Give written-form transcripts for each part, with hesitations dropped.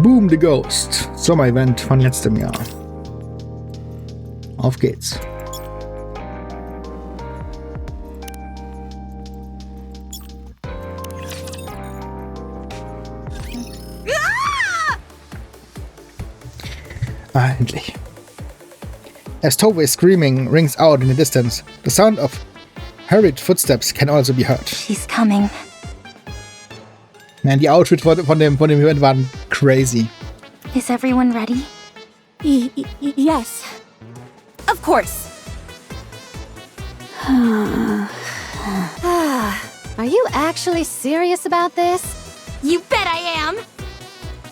Boom the Ghost. Sommer-Event von letztem Jahr. Auf geht's. Ah, endlich. As Tove's screaming rings out in the distance, the sound of hurried footsteps can also be heard. She's coming. Man, die Outfits von dem Event waren crazy. Is everyone ready? Yes. Of course. Are you actually serious about this? You bet I am!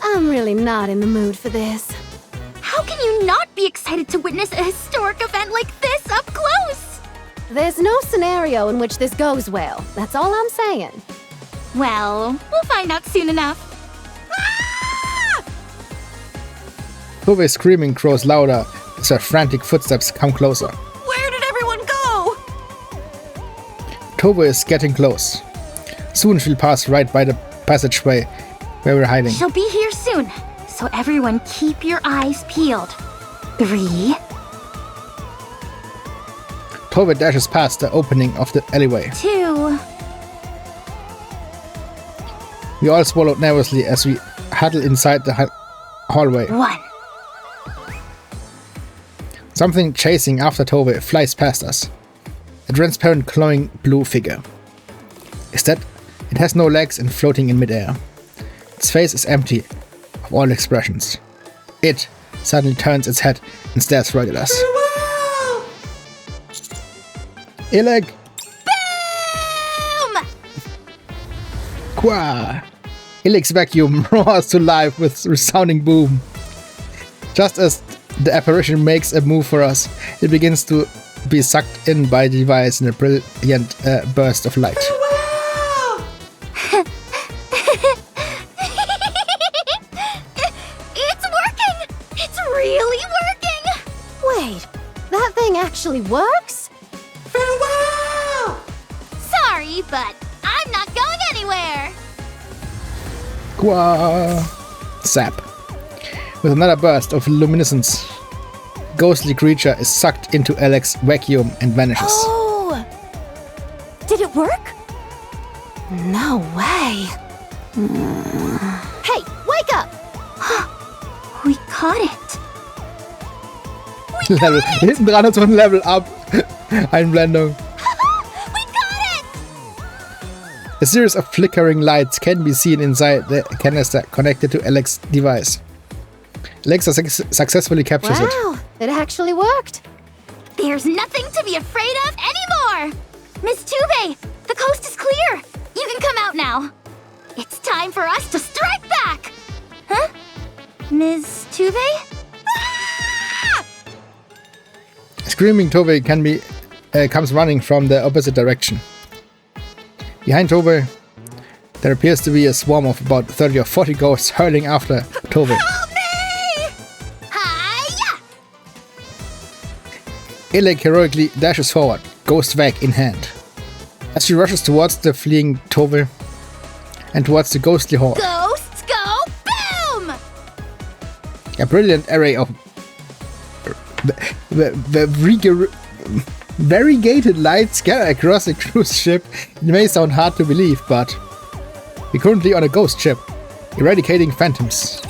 I'm really not in the mood for this. How can you not be excited to witness a historic event like this up close? There's no scenario in which this goes well. That's all I'm saying. Well, we'll find out soon enough. Tove's screaming grows louder as her frantic footsteps come closer. Where did everyone go? Tove is getting close. Soon she'll pass right by the passageway where we're hiding. She'll be here soon, so everyone keep your eyes peeled. 3. Tove dashes past the opening of the alleyway. 2. We all swallow nervously as we huddle inside the hallway. 1. Something chasing after Tove flies past us. A transparent glowing blue figure. Is that? It has no legs and floating in midair. Its face is empty of all expressions. It suddenly turns its head and stares right at us. Illeg! Boom! Qua! Illeg's vacuum roars to life with resounding boom. Just as the apparition makes a move for us, it begins to be sucked in by the device in a brilliant burst of light. It's working! It's really working! Wait, that thing actually works? Farewell! Sorry, but I'm not going anywhere! Qua! Zap. With another burst of luminescence, the ghostly creature is sucked into Alex's vacuum and vanishes. Oh! Did it work? No way. Hey, wake up! We caught it! Level. Hinten dran hat so ein Level Up. Einblendung. We got it! A series of flickering lights can be seen inside the canister connected to Alex's device. Alexa successfully captures it. Wow, it actually worked. There's nothing to be afraid of anymore! Miss Tube, the coast is clear! You can come out now! It's time for us to strike back! Huh? Ms. Tube? Ah! Screaming Tove comes running from the opposite direction. Behind Tove, there appears to be a swarm of about 30 or 40 ghosts hurling after Tove. Help me! Hiya! Illeg heroically dashes forward, ghost vac in hand. As she rushes towards the fleeing Tove and towards the ghostly horde, Ghosts go boom! a brilliant array of variegated lights scatter across the cruise ship. It may sound hard to believe, but we're currently on a ghost ship, eradicating phantoms.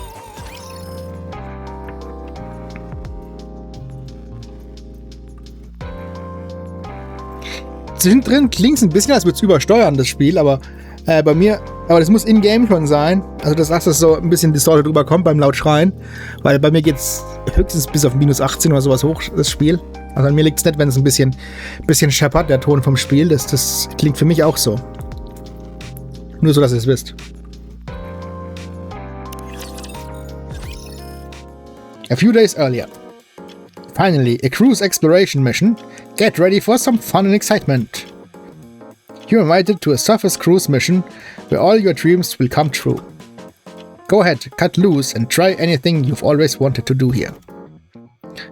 Zwischendrin klingt es ein bisschen, als würde es übersteuern, das Spiel, aber bei mir, aber das muss in-game schon sein. Also dass das so ein bisschen distorted drüber kommt beim Lautschreien, weil bei mir geht es höchstens bis auf minus 18 oder sowas hoch, das Spiel. Also an mir liegt es nicht, wenn es ein bisschen scheppert, der Ton vom Spiel. Das klingt für mich auch so. Nur so, dass ihr es wisst. A few days earlier. Finally, a cruise exploration mission. Get ready for some fun and excitement. You're invited to a surface cruise mission where all your dreams will come true. Go ahead, cut loose and try anything you've always wanted to do here.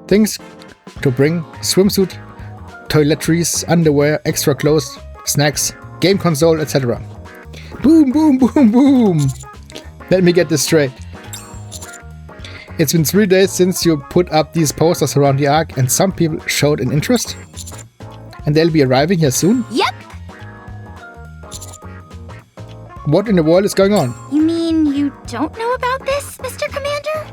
Things to bring: swimsuit, toiletries, underwear, extra clothes, snacks, game console, etc. Boom, boom, boom, boom! Let me get this straight. It's been 3 days since you put up these posters around the Ark, and some people showed an interest. And they'll be arriving here soon? Yep! What in the world is going on? You mean you don't know about this, Mr. Commander?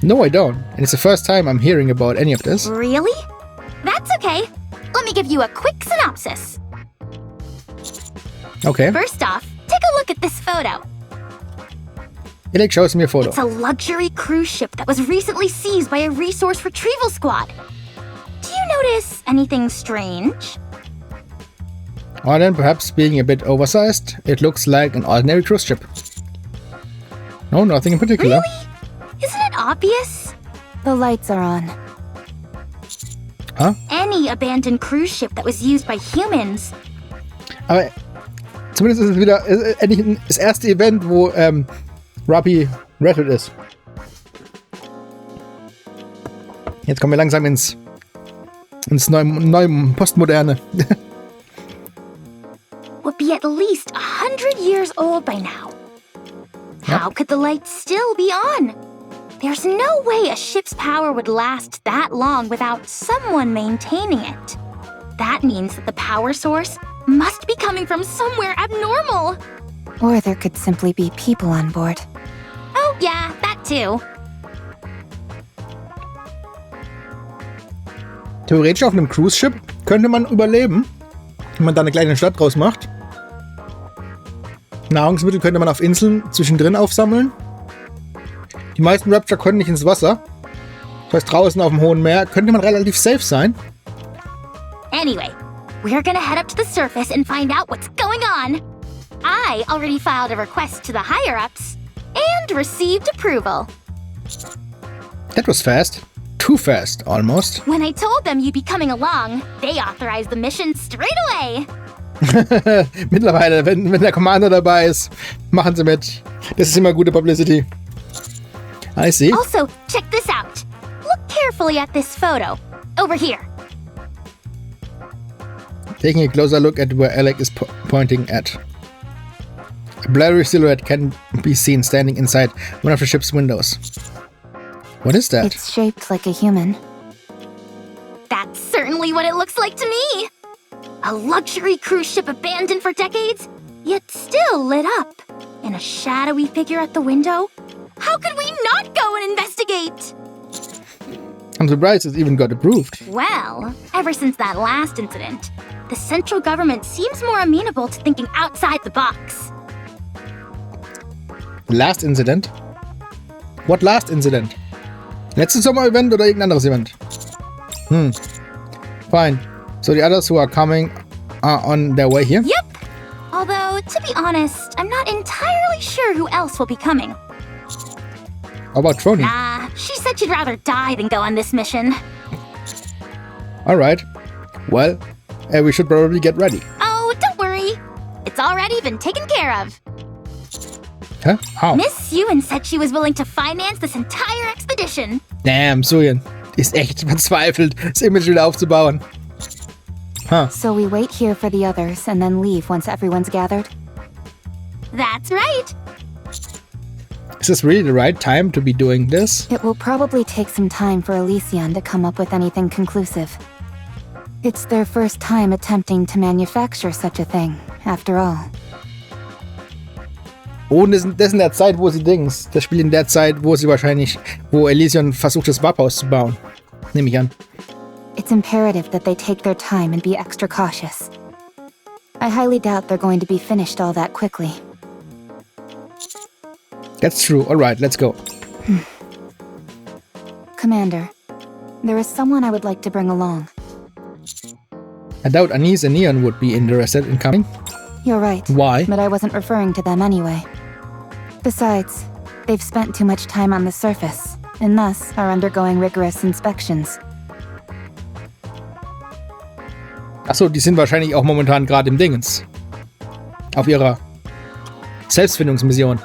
No, I don't. And it's the first time I'm hearing about any of this. Really? That's okay. Let me give you a quick synopsis. Okay. First off, take a look at this photo. It shows me a photo. It's a luxury cruise ship that was recently seized by a resource retrieval squad. Do you notice anything strange? Or then perhaps being a bit oversized, it looks like an ordinary cruise ship. No, nothing in particular. Really? Isn't it obvious? The lights are on. Huh? Any abandoned cruise ship that was used by humans. Aber zumindest ist es wieder endlich das erste Event, wo Ruppy rettet ist. Jetzt kommen wir langsam ins neue Postmoderne. Would be at least 100 years old by now. How could the lights still be on? There's no way a ship's power would last that long without someone maintaining it. That means that the power source must be coming from somewhere abnormal. Or there could simply be people on board. Oh yeah, that too. Theoretisch auf einem Cruise-Ship könnte man überleben, wenn man da eine kleine Stadt draus macht. Nahrungsmittel könnte man auf Inseln zwischendrin aufsammeln. Die meisten Rapture können nicht ins Wasser. Das heißt, draußen auf dem hohen Meer könnte man relativ safe sein. Anyway, we're gonna head up to the surface and find out what's going on. I already filed a request to the higher-ups and received approval. That was fast. Too fast, almost. When I told them you'd be coming along, they authorized the mission straight away. Mittlerweile, wenn der Commander dabei ist, machen sie mit. Das ist immer gute Publicity. I see. Also, check this out. Look carefully at this photo. Over here. Taking a closer look at where Alec is pointing at. A blurry silhouette can be seen standing inside one of the ship's windows. What is that? It's shaped like a human. That's certainly what it looks like to me. A luxury cruise ship abandoned for decades, yet still lit up. And a shadowy figure at the window? How could we not go and investigate? I'm surprised it even got approved. Well, ever since that last incident, the central government seems more amenable to thinking outside the box. Last incident? What last incident? Letztes Sommer-Event oder irgendein anderes Event? Fine. So the others who are coming are on their way here? Yep. Although, to be honest, I'm not entirely sure who else will be coming. How about Trony? Nah, she said she'd rather die than go on this mission. Alright. Well, we should probably get ready. Oh, don't worry. It's already been taken care of. Huh? How? Miss Ewan said she was willing to finance this entire expedition. Damn, Suyin. Die ist echt verzweifelt, das Image wieder aufzubauen. Huh. So we wait here for the others and then leave once everyone's gathered? That's right. Is this really the right time to be doing this? It will probably take some time for Elysion to come up with anything conclusive. It's their first time attempting to manufacture such a thing, after all. Oh, und das ist in der Zeit, wo sie Dings. Das Spiel in der Zeit, wo Elysion versucht, das Warphaus zu bauen. Nehme ich an. It's imperative that they take their time and be extra cautious. I highly doubt they're going to be finished all that quickly. That's true. Alright, let's go. Commander, there is someone I would like to bring along. I doubt Anise and Neon would be interested in coming. You're right. Why? But I wasn't referring to them anyway. Besides, they've spent too much time on the surface, and thus are undergoing rigorous inspections. Achso, die sind wahrscheinlich auch momentan gerade im Dingens. Auf ihrer Selbstfindungsmission.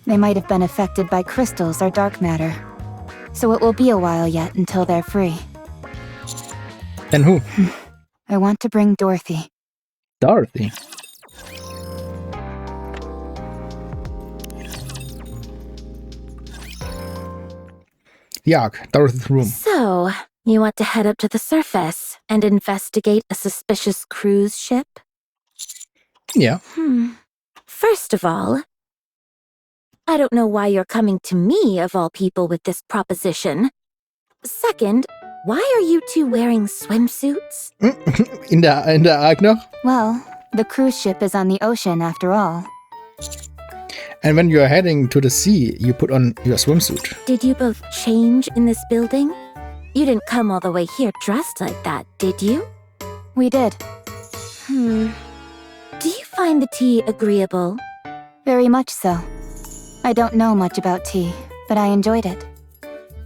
They might have been affected by crystals or dark matter. So it will be a while yet until they're free. Then who? I want to bring Dorothy. Dorothy. The Ark, Dorothy's room. So, you want to head up to the surface and investigate a suspicious cruise ship? Yeah. First of all, I don't know why you're coming to me, of all people, with this proposition. Second, why are you two wearing swimsuits? In der Ark noch. Well, the cruise ship is on the ocean after all. And when you're heading to the sea, you put on your swimsuit. Did you both change in this building? You didn't come all the way here dressed like that, did you? We did. Do you find the tea agreeable? Very much so. I don't know much about tea, but I enjoyed it.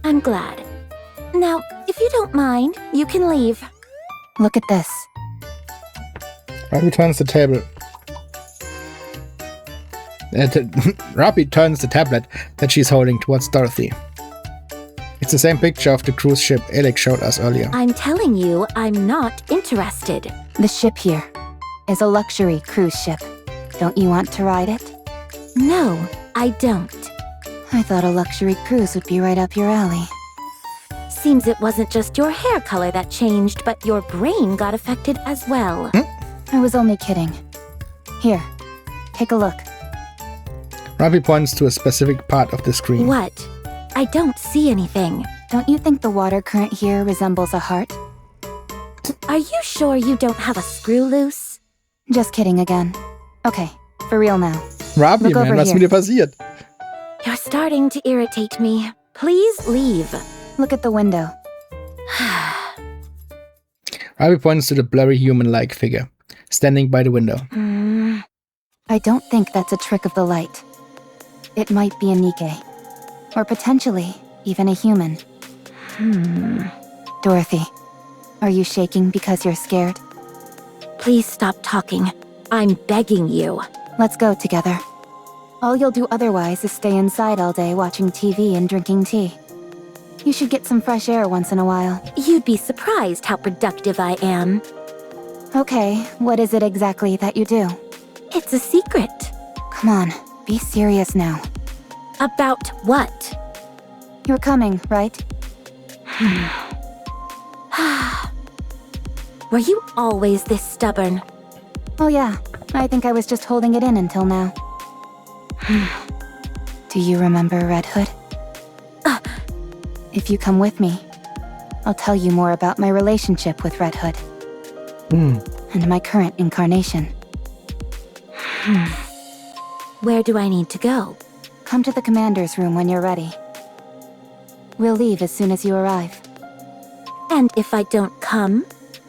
I'm glad. Now, if you don't mind, you can leave. Look at this. Ravi turns the table. Ravi turns the tablet that she's holding towards Dorothy. It's the same picture of the cruise ship Alex showed us earlier. I'm telling you, I'm not interested. The ship here is a luxury cruise ship. Don't you want to ride it? No, I don't. I thought a luxury cruise would be right up your alley. Seems it wasn't just your hair color that changed, but your brain got affected as well. I was only kidding. Here, take a look. Ravi points to a specific part of the screen. What? I don't see anything. Don't you think the water current here resembles a heart? Are you sure you don't have a screw loose? Just kidding again. Okay, for real now. Ravi, Look man, over was here. mit dir passiert? You're starting to irritate me. Please leave. Look at the window. Ravi points to the blurry human-like figure, standing by the window. I don't think that's a trick of the light. It might be a Nikke. Or potentially, even a human. Dorothy, are you shaking because you're scared? Please stop talking. I'm begging you. Let's go together. All you'll do otherwise is stay inside all day watching TV and drinking tea. You should get some fresh air once in a while. You'd be surprised how productive I am. Okay, what is it exactly that you do? It's a secret. Come on, be serious now. About what? You're coming, right? Were you always this stubborn? Oh yeah, I think I was just holding it in until now. Do you remember Red Hood? If you come with me, I'll tell you more about my relationship with Red Hood. And my current incarnation. Where do I need to go? Come to the commander's room when you're ready. We'll leave as soon as you arrive. And if I don't come?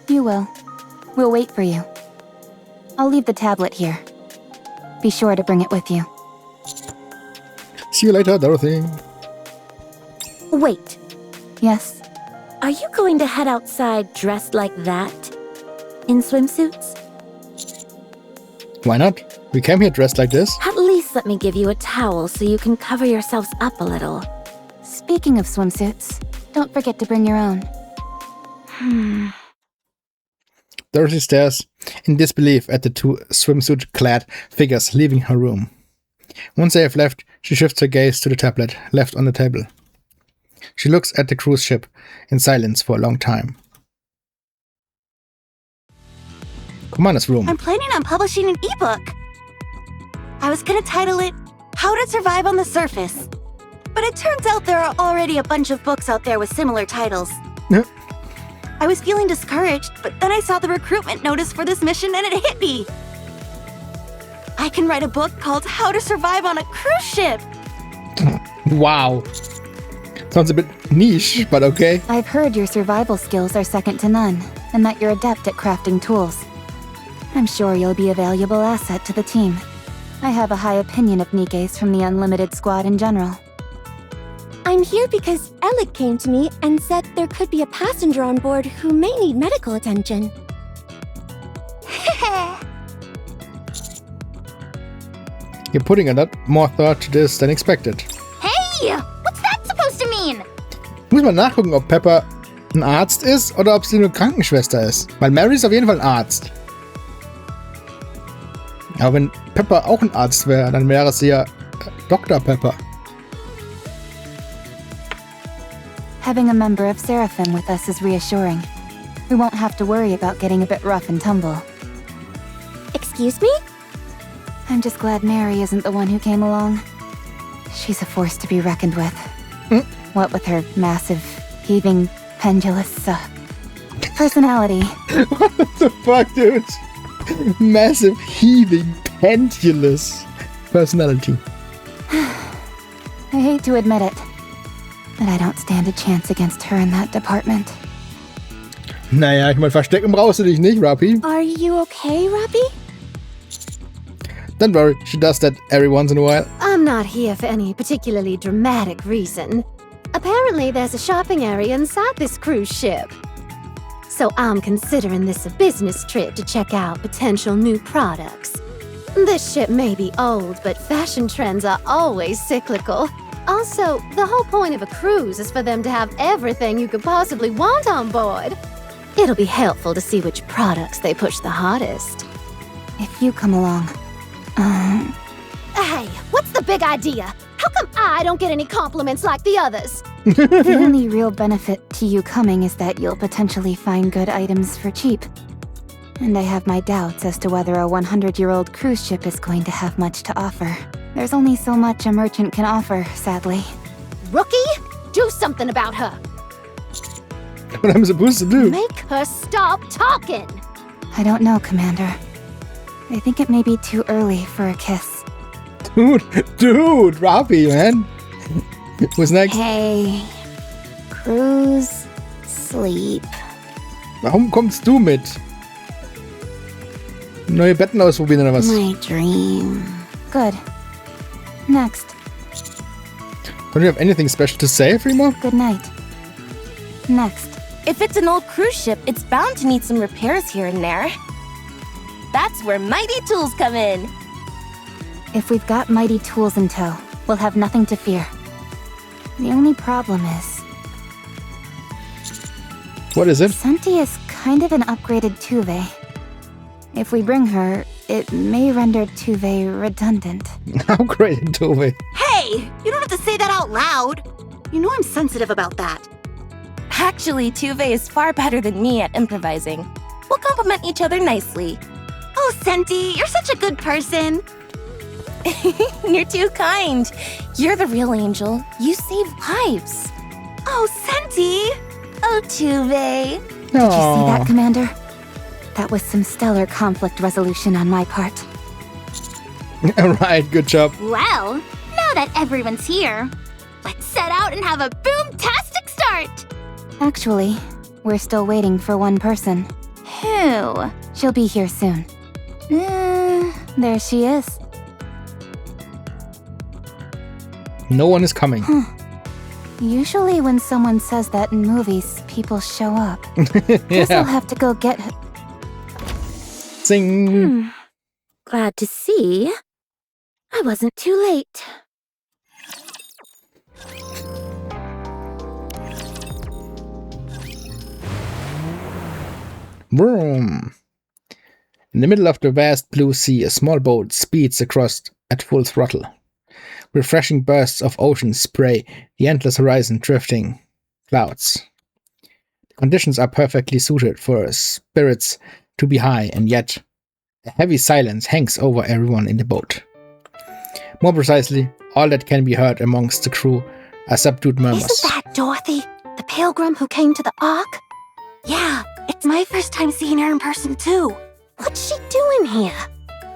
You will. We'll wait for you. I'll leave the tablet here. Be sure to bring it with you. See you later, Dorothy. Wait, Yes? are you going to head outside dressed like that? In swimsuits? Why not? We came here dressed like this. At least let me give you a towel so you can cover yourselves up a little. Speaking of swimsuits, don't forget to bring your own. Dorothy stares in disbelief at the two swimsuit-clad figures leaving her room. Once they have left, she shifts her gaze to the tablet left on the table. She looks at the cruise ship in silence for a long time. Commander's room. I'm planning on publishing an ebook. I was gonna title it How to Survive on the Surface. But it turns out there are already a bunch of books out there with similar titles. I was feeling discouraged, but then I saw the recruitment notice for this mission and it hit me. I can write a book called How to Survive on a Cruise Ship. Wow. Sounds a bit niche, but okay. I've heard your survival skills are second to none, and that you're adept at crafting tools. I'm sure you'll be a valuable asset to the team. I have a high opinion of Nikkes from the Unlimited Squad in general. I'm here because Alec came to me and said there could be a passenger on board who may need medical attention. You're putting a lot more thought to this than expected. Hey! What's that supposed to mean? Muss mal nachgucken, ob Pepper ein Arzt ist oder ob sie nur Krankenschwester ist. Weil Mary ist auf jeden Fall ein Arzt. Aber wenn Pepper auch ein Arzt wäre, dann wäre sie ja Dr. Pepper. Having a member of Seraphim with us is reassuring. We won't have to worry about getting a bit rough and tumble. Excuse me? I'm just glad Mary isn't the one who came along. She's a force to be reckoned with. What with her massive, heaving, pendulous, personality. What the fuck, dude? Massive, heaving, pendulous personality. I hate to admit it, but I don't stand a chance against her in that department. Naja, ich meine, verstecken brauchst du dich nicht, Rappi. Are you okay, Rappy? Don't worry, she does that every once in a while. I'm not here for any particularly dramatic reason. Apparently, there's a shopping area inside this cruise ship. So I'm considering this a business trip to check out potential new products. This ship may be old, but fashion trends are always cyclical. Also, the whole point of a cruise is for them to have everything you could possibly want on board. It'll be helpful to see which products they push the hardest. If you come along, Hey, what's the big idea? How come I don't get any compliments like the others? the only real benefit to you coming is that you'll potentially find good items for cheap. And I have my doubts as to whether a 100-year-old cruise ship is going to have much to offer. There's only so much a merchant can offer, sadly. Rookie, do something about her. What am I supposed to do? Make her stop talking. I don't know, Commander. I think it may be too early for a kiss. Dude, Rappi, man. What's next? Hey. Cruise. Sleep. Warum kommst du mit? Neue Betten ausprobieren oder was? My dream. Good. Next. Don't you have anything special to say, Freema? Good night. Next. If it's an old cruise ship, it's bound to need some repairs here and there. That's where mighty tools come in. If we've got mighty tools in tow, we'll have nothing to fear. The only problem is, What is it? Santi is kind of an upgraded Tuve. If we bring her, it may render Tuve redundant. How great it Tove. Hey, you don't have to say that out loud. You know I'm sensitive about that. Actually, Tuve is far better than me at improvising. We'll complement each other nicely. Oh, Senti, you're such a good person. You're too kind. You're the real angel. You save lives. Oh, Senti. Oh, Tuve. Did you see that, Commander? That was some stellar conflict resolution on my part. Alright, good job. Well, now that everyone's here, let's set out and have a boom-tastic start! Actually, we're still waiting for one person. Who? She'll be here soon. There she is. No one is coming. Usually when someone says that in movies, people show up. Guess I'll Yeah. have to go get her. Sing. Glad to see I wasn't too late. Vroom. In the middle of the vast blue sea, a small boat speeds across at full throttle. Refreshing bursts of ocean spray the endless horizon, drifting clouds. The conditions are perfectly suited for spirits to be high, and yet a heavy silence hangs over everyone in the boat. More precisely, all that can be heard amongst the crew are subdued murmurs. Isn't that Dorothy, the pilgrim who came to the Ark? Yeah, it's my first time seeing her in person, too. What's she doing here?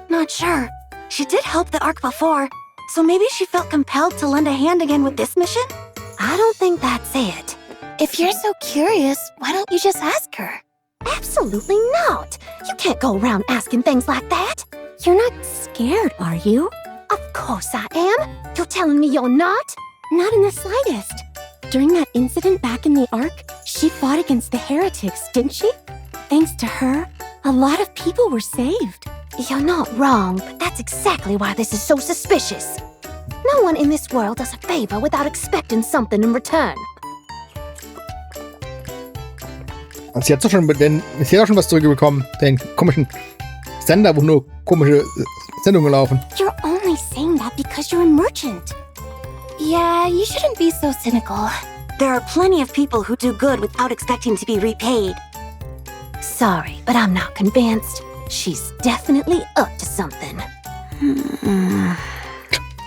Not sure. She did help the Ark before, so maybe she felt compelled to lend a hand again with this mission? I don't think that's it. If you're so curious, why don't you just ask her? Absolutely not. You can't go around asking things like that. You're not scared, are you? Of course I am. You're telling me you're not? Not in the slightest. During that incident back in the Ark, she fought against the heretics, didn't she? Thanks to her, a lot of people were saved. You're not wrong, but that's exactly why this is so suspicious. No one in this world does a favor without expecting something in return. Und sie hat doch schon was zurückbekommen, den komischen Sender, wo nur komische Sendungen laufen. You're only saying that because you're a merchant. Yeah, you shouldn't be so cynical. There are plenty of people who do good without expecting to be repaid. Sorry, but I'm not convinced. She's definitely up to something.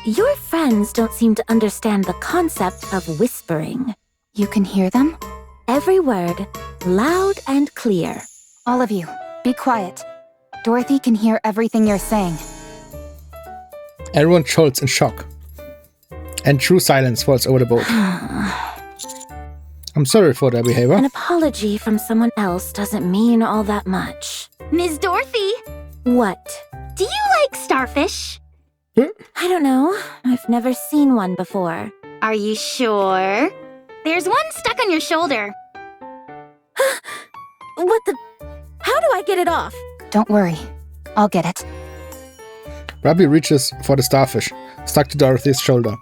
Your friends don't seem to understand the concept of whispering. You can hear them? Every word, loud and clear. All of you, be quiet. Dorothy can hear everything you're saying. Everyone jolts in shock. And true silence falls over the boat. I'm sorry for their behavior. An apology from someone else doesn't mean all that much. Ms. Dorothy, What? do you like starfish? I don't know. I've never seen one before. Are you sure? There's one stuck on your shoulder. What the? How do I get it off? Don't worry. I'll get it. Robbie reaches for the starfish, stuck to Dorothy's shoulder,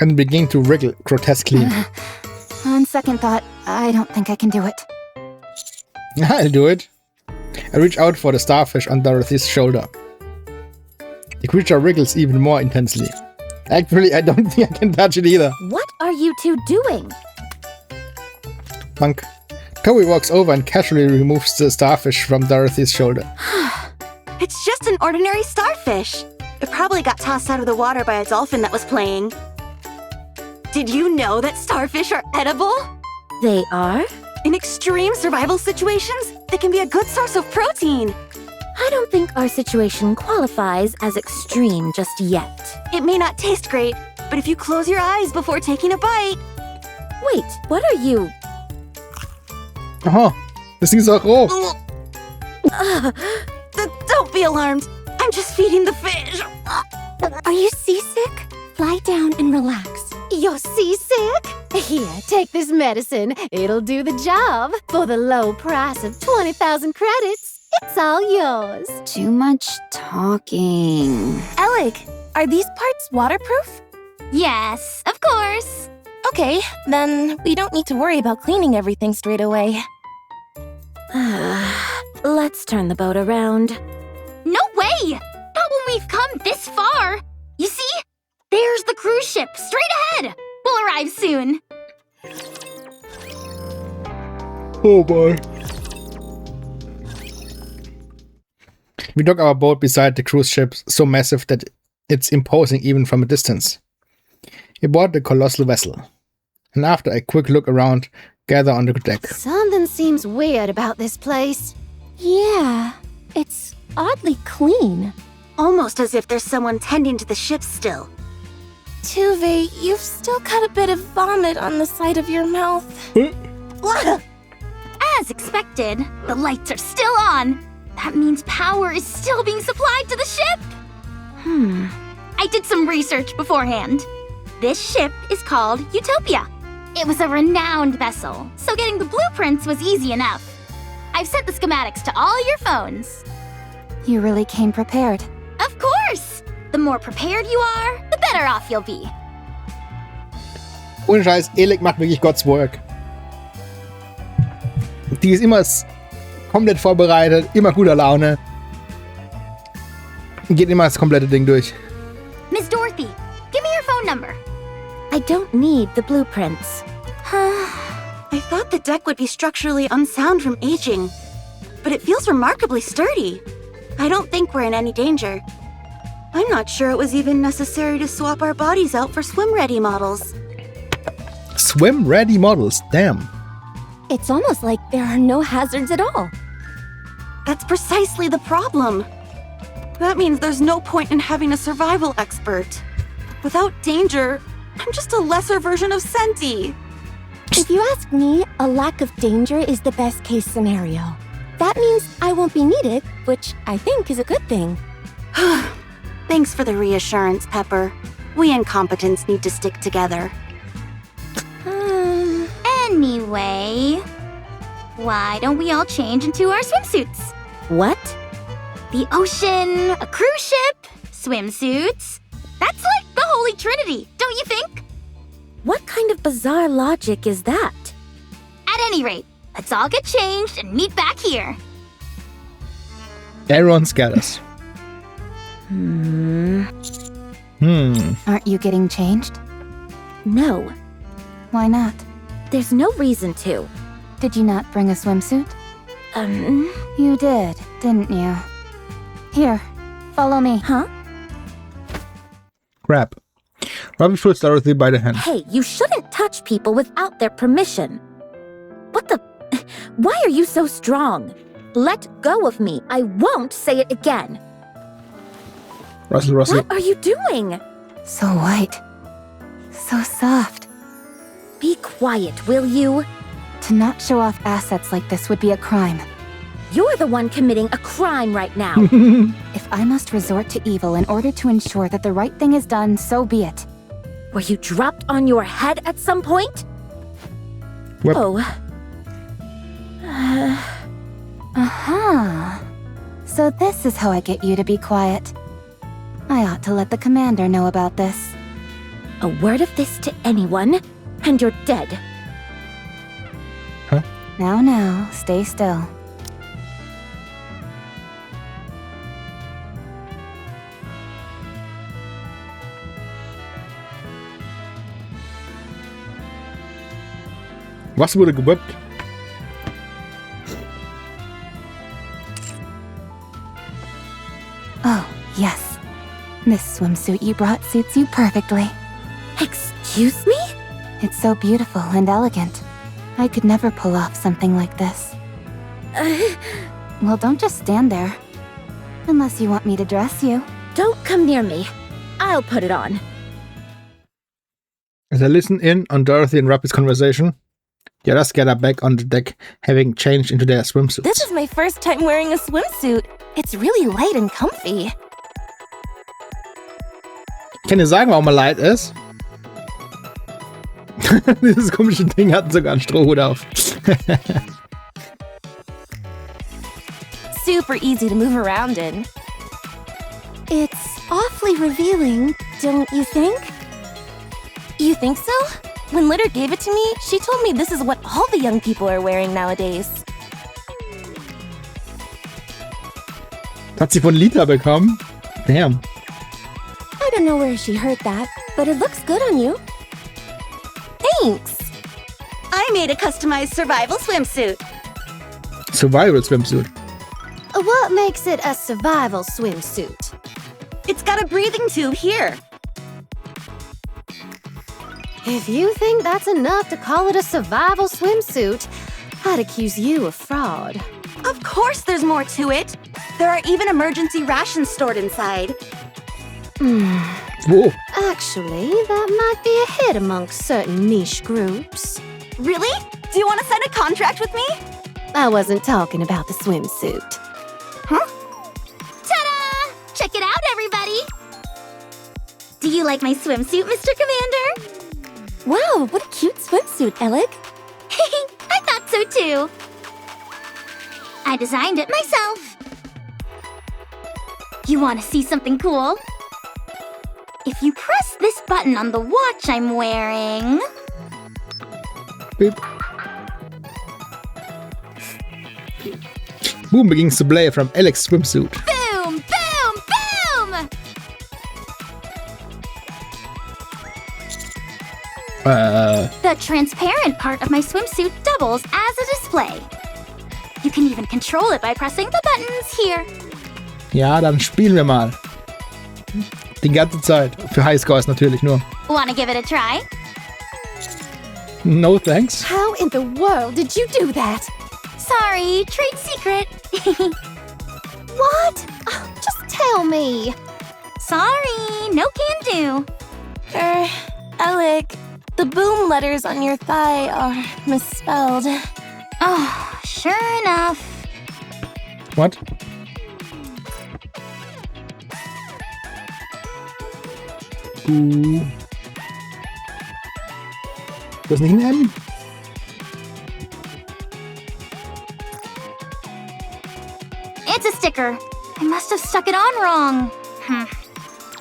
and begin to wriggle grotesquely. On second thought, I don't think I can do it. I'll do it. I reach out for the starfish on Dorothy's shoulder. The creature wriggles even more intensely. Actually, I don't think I can touch it either. What are you two doing? Monk. Toby walks over and casually removes the starfish from Dorothy's shoulder. It's just an ordinary starfish. It probably got tossed out of the water by a dolphin that was playing. Did you know that starfish are edible? They are? In extreme survival situations, they can be a good source of protein. I don't think our situation qualifies as extreme just yet. It may not taste great, but if you close your eyes before taking a bite... Wait, what are you? Oh, das Ding ist auch roh. Don't be alarmed. I'm just feeding the fish. Are you seasick? Lie down and relax. You're seasick? Here, take this medicine. It'll do the job. For the low price of 20,000 credits, it's all yours. Too much talking. Alec, are these parts waterproof? Yes, of course. Okay, then we don't need to worry about cleaning everything straight away. Let's turn the boat around. No way! Not when we've come this far. You see? There's the cruise ship, straight ahead. We'll arrive soon. Oh boy. We dock our boat beside the cruise ship, so massive that it's imposing even from a distance. We board the colossal vessel, and after a quick look around, gather on the deck. Something seems weird about this place. Yeah, it's oddly clean. Almost as if there's someone tending to the ship still. Tuve, you've still got a bit of vomit on the side of your mouth. As expected, the lights are still on. That means power is still being supplied to the ship. I did some research beforehand. This ship is called Utopia. It was a renowned vessel, so getting the blueprints was easy enough. I've sent the schematics to all your phones. You really came prepared. Of course! The more prepared you are, the better off you'll be. Ohne Scheiß, Elec macht wirklich God's Work. Die ist immer komplett vorbereitet, immer guter Laune. Geht immer das komplette Ding durch. Miss Dorothy, give me your phone number. I don't need the blueprints. I thought the deck would be structurally unsound from aging, but it feels remarkably sturdy. I don't think we're in any danger. I'm not sure it was even necessary to swap our bodies out for swim-ready models. Swim-ready models, damn. It's almost like there are no hazards at all. That's precisely the problem. That means there's no point in having a survival expert. Without danger, I'm just a lesser version of Senti. If you ask me, a lack of danger is the best case scenario. That means I won't be needed, which I think is a good thing. Thanks for the reassurance, Pepper. We incompetents need to stick together. Anyway, why don't we all change into our swimsuits? What? The ocean, a cruise ship, swimsuits. That's like the Holy Trinity, don't you think? What kind of bizarre logic is that? At any rate, let's all get changed and meet back here. Everyone scatters. Aren't you getting changed? No. Why not? There's no reason to. Did you not bring a swimsuit? You did, didn't you? Here, follow me. Huh? Crap. Robbie pulls Dorothy by the hand. Hey, you shouldn't touch people without their permission. What the... Why are you so strong? Let go of me. I won't say it again. Russell. What are you doing? So white. So soft. Be quiet, will you? To not show off assets like this would be a crime. You're the one committing a crime right now. If I must resort to evil in order to ensure that the right thing is done, so be it. Were you dropped on your head at some point? What? Oh. Aha. So this is how I get you to be quiet. I ought to let the commander know about this. A word of this to anyone, and you're dead. Now, stay still. Was wurde gewuppt? Oh, yes. This swimsuit you brought suits you perfectly. Excuse me? It's so beautiful and elegant. I could never pull off something like this. Well, don't just stand there. Unless you want me to dress you. Don't come near me. I'll put it on. As I listen in on Dorothy and Robbie's conversation, the others gather back on the deck, having changed into their swimsuits. This is my first time wearing a swimsuit. It's really light and comfy. Kann ihr sagen, warum er light ist? Dieses komische Ding hat sogar einen Strohhut auf. Super easy to move around in. It's awfully revealing, don't you think? You think so? When Litter gave it to me, she told me this is what all the young people are wearing nowadays. Hat sie von Lita bekommen? Damn. I don't know where she heard that, but it looks good on you. Thanks! I made a customized survival swimsuit. Survival swimsuit. What makes it a survival swimsuit? It's got a breathing tube here. If you think that's enough to call it a survival swimsuit, I'd accuse you of fraud. Of course there's more to it. There are even emergency rations stored inside. Wo? Actually, that might be a hit amongst certain niche groups. Really? Do you want to sign a contract with me? I wasn't talking about the swimsuit. Huh? Ta-da! Check it out, everybody! Do you like my swimsuit, Mr. Commander? Wow, what a cute swimsuit, Alec. I thought so too. I designed it myself. You want to see something cool? If you press this button on the watch I'm wearing... Beep. Boom begins to play from Alex's swimsuit. Boom! Boom! Boom! The transparent part of my swimsuit doubles as a display. You can even control it by pressing the buttons here. Ja, dann spielen wir mal. Die ganze Zeit. Für Highscores natürlich nur. Wanna give it a try? No thanks. How in the world did you do that? Sorry, trade secret. What? Just tell me. Sorry, no can do. Alec, the boom letters on your thigh are misspelled. Oh, sure enough. What? Das nicht ein M? It's a sticker. I must have stuck it on wrong.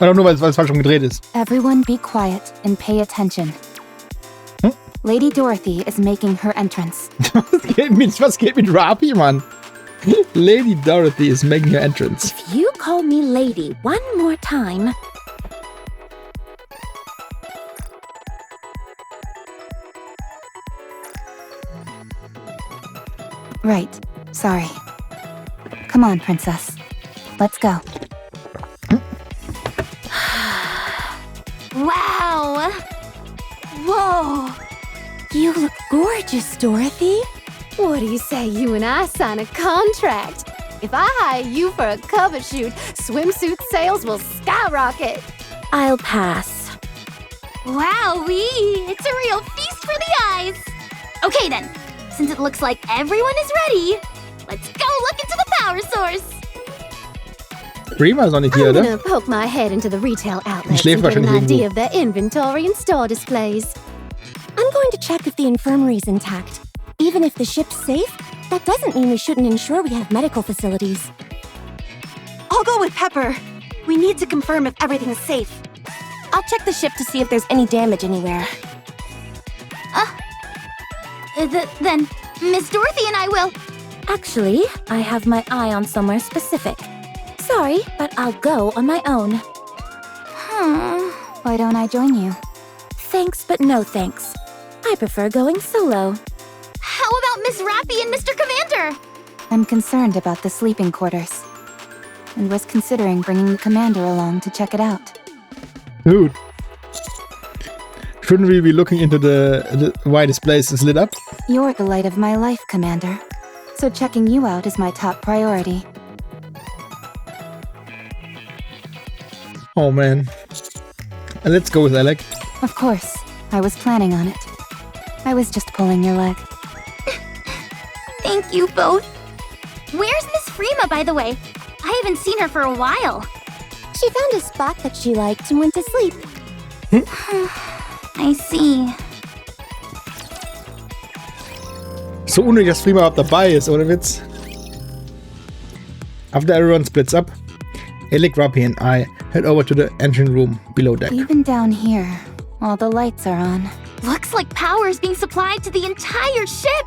Oder nur, weil es falsch umgedreht ist. Everyone be quiet and pay attention. Hm? Lady Dorothy is making her entrance. Was geht mit Robbie, Mann? Lady Dorothy is making her entrance. If you call me lady one more time... Right. Sorry. Come on, Princess. Let's go. Wow! Whoa! You look gorgeous, Dorothy. What do you say you and I sign a contract? If I hire you for a cover shoot, swimsuit sales will skyrocket. I'll pass. Wowee! It's a real feast for the eyes! Okay then, since it looks like everyone is ready, let's go look into the power source! Prima ist noch nicht hier, I'm oder? gonna poke my head into the retail outlets schläft and get an wahrscheinlich idea irgendwo. of their inventory and store displays. I'm going to check if the infirmary's intact. Even if the ship's safe, that doesn't mean we shouldn't ensure we have medical facilities. I'll go with Pepper. We need to confirm if everything's safe. I'll check the ship to see if there's any damage anywhere. Then, Miss Dorothy and I will... Actually, I have my eye on somewhere specific. Sorry, but I'll go on my own. Why don't I join you? Thanks, but no thanks. I prefer going solo. How about Miss Rappy and Mr. Commander? I'm concerned about the sleeping quarters. And was considering bringing the commander along to check it out. Dude. Shouldn't we be looking into why this place is lit up? You're the light of my life, Commander. So checking you out is my top priority. Oh man. Let's go with Alec. Of course. I was planning on it. I was just pulling your leg. Thank you both. Where's Miss Freema, by the way? I haven't seen her for a while. She found a spot that she liked and went to sleep. I see. So unnötig, dass Prima überhaupt dabei ist, ohne Witz. After everyone splits up, Alec, Rappy and I head over to the engine room below deck. Even down here, all the lights are on. Looks like power is being supplied to the entire ship.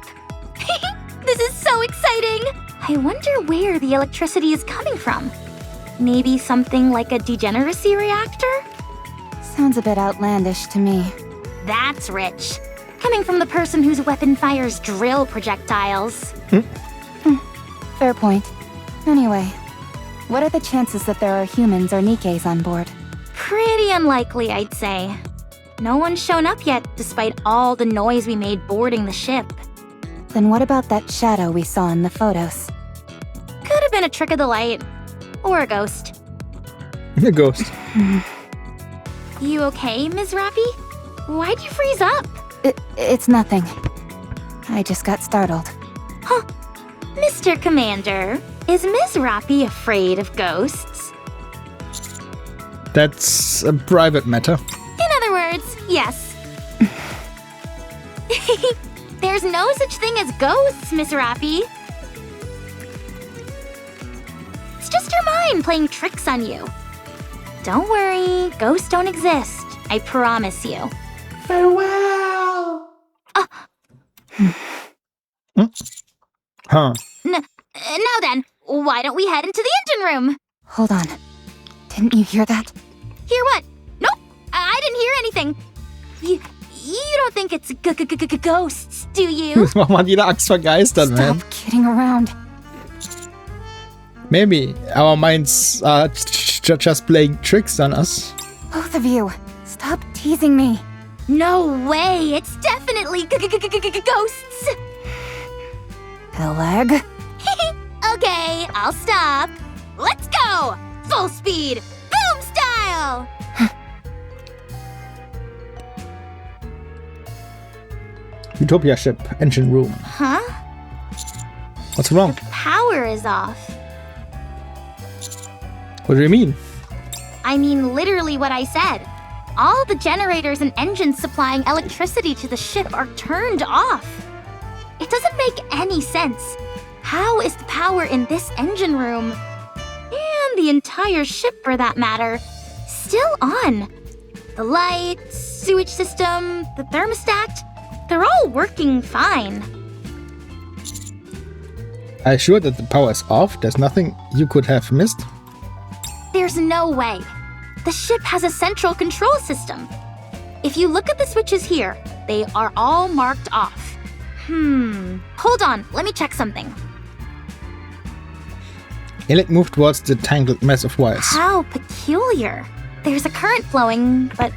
This is so exciting. I wonder where the electricity is coming from. Maybe something like a degeneracy reactor? Sounds a bit outlandish to me. That's rich. Coming from the person whose weapon fires drill projectiles. Fair point. Anyway, what are the chances that there are humans or Nikkes on board? Pretty unlikely, I'd say. No one's shown up yet, despite all the noise we made boarding the ship. Then what about that shadow we saw in the photos? Could have been a trick of the light. Or a ghost. A ghost. You okay, Ms. Rappy? Why'd you freeze up? It's nothing. I just got startled. Huh. Mr. Commander, is Ms. Rappy afraid of ghosts? That's a private matter. In other words, yes. There's no such thing as ghosts, Miss Rappy. It's just your mind playing tricks on you. Don't worry, ghosts don't exist. I promise you. Farewell! Huh. Now then, why don't we head into the engine room? Hold on. Didn't you hear that? Hear what? Nope, I didn't hear anything. You don't think it's ghosts, do you? Das macht man jeder Axt vergeistern, man. Stop kidding around. Maybe our minds are just playing tricks on us. Both of you, stop teasing me. No way, it's definitely ghosts. Peleg? Okay, I'll stop. Let's go! Full speed, boom style! Utopia ship, engine room. Huh? What's wrong? Power is off. What do you mean? I mean literally what I said. All the generators and engines supplying electricity to the ship are turned off. It doesn't make any sense. How is the power in this engine room, and the entire ship for that matter, still on? The lights, sewage system, the thermostat, they're all working fine. Are you sure that the power is off? There's nothing you could have missed? There's no way. The ship has a central control system. If you look at the switches here, they are all marked off. Hold on, let me check something. Alec moved towards the tangled mess of wires. How peculiar. There's a current flowing, but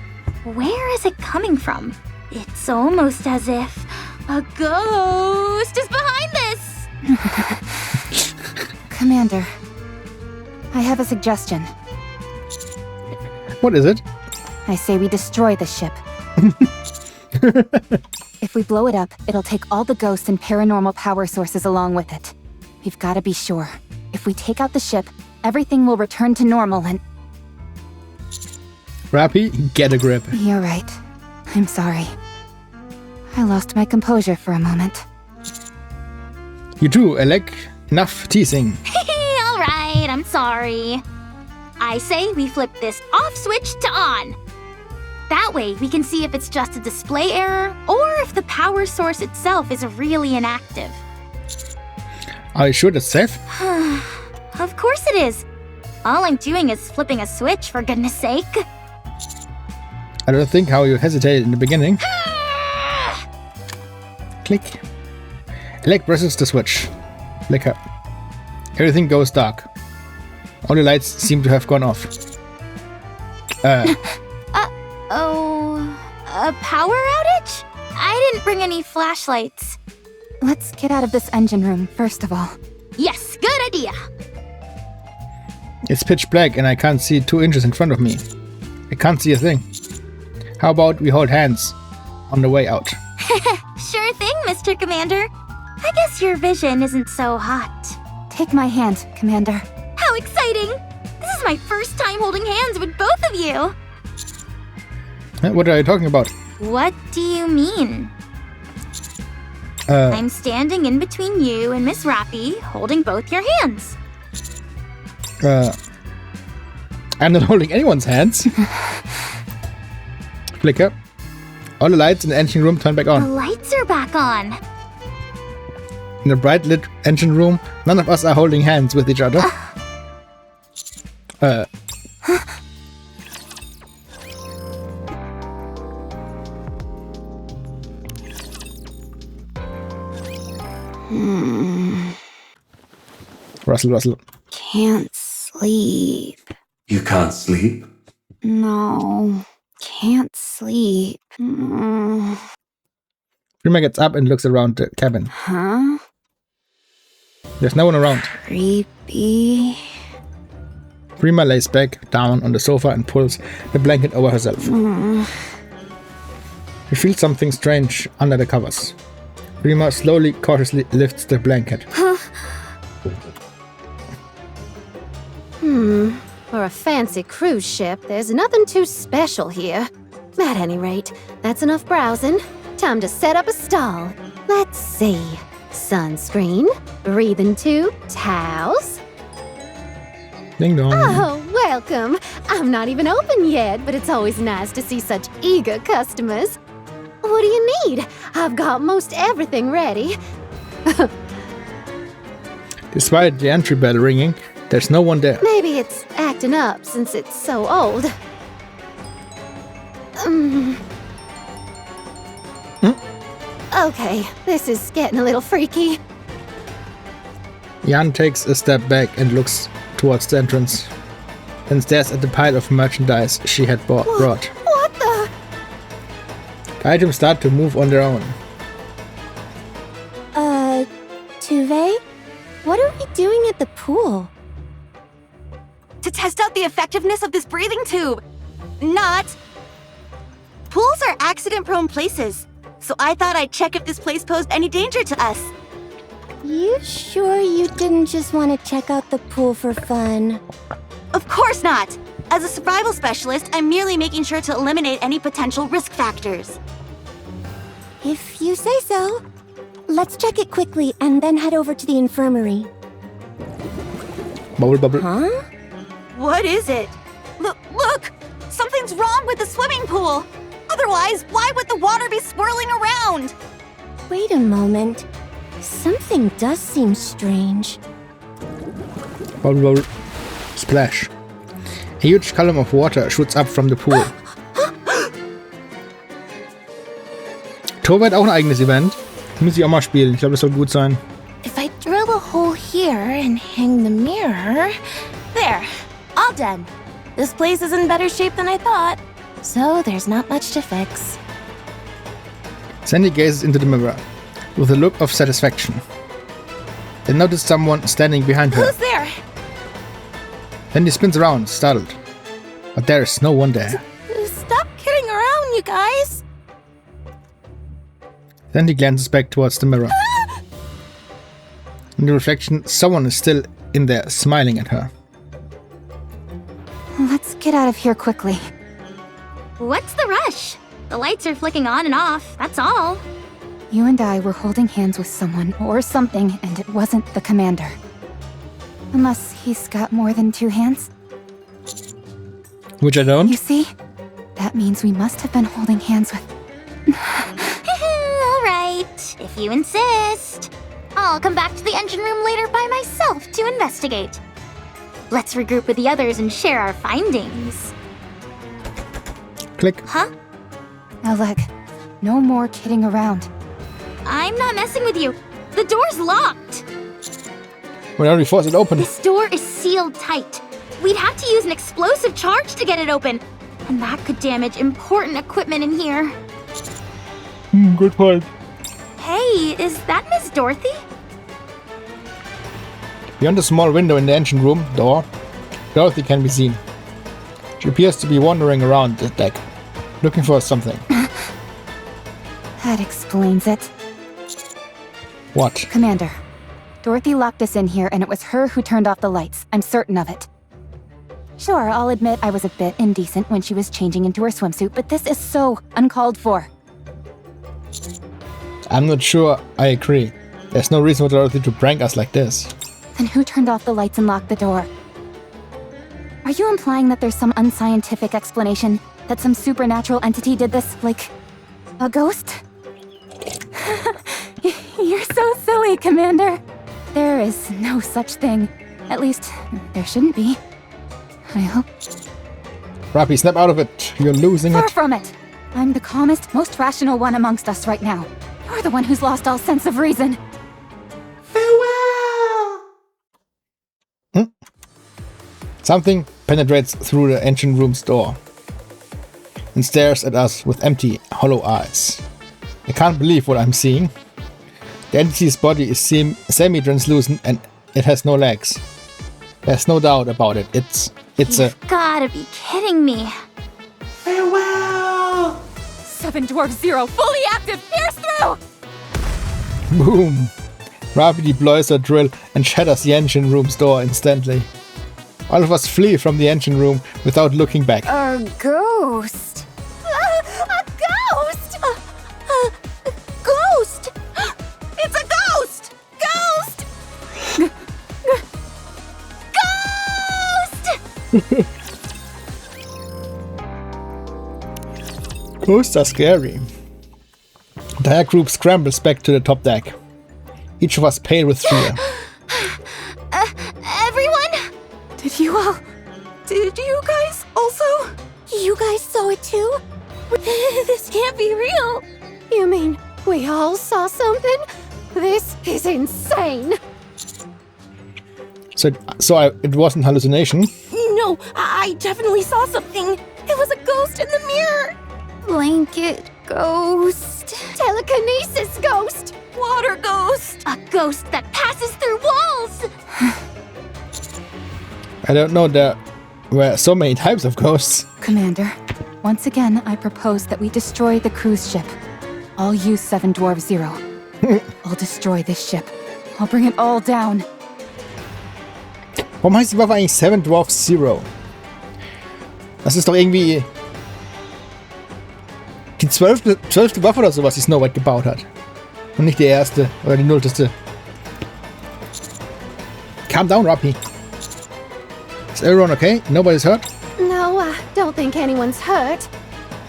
where is it coming from? It's almost as if a ghost is behind this! Commander, I have a suggestion. What is it? I say we destroy the ship. If we blow it up, it'll take all the ghosts and paranormal power sources along with it. We've got to be sure. If we take out the ship, everything will return to normal and... Rappy, get a grip. You're right. I'm sorry. I lost my composure for a moment. You too, Alec. Enough teasing. Alright, I'm sorry. I say we flip this off switch to on. That way we can see if it's just a display error or if the power source itself is really inactive. Are you sure that's safe? Of course it is. All I'm doing is flipping a switch, for goodness sake. I don't think how you hesitated in the beginning. Click. Alec presses the switch. Flicker. Everything goes dark. All the lights seem to have gone off. A power outage? I didn't bring any flashlights. Let's get out of this engine room, first of all. Yes, good idea. It's pitch black and I can't see 2 inches in front of me. I can't see a thing. How about we hold hands on the way out? Sure thing, Mr. Commander. I guess your vision isn't so hot. Take my hand, Commander. How exciting! This is my first time holding hands with both of you. What are you talking about? What do you mean? I'm standing in between you and Miss Rappy, holding both your hands. I'm not holding anyone's hands. Flicker. All the lights in the engine room turn back The on. lights are back on. In the bright lit engine room, none of us are holding hands with each other. Russell. Can't sleep. You can't sleep? No, can't sleep. Prima gets up and looks around the cabin. Huh? There's no one around. Creepy. Prima lays back down on the sofa and pulls the blanket over herself. She feels something strange under the covers. Prima slowly, cautiously lifts the blanket. For a fancy cruise ship, there's nothing too special here. At any rate, that's enough browsing. Time to set up a stall. Let's see. Sunscreen, breathing tube, towels. Ding dong. Oh, welcome. I'm not even open yet, but it's always nice to see such eager customers. What do you need? I've got most everything ready. Despite the entry bell ringing, there's no one there. Maybe it's acting up since it's so old. Okay, this is getting a little freaky. Jan takes a step back and looks towards the entrance. Then stares at the pile of merchandise she had brought. What the? The items start to move on their own. Tuve? What are we doing at the pool? To test out the effectiveness of this breathing tube. Not. Pools are accident-prone places, so I thought I'd check if this place posed any danger to us. You sure you didn't just want to check out the pool for fun? Of course not! As a survival specialist, I'm merely making sure to eliminate any potential risk factors. If you say so. Let's check it quickly and then head over to the infirmary. Bubble. Huh? What is it? Look! Something's wrong with the swimming pool! Otherwise, why would the water be swirling around? Wait a moment. Something does seem strange. Bubble. Splash. A huge column of water shoots up from the pool. Tove hat auch ein eigenes Event. Muss ich auch mal spielen. Ich glaube, das soll gut sein. If I drill a hole here and hang the mirror... There! All done. This place is in better shape than I thought. So there's not much to fix. Sandy gazes into the mirror with a look of satisfaction. Then noticed someone standing behind her. Who's there? Sandy spins around, startled. But there is no one there. Stop kidding around, you guys! Sandy glances back towards the mirror. In the reflection, someone is still in there, smiling at her. Let's get out of here quickly. What's the rush? The lights are flicking on and off, that's all. You and I were holding hands with someone or something, and it wasn't the commander. Unless he's got more than 2 hands. Which I don't. You see? That means we must have been holding hands with... Alright, if you insist. I'll come back to the engine room later by myself to investigate. Let's regroup with the others and share our findings. Click. Huh? Oleg, no more kidding around. I'm not messing with you. The door's locked. We'll only force it open. This door is sealed tight. We'd have to use an explosive charge to get it open. And that could damage important equipment in here. Good point. Hey, is that Miss Dorothy? Beyond a small window in the engine room door, Dorothy can be seen. She appears to be wandering around the deck, looking for something. That explains it. What? Commander, Dorothy locked us in here and it was her who turned off the lights. I'm certain of it. Sure, I'll admit I was a bit indecent when she was changing into her swimsuit, but this is so uncalled for. I'm not sure I agree. There's no reason for Dorothy to prank us like this. Then who turned off the lights and locked the door? Are you implying that there's some unscientific explanation? That some supernatural entity did this, like a ghost? You're so silly, Commander. There is no such thing. At least, there shouldn't be. I hope. Rappy, snap out of it. You're losing Far it. from it. I'm the calmest, most rational one amongst us right now. You're the one who's lost all sense of reason. Something penetrates through the engine room's door and stares at us with empty, hollow eyes. I can't believe what I'm seeing. The entity's body is semi-translucent and it has no legs. There's no doubt about it. It's You've gotta be kidding me. 7 Dwarf Zero, fully active, pierce through! Boom! Rappy deploys her drill and shatters the engine room's door instantly. All of us flee from the engine room without looking back. A ghost. A ghost! A ghost! It's a ghost! Ghost! Ghost! Ghosts are scary. The entire group scrambles back to the top deck. Each of us pale with fear. Everyone? Did you guys also? You guys saw it too? This can't be real. You mean we all saw something? This is insane. It wasn't hallucination. No, I definitely saw something. It was a ghost in the mirror. Blanket ghost. Telekinesis ghost. Water ghost. A ghost that passes through walls. I don't know, there were so many types of ghosts. Commander, once again, I propose that we destroy the cruise ship. I'll use 7 Dwarf Zero. I'll destroy this ship. I'll bring it all down. Warum heißt die Waffe eigentlich 7 Dwarf Zero? Das ist doch irgendwie die 12. Waffe oder sowas, die Snow White gebaut hat. Und nicht die erste oder die 0. Calm down, Rappy. Is everyone okay? Nobody's hurt? No, I don't think anyone's hurt.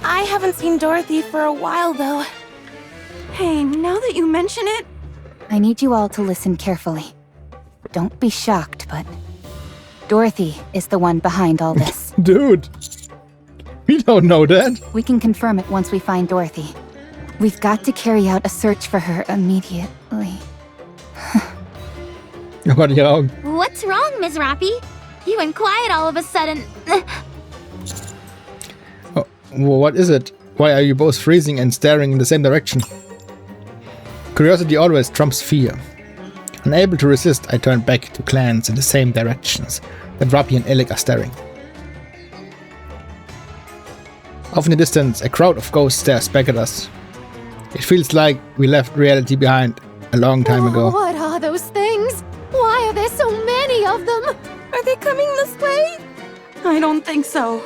I haven't seen Dorothy for a while, though. Hey, now that you mention it... I need you all to listen carefully. Don't be shocked, but Dorothy is the one behind all this. Dude, we don't know that. We can confirm it once we find Dorothy. We've got to carry out a search for her immediately. What are you wrong? What's wrong, Ms. Rappy? You went quiet all of a sudden. Oh, well, what is it? Why are you both freezing and staring in the same direction? Curiosity always trumps fear. Unable to resist, I turn back to glance in the same directions that Rappy and Alec are staring. Off in the distance, a crowd of ghosts stares back at us. It feels like we left reality behind a long time ago. What are those things? Why are there so many of them? Are they coming this way? I don't think so.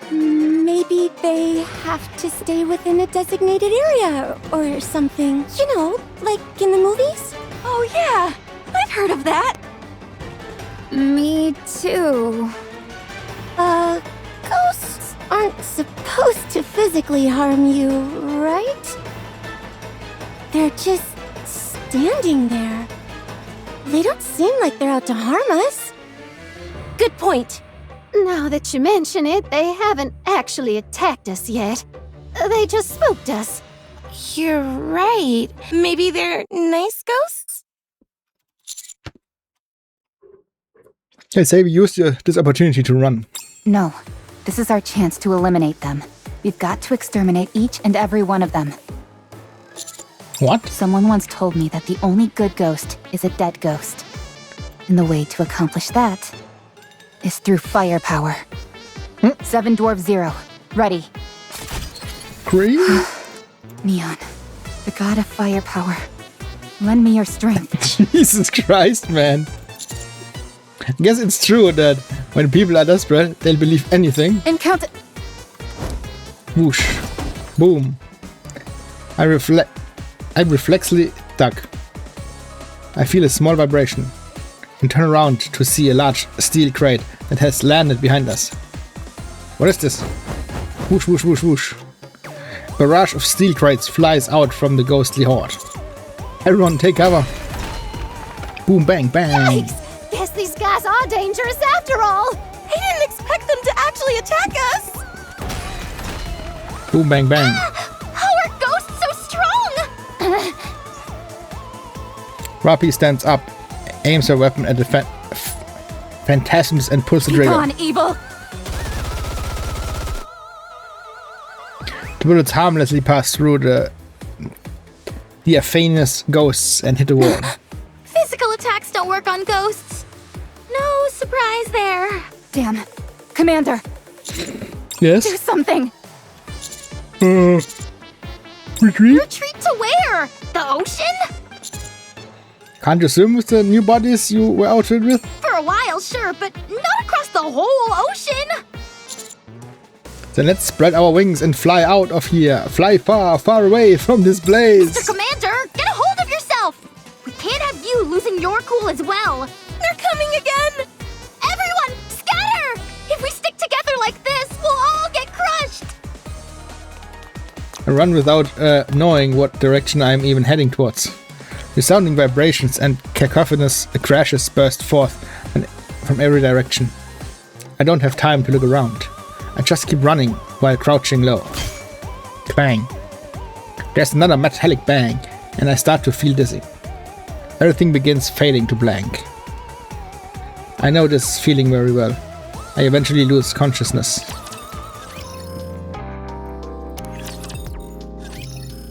Maybe they have to stay within a designated area or something. You know, like in the movies? Oh yeah, I've heard of that. Me too. Ghosts aren't supposed to physically harm you, right? They're just standing there. They don't seem like they're out to harm us. Good point. Now that you mention it, they haven't actually attacked us yet. They just spooked us. You're right. Maybe they're nice ghosts? I say we use this opportunity to run. No, this is our chance to eliminate them. We've got to exterminate each and every one of them. What? Someone once told me that the only good ghost is a dead ghost. And the way to accomplish that is through firepower. 7 Dwarf 0. Ready. Crazy? Neon, the god of firepower. Lend me your strength. Jesus Christ, man. I guess it's true that when people are desperate, they'll believe anything. And count it. Whoosh. Boom. I reflexly duck. I feel a small vibration and turn around to see a large steel crate that has landed behind us. What is this? Whoosh, whoosh, whoosh, whoosh. A barrage of steel crates flies out from the ghostly horde. Everyone take cover. Boom, bang, bang. Yikes! Guess these guys are dangerous after all. I didn't expect them to actually attack us! Boom, bang, bang. How are ghosts so strong? Rappy stands up, aims her weapon at the phantasms and pulls the trigger. Come on, evil. The bullets harmlessly pass through the famous ghosts and hit the wall. Physical attacks don't work on ghosts. No surprise there. Damn. Commander, Yes? do something. Retreat? Retreat to where? The ocean? Can't you swim with the new bodies you were outfitted with? For a while, sure, but not across the whole ocean. Then let's spread our wings and fly out of here. Fly far, far away from this Mr. place. Commander, get a hold of yourself. We can't have you losing your cool as well. They're coming again! Everyone, scatter! If we stick together like this, we'll all get crushed. I run without knowing what direction I'm even heading towards. Resounding vibrations and cacophonous crashes burst forth from every direction. I don't have time to look around. I just keep running while crouching low. Bang. There's another metallic bang, and I start to feel dizzy. Everything begins fading to blank. I know this feeling very well. I eventually lose consciousness.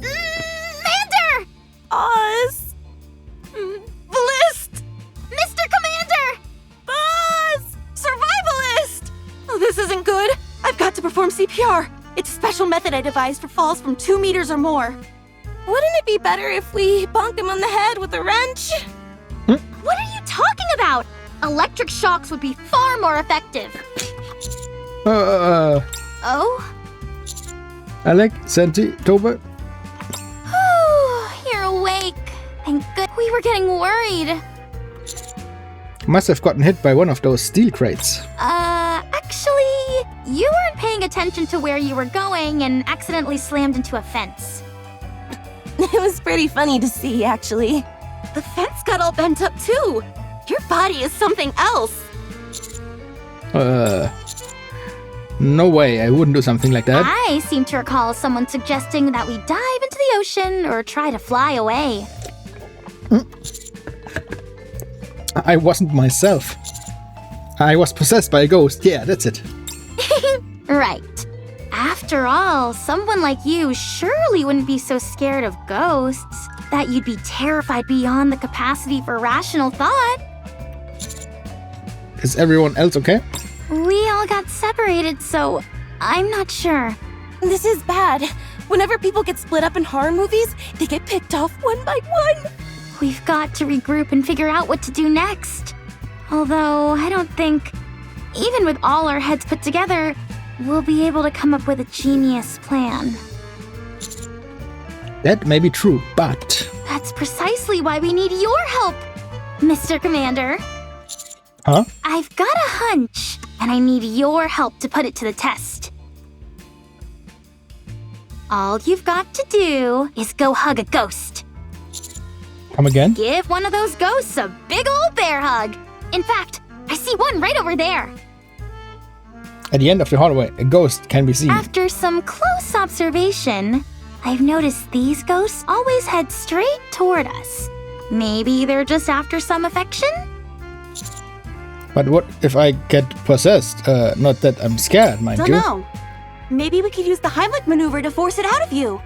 Commander! Oz! Blist! Mr. Commander! Buzz! Survivalist! Oh, this isn't good. I've got to perform CPR. It's a special method I devised for falls from 2 meters or more. Wouldn't it be better if we bonked him on the head with a wrench? What are you talking about? Electric shocks would be far more effective. Oh? Alec, Santi, Toba. You're awake. Thank good. We were getting worried. Must have gotten hit by one of those steel crates. Actually, you weren't paying attention to where you were going and accidentally slammed into a fence. It was pretty funny to see, actually. The fence got all bent up too. Your body is something else. No way, I wouldn't do something like that. I seem to recall someone suggesting that we dive into the ocean or try to fly away. I wasn't myself. I was possessed by a ghost. Yeah, that's it. Right. After all, someone like you surely wouldn't be so scared of ghosts that you'd be terrified beyond the capacity for rational thought. Is everyone else okay? We all got separated, so I'm not sure. This is bad. Whenever people get split up in horror movies, they get picked off one by one. We've got to regroup and figure out what to do next. Although, I don't think, even with all our heads put together, we'll be able to come up with a genius plan. That may be true, but... That's precisely why we need your help, Mr. Commander. Huh? I've got a hunch, and I need your help to put it to the test. All you've got to do is go hug a ghost. Come again? Give one of those ghosts a big old bear hug. In fact, I see one right over there. At the end of the hallway, a ghost can be seen. After some close observation, I've noticed these ghosts always head straight toward us. Maybe they're just after some affection? But what if I get possessed? Not that I'm scared, mind Don't you. know. Maybe we could use the Heimlich maneuver to force it out of you.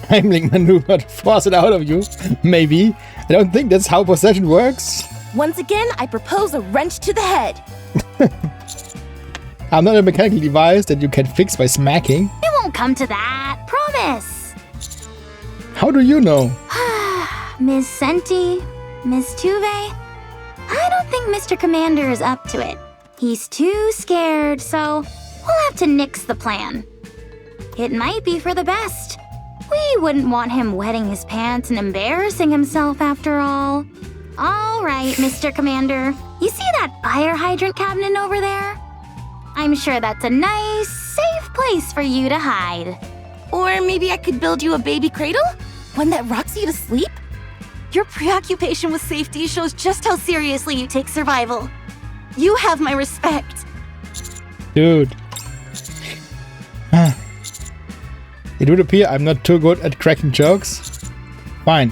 Heimlich maneuver to force it out of you. Maybe. I don't think that's how possession works. Once again, I propose a wrench to the head. I'm not a mechanical device that you can fix by smacking. It won't come to that, promise. How do you know? Ms. Senti, Ms. Tuve, I don't think Mr. Commander is up to it. He's too scared, so we'll have to nix the plan. It might be for the best. We wouldn't want him wetting his pants and embarrassing himself after all. All right, Mr. Commander. You see that fire hydrant cabinet over there? I'm sure that's a nice, safe place for you to hide. Or maybe I could build you a baby cradle? One that rocks you to sleep? Your preoccupation with safety shows just how seriously you take survival. You have my respect. Dude. It would appear I'm not too good at cracking jokes. Fine.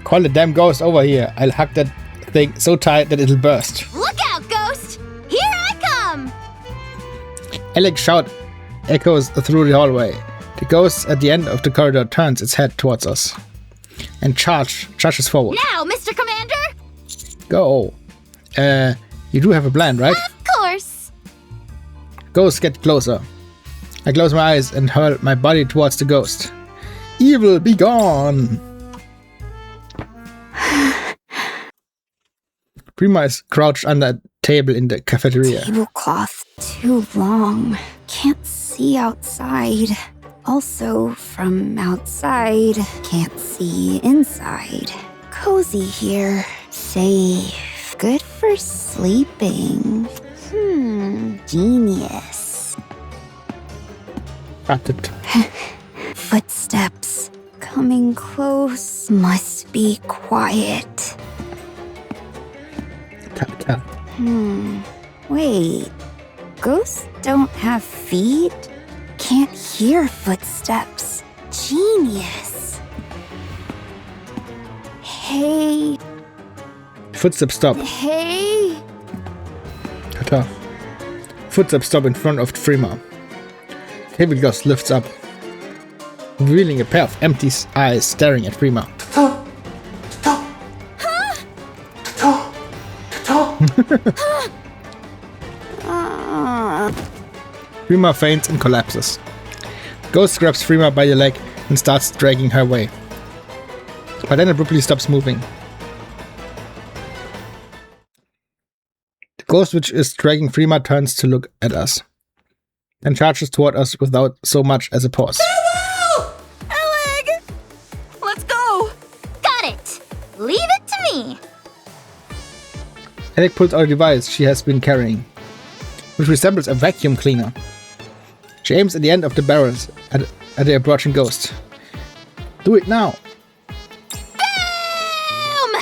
Call the damn ghost over here. I'll hug that thing so tight that it'll burst. Look out, ghost! Here I come! Alec's shout echoes through the hallway. The ghost at the end of the corridor turns its head towards us and charges forward. Now, Mr. Commander! Go. You do have a plan, right? Of course! Ghosts get closer. I close my eyes and hurl my body towards the ghost. Evil, be gone! Prima is crouched under a table in the cafeteria. Tablecloth too long. Can't see outside. Also, from outside, can't see inside. Cozy here. Safe. Good for sleeping. Genius. Got it. Footsteps. Coming close. Must be quiet. Tap. Wait. Ghosts don't have feet? Can't hear footsteps. Genius. Hey. Footsteps stop. Hey. Ta-ta. Footsteps stop in front of Prima. Table ghost lifts up, revealing a pair of empty eyes staring at Prima. Prima faints and collapses. Ghost grabs Prima by the leg and starts dragging her away, but then abruptly stops moving. The ghost which is dragging Prima turns to look at us, and charges toward us without so much as a pause. Alec! Let's go! Got it! Leave it to me! Alec pulls out a device she has been carrying, which resembles a vacuum cleaner. She aims at the end of the barrels at the approaching ghost. Do it now! Boom!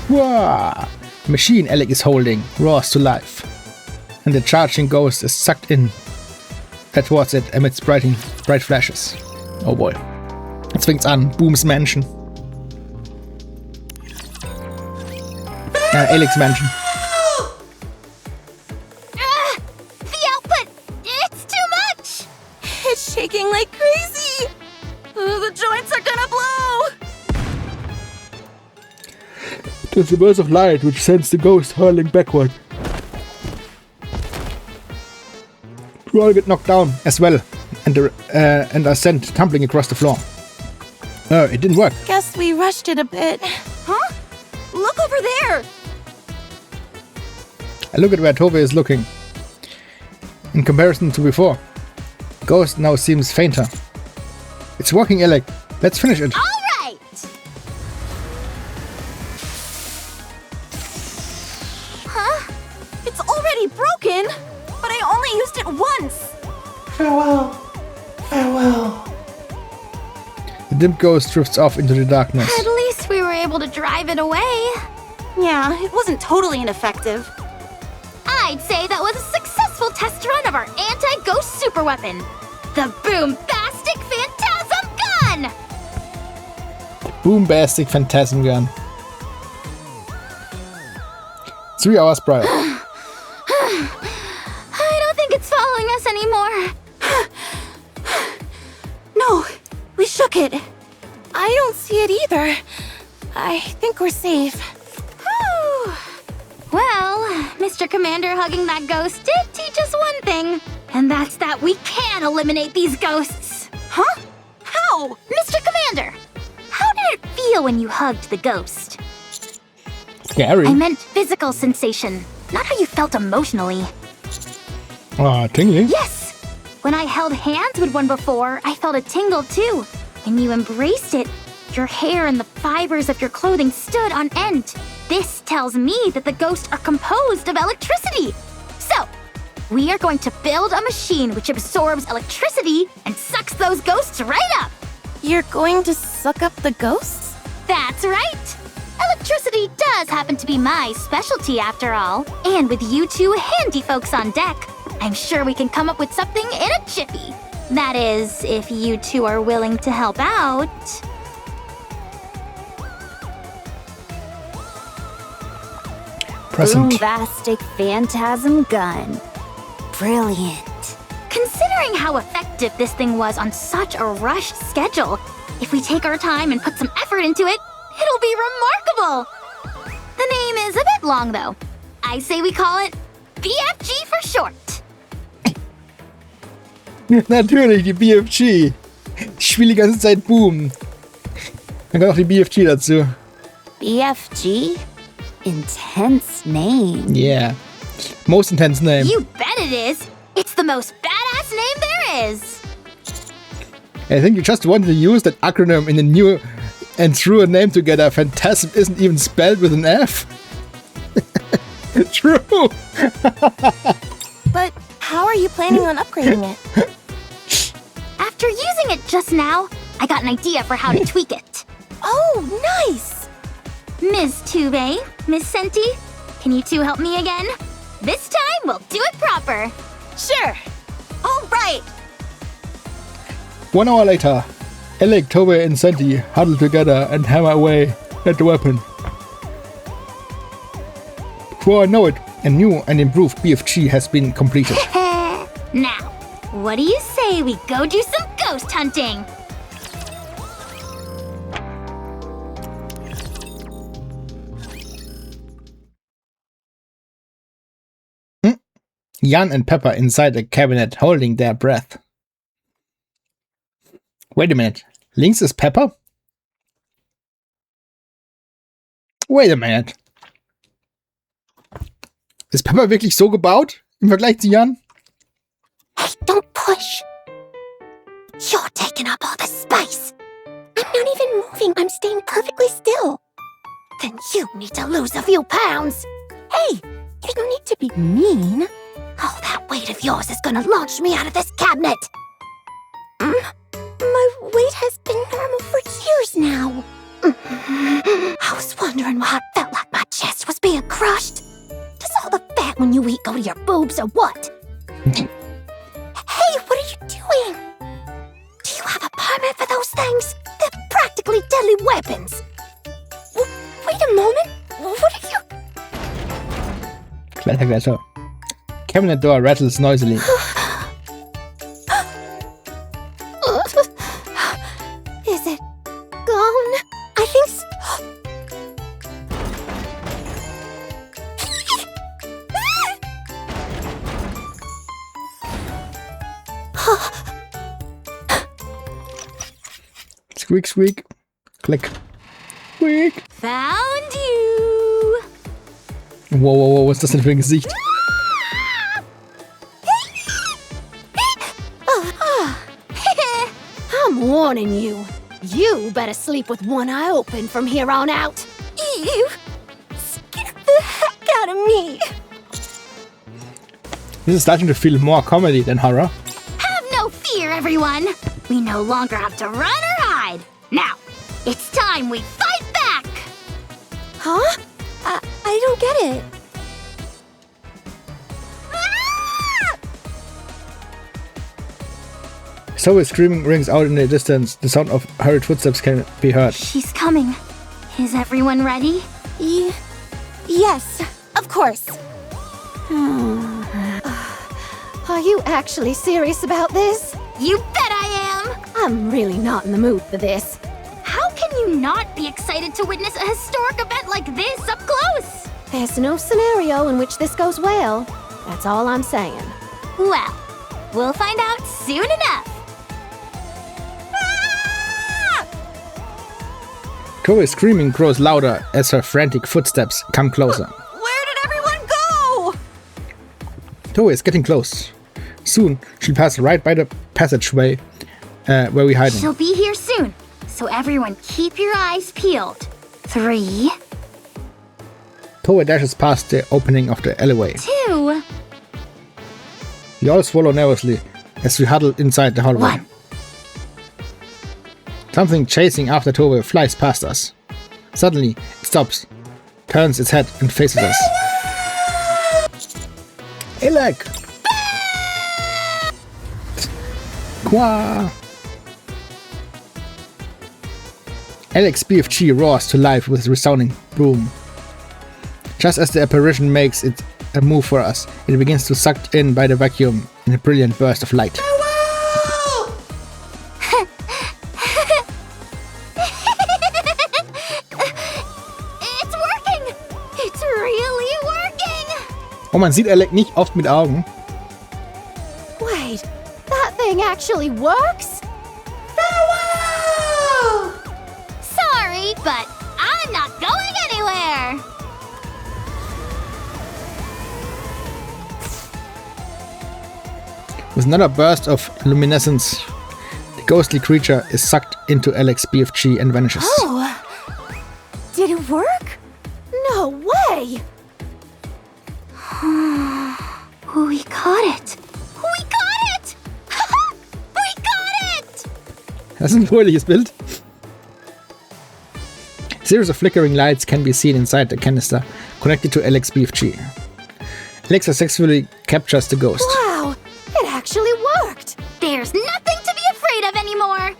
Whoa! The machine Alec is holding roars to life, and the charging ghost is sucked in towards it amidst bright flashes. Oh boy. Jetzt fängt's an. Boom's Mansion. Alex Mansion. The output! It's too much! It's shaking like crazy! The joints are gonna blow! There's a burst of light which sends the ghost hurling backward. We all get knocked down as well and are sent tumbling across the floor. It didn't work. Guess we rushed it a bit. Huh? Look over there! I look at where Tove is looking. In comparison to before, Ghost now seems fainter. It's working, Alec. Let's finish it. All right! Huh? It's already broken! But I only used it once! Farewell. Farewell. The dim ghost drifts off into the darkness. At least we were able to drive it away. Yeah, it wasn't totally ineffective. I'd say that was a successful test run of our anti-ghost superweapon, the Boombastic Phantasm Gun! Boombastic Phantasm Gun. 3 hours prior. I don't think it's following us anymore. No, we shook it. I don't see it either. I think we're safe. Whew. Well, Mr. Commander hugging that ghost did teach us one thing, and that's that we can eliminate these ghosts. Huh? How? Mr. Commander, how did it feel when you hugged the ghost? Scary. I meant physical sensation, not how you felt emotionally. Tingling. Yes! When I held hands with one before, I felt a tingle too. When you embraced it, your hair and the fibers of your clothing stood on end. This tells me that the ghosts are composed of electricity. So, we are going to build a machine which absorbs electricity and sucks those ghosts right up. You're going to suck up the ghosts? That's right! Electricity does happen to be my specialty after all. And with you two handy folks on deck, I'm sure we can come up with something in a jiffy. That is, if you two are willing to help out. Present. Boombastic Phantasm Gun. Brilliant. Considering how effective this thing was on such a rushed schedule, if we take our time and put some effort into it, it'll be remarkable. The name is a bit long, though. I say we call it BFG for short. Natürlich, die BFG. Ich spiele die ganze Zeit Boom. Dann kommt auch die BFG dazu. BFG? Intense name. Yeah. Most intense name. You bet it is. It's the most badass name there is. I think you just wanted to use that acronym in a new and threw a name together. Phantasm isn't even spelled with an F. True. But how are you planning on upgrading it? After using it just now, I got an idea for how to tweak it. Oh, nice! Ms. Tube, Miss Senti, can you two help me again? This time, we'll do it proper. Sure. All right. 1 hour later, Alec, Tove, and Senti huddle together and hammer away at the weapon. Before I know it, a new and improved BFG has been completed. Now, what do you say we go do some ghost hunting? Jan and Pepper inside a cabinet holding their breath. Wait a minute. Links is Pepper? Wait a minute. Ist Pepper wirklich so gebaut im Vergleich zu Jan? Hey, don't push. You're taking up all the space. I'm not even moving. I'm staying perfectly still. Then you need to lose a few pounds. Hey, you don't need to be mean. All that weight of yours is gonna launch me out of this cabinet. My weight has been normal for years now. I was wondering why it felt like my chest was being crushed. Does all the fat that when you eat go to your boobs or what? Hey, what are you doing? Do you have a permit for those things? They're practically deadly weapons. Wait a moment. What are you... Kletterkletter. Cabinet door rattles noisily. Is it gone? I think so. Squeak, squeak. Click. Squeak. Found you! Wow, was das denn für ein Gesicht? I'm warning you. You better sleep with one eye open from here on out. You scared the heck out of me. This is starting to feel more comedy than horror. Have no fear, everyone! We no longer have to run or hide. Now, it's time we fight back! Huh? I don't get it. Zoe's screaming rings out in the distance. The sound of hurried footsteps can be heard. She's coming. Is everyone ready? Yes, of course. Are you actually serious about this? You bet I am! I'm really not in the mood for this. How can you not be excited to witness a historic event like this up close? There's no scenario in which this goes well. That's all I'm saying. Well, we'll find out soon enough. Zoe's screaming grows louder as her frantic footsteps come closer. Where did everyone go? Zoe is getting close. Soon, she'll pass right by the passageway where we're hiding. She'll be here soon, so everyone keep your eyes peeled. 3, Zoe dashes past the opening of the alleyway. 2, We all swallow nervously as we huddle inside the hallway. 1. Something chasing after Tove flies past us. Suddenly, it stops, turns its head and faces us. Elec! Qua! Alex BFG roars to life with a resounding boom. Just as the apparition makes it a move for us, it begins to sucked in by the vacuum in a brilliant burst of light. It's working! It's really working! Oh, man sieht Alec nicht oft mit Augen. Wait, that thing actually works? Farewell! Sorry, but I'm not going anywhere! With another burst of luminescence, the ghostly creature is sucked into Alex BFG and vanishes. Oh, did it work? No way! We got it! We got it! We got it! Das ist ein fröhliches Bild. A series of flickering lights can be seen inside the canister connected to Alex BFG. Alex successfully captures the ghost. Wow, it actually worked! There's nothing to be afraid of anymore!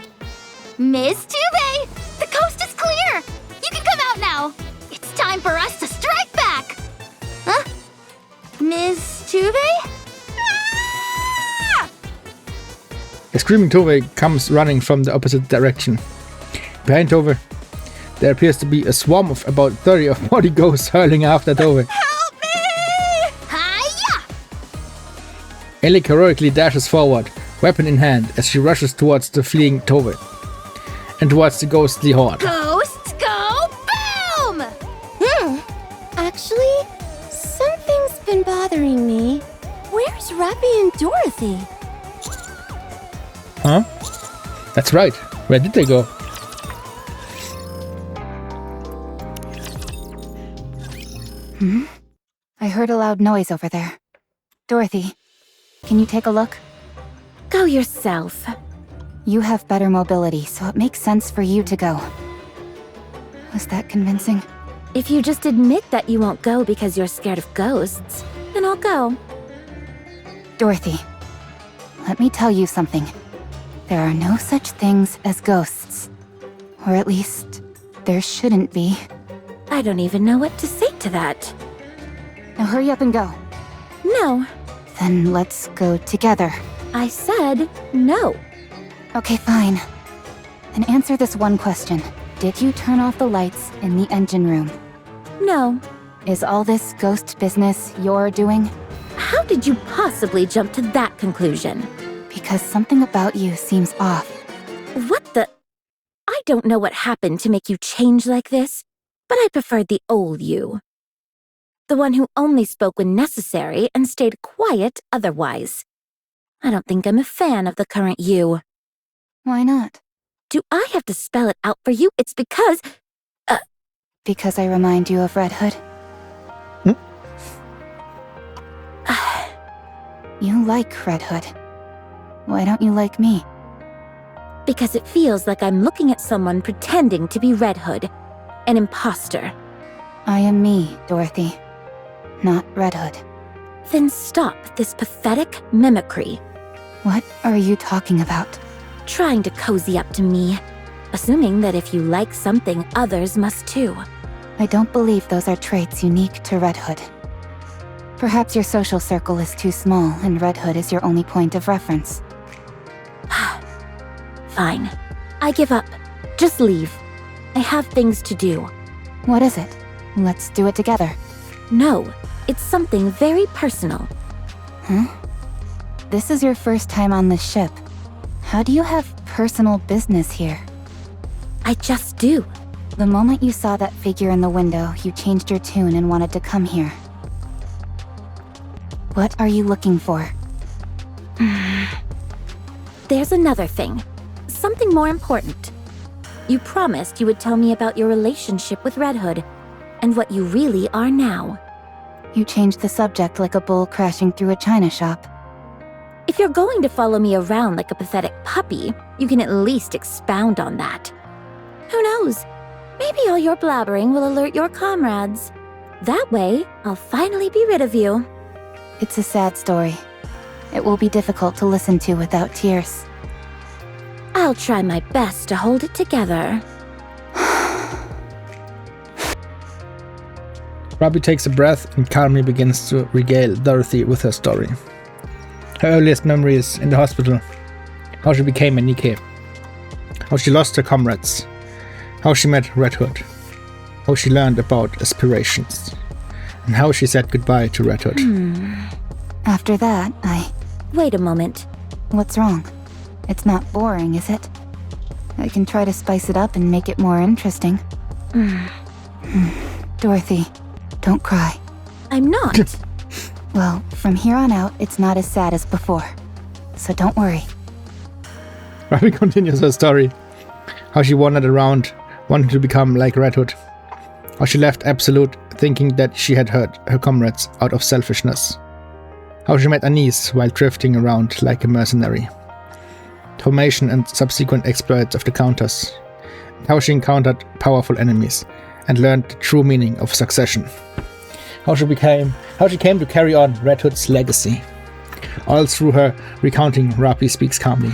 Miss Tube, the coast is clear! You can come out now! It's time for us to strike back! Huh? Miss Tube? Ah! A screaming Tove comes running from the opposite direction. Behind Tove, there appears to be a swarm of about 30 or 40 ghosts hurling after Tove. Help me! Hiya! Ellie heroically dashes forward, weapon in hand, as she rushes towards the fleeing Tove and towards the ghostly horde. Ghosts go boom! Actually, something's been bothering me. Where's Rappy and Dorothy? Huh? That's right. Where did they go? I heard a loud noise over there. Dorothy, can you take a look? Go yourself. You have better mobility, so it makes sense for you to go. Was that convincing? If you just admit that you won't go because you're scared of ghosts, Then I'll go. Dorothy, let me tell you something. There are no such things as ghosts. Or at least, there shouldn't be. I don't even know what to say to that. Now hurry up and go. No. Then let's go together. I said no. Okay, fine. Then answer this one question. Did you turn off the lights in the engine room? No. Is all this ghost business you're doing? How did you possibly jump to that conclusion? Because something about you seems off. What the? I don't know what happened to make you change like this, but I preferred the old you. The one who only spoke when necessary and stayed quiet otherwise. I don't think I'm a fan of the current you. Why not? Do I have to spell it out for you? It's because... Because I remind you of Red Hood? You like Red Hood. Why don't you like me? Because it feels like I'm looking at someone pretending to be Red Hood. An imposter. I am me, Dorothy. Not Red Hood. Then stop this pathetic mimicry. What are you talking about? Trying to cozy up to me. Assuming that if you like something, others must too. I don't believe those are traits unique to Red Hood. Perhaps your social circle is too small and Red Hood is your only point of reference. Fine. I give up. Just leave. I have things to do. What is it? Let's do it together. No, it's something very personal. Huh? This is your first time on this ship. How do you have personal business here? I just do. The moment you saw that figure in the window, you changed your tune and wanted to come here. What are you looking for? There's another thing. Something more important. You promised you would tell me about your relationship with Red Hood, and what you really are now. You changed the subject like a bull crashing through a china shop. If you're going to follow me around like a pathetic puppy, you can at least expound on that. Who knows? Maybe all your blabbering will alert your comrades. That way, I'll finally be rid of you. It's a sad story. It will be difficult to listen to without tears. I'll try my best to hold it together. Robbie takes a breath and calmly begins to regale Dorothy with her story. Her earliest memories in the hospital, how she became a Nikke, how she lost her comrades, how she met Red Hood, how she learned about aspirations, and how she said goodbye to Red Hood. After that, Wait a moment. What's wrong? It's not boring, is it? I can try to spice it up and make it more interesting. Dorothy, don't cry. I'm not. Well, from here on out, it's not as sad as before. So don't worry. Robbie continues her story, how she wandered around, wanting to become like Red Hood, how she left Absolute thinking that she had hurt her comrades out of selfishness, how she met Anise while drifting around like a mercenary, formation and subsequent exploits of the Countess, how she encountered powerful enemies and learned the true meaning of succession, how she came to carry on Red Hood's legacy. All through her recounting, Robbie speaks calmly.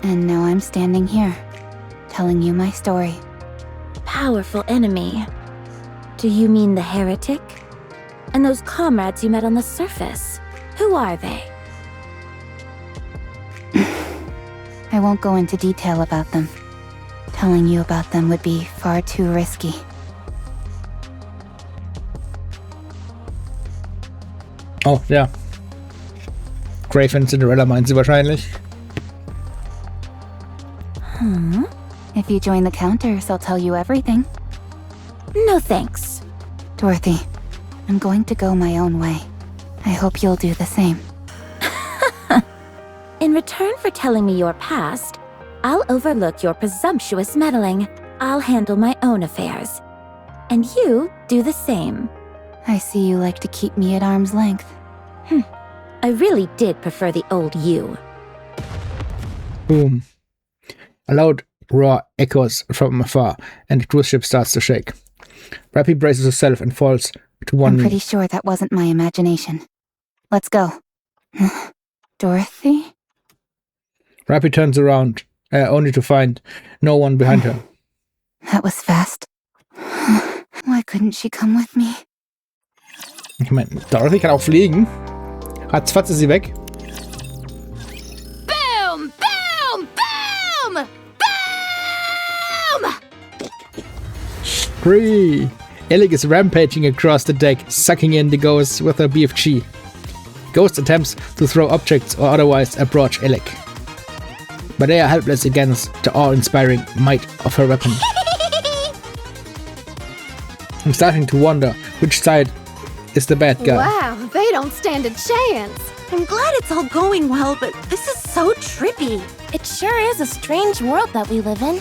And now I'm standing here, telling you my story. Powerful enemy. Do you mean the heretic? And those comrades you met on the surface? Who are they? I won't go into detail about them. Telling you about them would be far too risky. Oh, ja. Grave and Cinderella meint sie wahrscheinlich. If you join the Counters, I'll tell you everything. No thanks. Dorothy, I'm going to go my own way. I hope you'll do the same. In return for telling me your past, I'll overlook your presumptuous meddling. I'll handle my own affairs. And you do the same. I see you like to keep me at arm's length. I really did prefer the old you. Boom. A loud roar echoes from afar, and the cruise ship starts to shake. Rappy braces herself and falls to one I'm knee. pretty sure that wasn't my imagination. Let's go. Dorothy? Rappy turns around, only to find no one behind her. That was fast. Why couldn't she come with me? Ich meine, Dorothy kann auch fliegen. Ratzfatz ist sie weg. Boom! Boom! Boom! Boom! Free! Alec is rampaging across the deck, sucking in the ghosts with her BFG. Ghost attempts to throw objects or otherwise approach Alec, but they are helpless against the awe-inspiring might of her weapon. I'm starting to wonder which side is the bad guy. Wow, they don't stand a chance. I'm glad it's all going well, but this is so trippy. It sure is a strange world that we live in.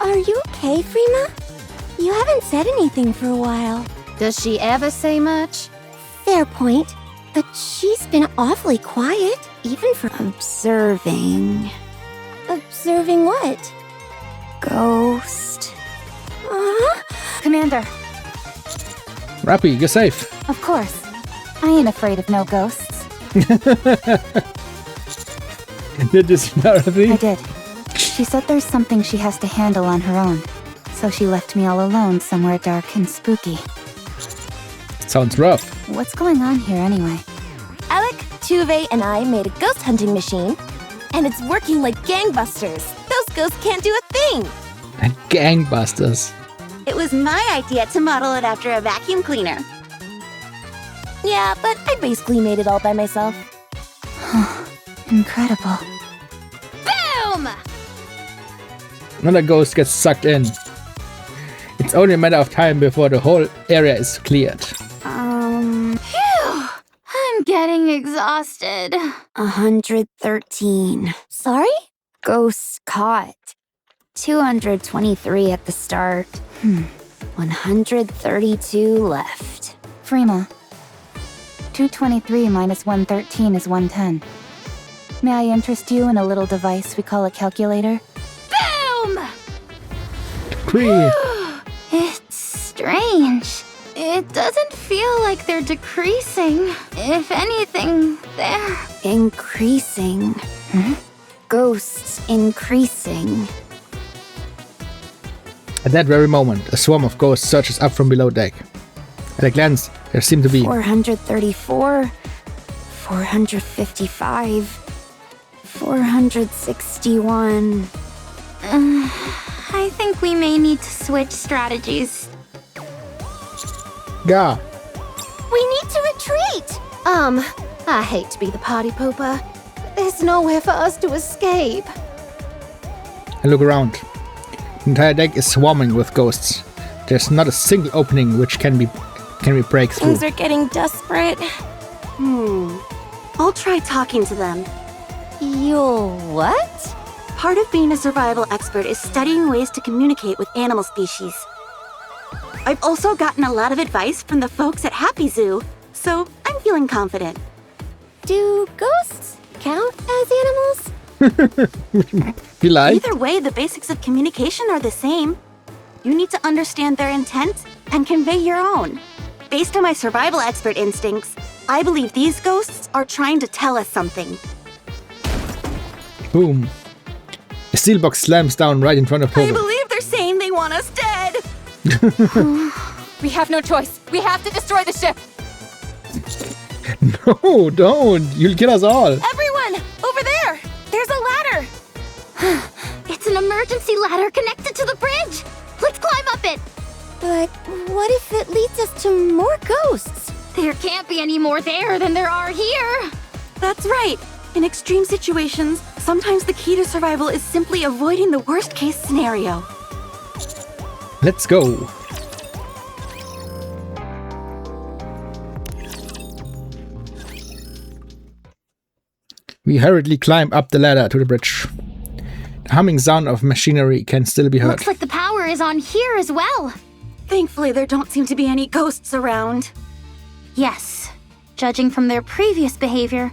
Are you okay, Freema? You haven't said anything for a while. Does she ever say much? Fair point. But she's been awfully quiet, even for observing. Observing what? Ghost. Commander, Rappy, you're safe. of course. I ain't afraid of no ghosts. Did this, Dorothy? I did. She said there's something she has to handle on her own. So she left me all alone somewhere dark and spooky. Sounds rough. What's going on here anyway? Alec, Tuve, and I made a ghost hunting machine, and it's working like gangbusters. Those ghosts can't do a thing. Gangbusters. It was my idea to model it after a vacuum cleaner. Yeah, but I basically made it all by myself. Incredible. Boom! Another ghost gets sucked in. It's only a matter of time before the whole area is cleared. Phew! I'm getting exhausted. 113. Sorry? Ghosts caught. 223 at the start. 132 left. Freema. 223 minus 113 is 110. May I interest you in a little device we call a calculator? Boom! Free. It's strange. It doesn't feel like they're decreasing. If anything, they're... Increasing. Ghosts increasing. At that very moment, a swarm of ghosts surges up from below deck. At a glance, there seem to be 434. 455. 461. I think we may need to switch strategies. Ga. We need to retreat! I hate to be the party pooper, but there's nowhere for us to escape. I look around. The entire deck is swarming with ghosts. There's not a single opening which can we break through. Things are getting desperate. I'll try talking to them. You'll what? Part of being a survival expert is studying ways to communicate with animal species. I've also gotten a lot of advice from the folks at Happy Zoo, so I'm feeling confident. Do ghosts count as animals? You like? Either way, the basics of communication are the same. You need to understand their intent and convey your own. Based on my survival expert instincts, I believe these ghosts are trying to tell us something. Boom. A steel box slams down right in front of I Pogo. believe they're saying they want us dead. We have no choice. We have to destroy the ship. No, don't. You'll kill us all. Everyone, over there. There's a ladder. It's an emergency ladder connected to the bridge. Let's climb up it. But what if it leads us to more ghosts? There can't be any more there than there are here. That's right. In extreme situations, sometimes the key to survival is simply avoiding the worst-case scenario. Let's go. We hurriedly climb up the ladder to the bridge. The humming sound of machinery can still be heard. Looks like the power is on here as well. Thankfully, there don't seem to be any ghosts around. Yes. Judging from their previous behavior,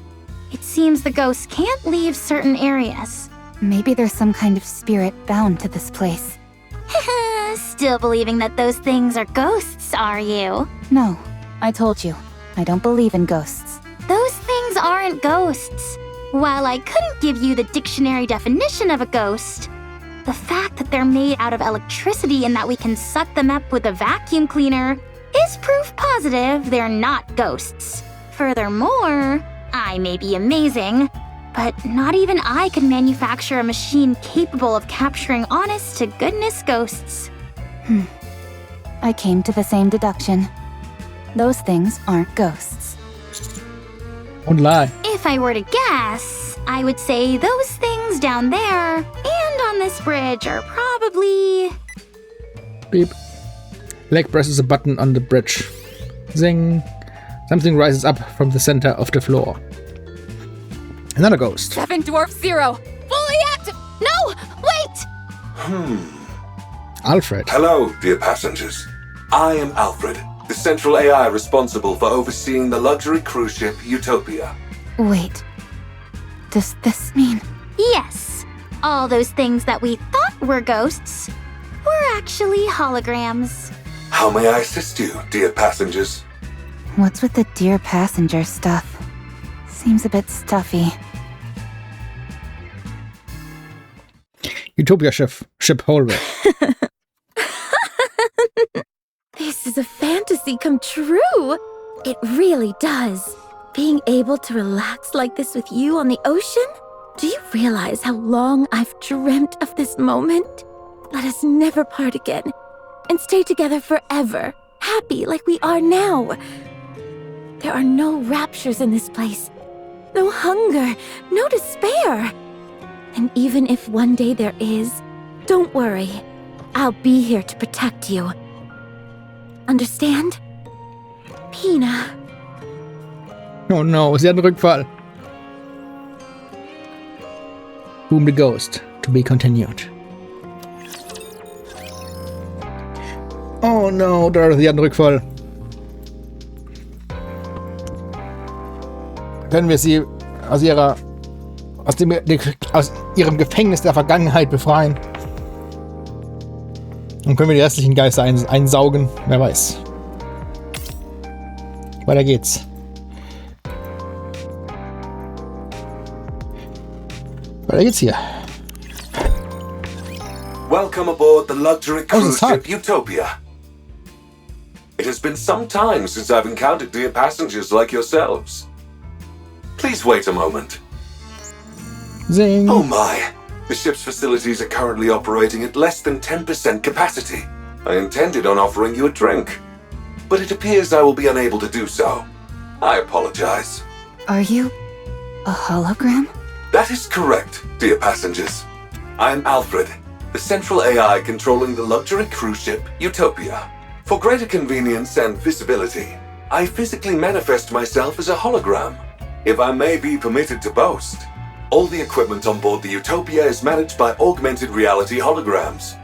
it seems the ghosts can't leave certain areas. Maybe there's some kind of spirit bound to this place. still believing that those things are ghosts, are you? No, I told you. I don't believe in ghosts. Those things aren't ghosts. While I couldn't give you the dictionary definition of a ghost, the fact that they're made out of electricity and that we can suck them up with a vacuum cleaner is proof positive they're not ghosts. Furthermore, I may be amazing, but not even I could manufacture a machine capable of capturing honest-to-goodness ghosts. I came to the same deduction. Those things aren't ghosts. Don't lie. If I were to guess, I would say those things down there and on this bridge are probably... Beep. Leg presses a button on the bridge. Zing. Something rises up from the center of the floor. Another ghost. 7 Dwarf 0. Fully active. No, wait. Alfred. Hello, dear passengers. I am Alfred, the central AI responsible for overseeing the luxury cruise ship Utopia. Wait. Does this mean... Yes, all those things that we thought were ghosts were actually holograms. How may I assist you, dear passengers? What's with the dear passenger stuff? Seems a bit stuffy. Utopia ship hallway. This is a fantasy come true. It really does. Being able to relax like this with you on the ocean? Do you realize how long I've dreamt of this moment? Let us never part again and stay together forever, happy like we are now. There are no raptures in this place, no hunger, no despair. And even if one day there is, don't worry. I'll be here to protect you. Understand? Pina. Oh no, sie hat einen Rückfall. Boom the Ghost. To be continued. Oh no, Dorothy hat einen Rückfall. Können wir sie aus ihrem Gefängnis der Vergangenheit befreien? Und können wir die restlichen Geister einsaugen? Wer weiß. Weiter geht's. Weiter geht's hier. Welcome aboard the luxury cruise it's hot. ship Utopia. It has been some time since I've encountered dear passengers like yourselves. Please wait a moment. Zing. Oh my! The ship's facilities are currently operating at less than 10% capacity. I intended on offering you a drink, but it appears I will be unable to do so. I apologize. Are you a hologram? That is correct, dear passengers. I am Alfred, the central AI controlling the luxury cruise ship Utopia. For greater convenience and visibility, I physically manifest myself as a hologram. If I may be permitted to boast, all the equipment on board the Utopia is managed by augmented reality holograms.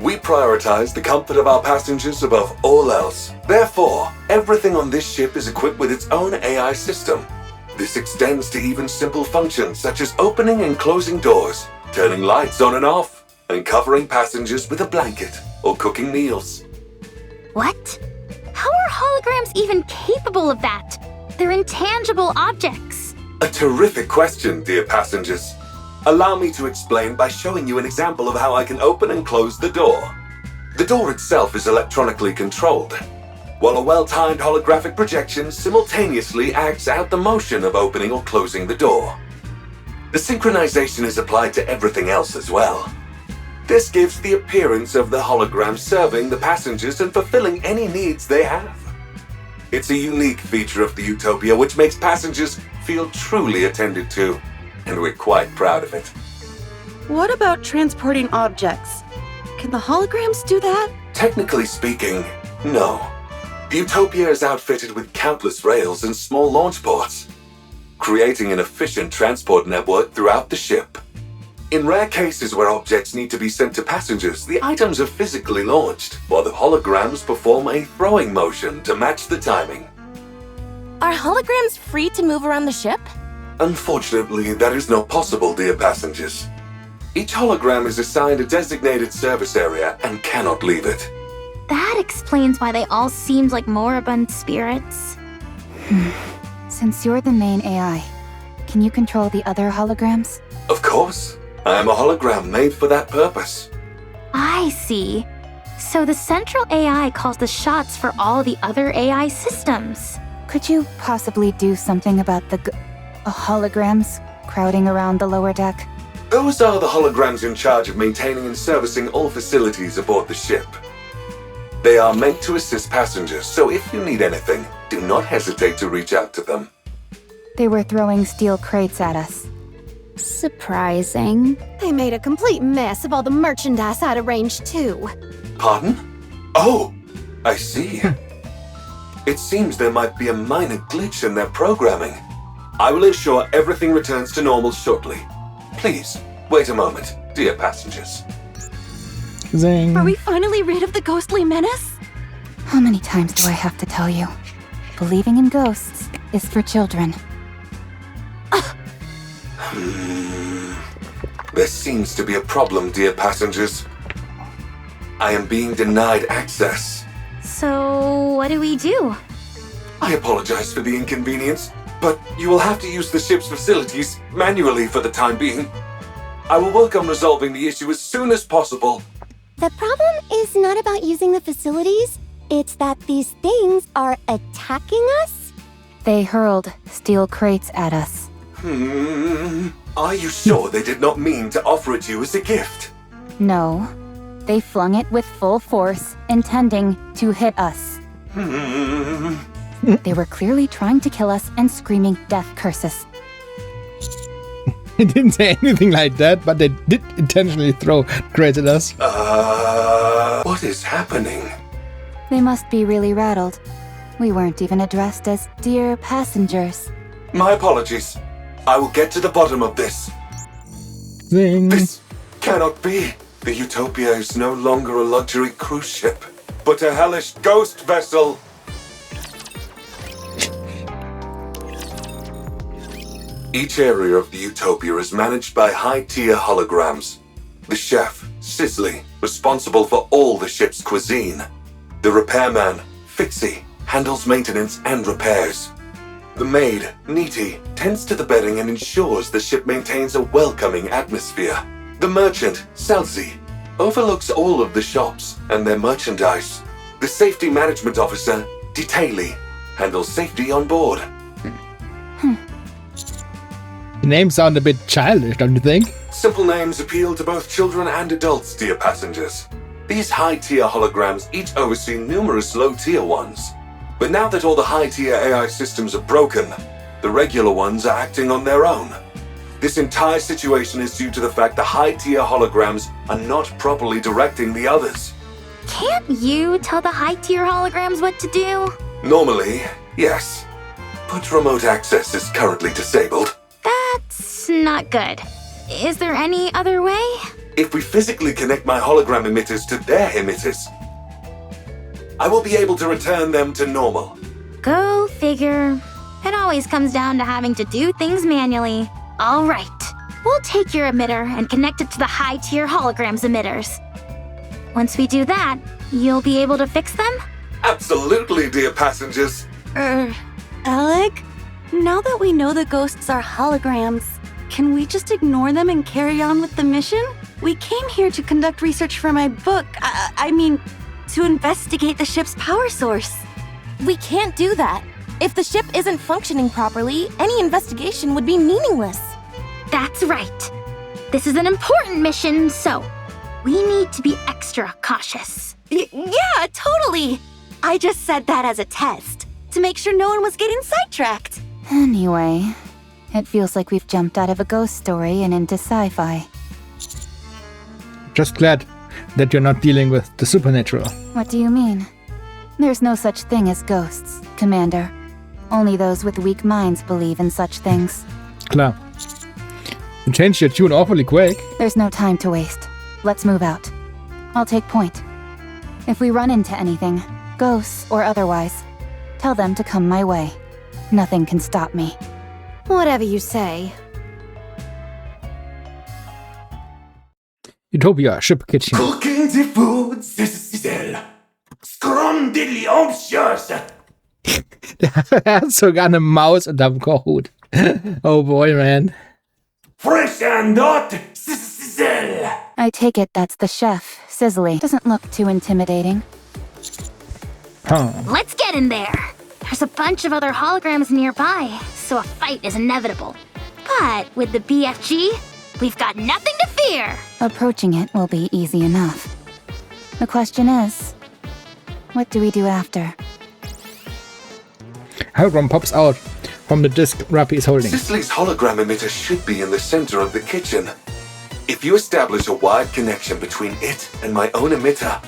We prioritize the comfort of our passengers above all else. Therefore, everything on this ship is equipped with its own AI system. This extends to even simple functions such as opening and closing doors, turning lights on and off, and covering passengers with a blanket or cooking meals. What? How are holograms even capable of that? They're intangible objects. A terrific question, dear passengers. Allow me to explain by showing you an example of how I can open and close the door. The door itself is electronically controlled, while a well-timed holographic projection simultaneously acts out the motion of opening or closing the door. The synchronization is applied to everything else as well. This gives the appearance of the hologram serving the passengers and fulfilling any needs they have. It's a unique feature of the Utopia which makes passengers feel truly attended to, and we're quite proud of it. What about transporting objects? Can the holograms do that? Technically speaking, no. Utopia is outfitted with countless rails and small launch ports, creating an efficient transport network throughout the ship. In rare cases where objects need to be sent to passengers, the items are physically launched, while the holograms perform a throwing motion to match the timing. Are holograms free to move around the ship? Unfortunately, that is not possible, dear passengers. Each hologram is assigned a designated service area and cannot leave it. That explains why they all seemed like moribund spirits. Since you're the main AI, can you control the other holograms? Of course. I am a hologram made for that purpose. I see. So the central AI calls the shots for all the other AI systems. Could you possibly do something about the holograms crowding around the lower deck? Those are the holograms in charge of maintaining and servicing all facilities aboard the ship. They are meant to assist passengers, so if you need anything, do not hesitate to reach out to them. They were throwing steel crates at us. Surprising. They made a complete mess of all the merchandise I'd arranged too. Pardon? Oh, I see. It seems there might be a minor glitch in their programming. I will ensure everything returns to normal shortly. Please, wait a moment, dear passengers. Zing. Are we finally rid of the ghostly menace? How many times do I have to tell you? Believing in ghosts is for children. There seems to be a problem, dear passengers. I am being denied access. So, what do we do? I apologize for the inconvenience, but you will have to use the ship's facilities manually for the time being. I will work on resolving the issue as soon as possible. The problem is not about using the facilities. It's that these things are attacking us. They hurled steel crates at us. Are you sure they did not mean to offer it to you as a gift? No, they flung it with full force, intending to hit us. They were clearly trying to kill us and screaming death curses. They didn't say anything like that, but they did intentionally throw crates at us. What is happening? They must be really rattled. We weren't even addressed as dear passengers. My apologies. I will get to the bottom of this. Zing. This cannot be. The Utopia is no longer a luxury cruise ship, but a hellish ghost vessel. Each area of the Utopia is managed by high-tier holograms. The chef, Sisley, responsible for all the ship's cuisine. The repairman, Fixie, handles maintenance and repairs. The maid, Nikke, tends to the bedding and ensures the ship maintains a welcoming atmosphere. The merchant, Selzy, overlooks all of the shops and their merchandise. The safety management officer, Detaily, handles safety on board. The names sound a bit childish, don't you think? Simple names appeal to both children and adults, dear passengers. These high-tier holograms each oversee numerous low-tier ones. But now that all the high-tier AI systems are broken, the regular ones are acting on their own. This entire situation is due to the fact the high-tier holograms are not properly directing the others. Can't you tell the high-tier holograms what to do? Normally, yes. But remote access is currently disabled. That's not good. Is there any other way? If we physically connect my hologram emitters to their emitters, I will be able to return them to normal. Go figure. It always comes down to having to do things manually. All right. We'll take your emitter and connect it to the high-tier holograms emitters. Once we do that, you'll be able to fix them? Absolutely, dear passengers. Alec? Now that we know the ghosts are holograms, can we just ignore them and carry on with the mission? We came here to conduct research for my book. To investigate the ship's power source. We can't do that. If the ship isn't functioning properly, any investigation would be meaningless. That's right. This is an important mission, so we need to be extra cautious. Yeah, totally. I just said that as a test, to make sure no one was getting sidetracked. Anyway, it feels like we've jumped out of a ghost story and into sci-fi. Just glad that you're not dealing with the supernatural. What do you mean? There's no such thing as ghosts, Commander. Only those with weak minds believe in such things. Klar. You changed your tune awfully quick. There's no time to waste. Let's move out. I'll take point. If we run into anything, ghosts or otherwise, tell them to come my way. Nothing can stop me. Whatever you say. Utopia Ship Kitchen. Cooking the food, Sizzle. Scrum diddly umptious. Er hat sogar eine Maus unterm Kochhut. Oh boy, man. Fresh and hot, Sizzle. I take it that's the chef, Sizzly. Doesn't look too intimidating. Huh. Let's get in there. There's a bunch of other holograms nearby, so a fight is inevitable. But with the BFG, we've got nothing to fear. Approaching it will be easy enough. The question is, what do we do after? Hologram pops out from the disc Rappy is holding. Sizzly's hologram emitter should be in the center of the kitchen. If you establish a wide connection between it and my own emitter,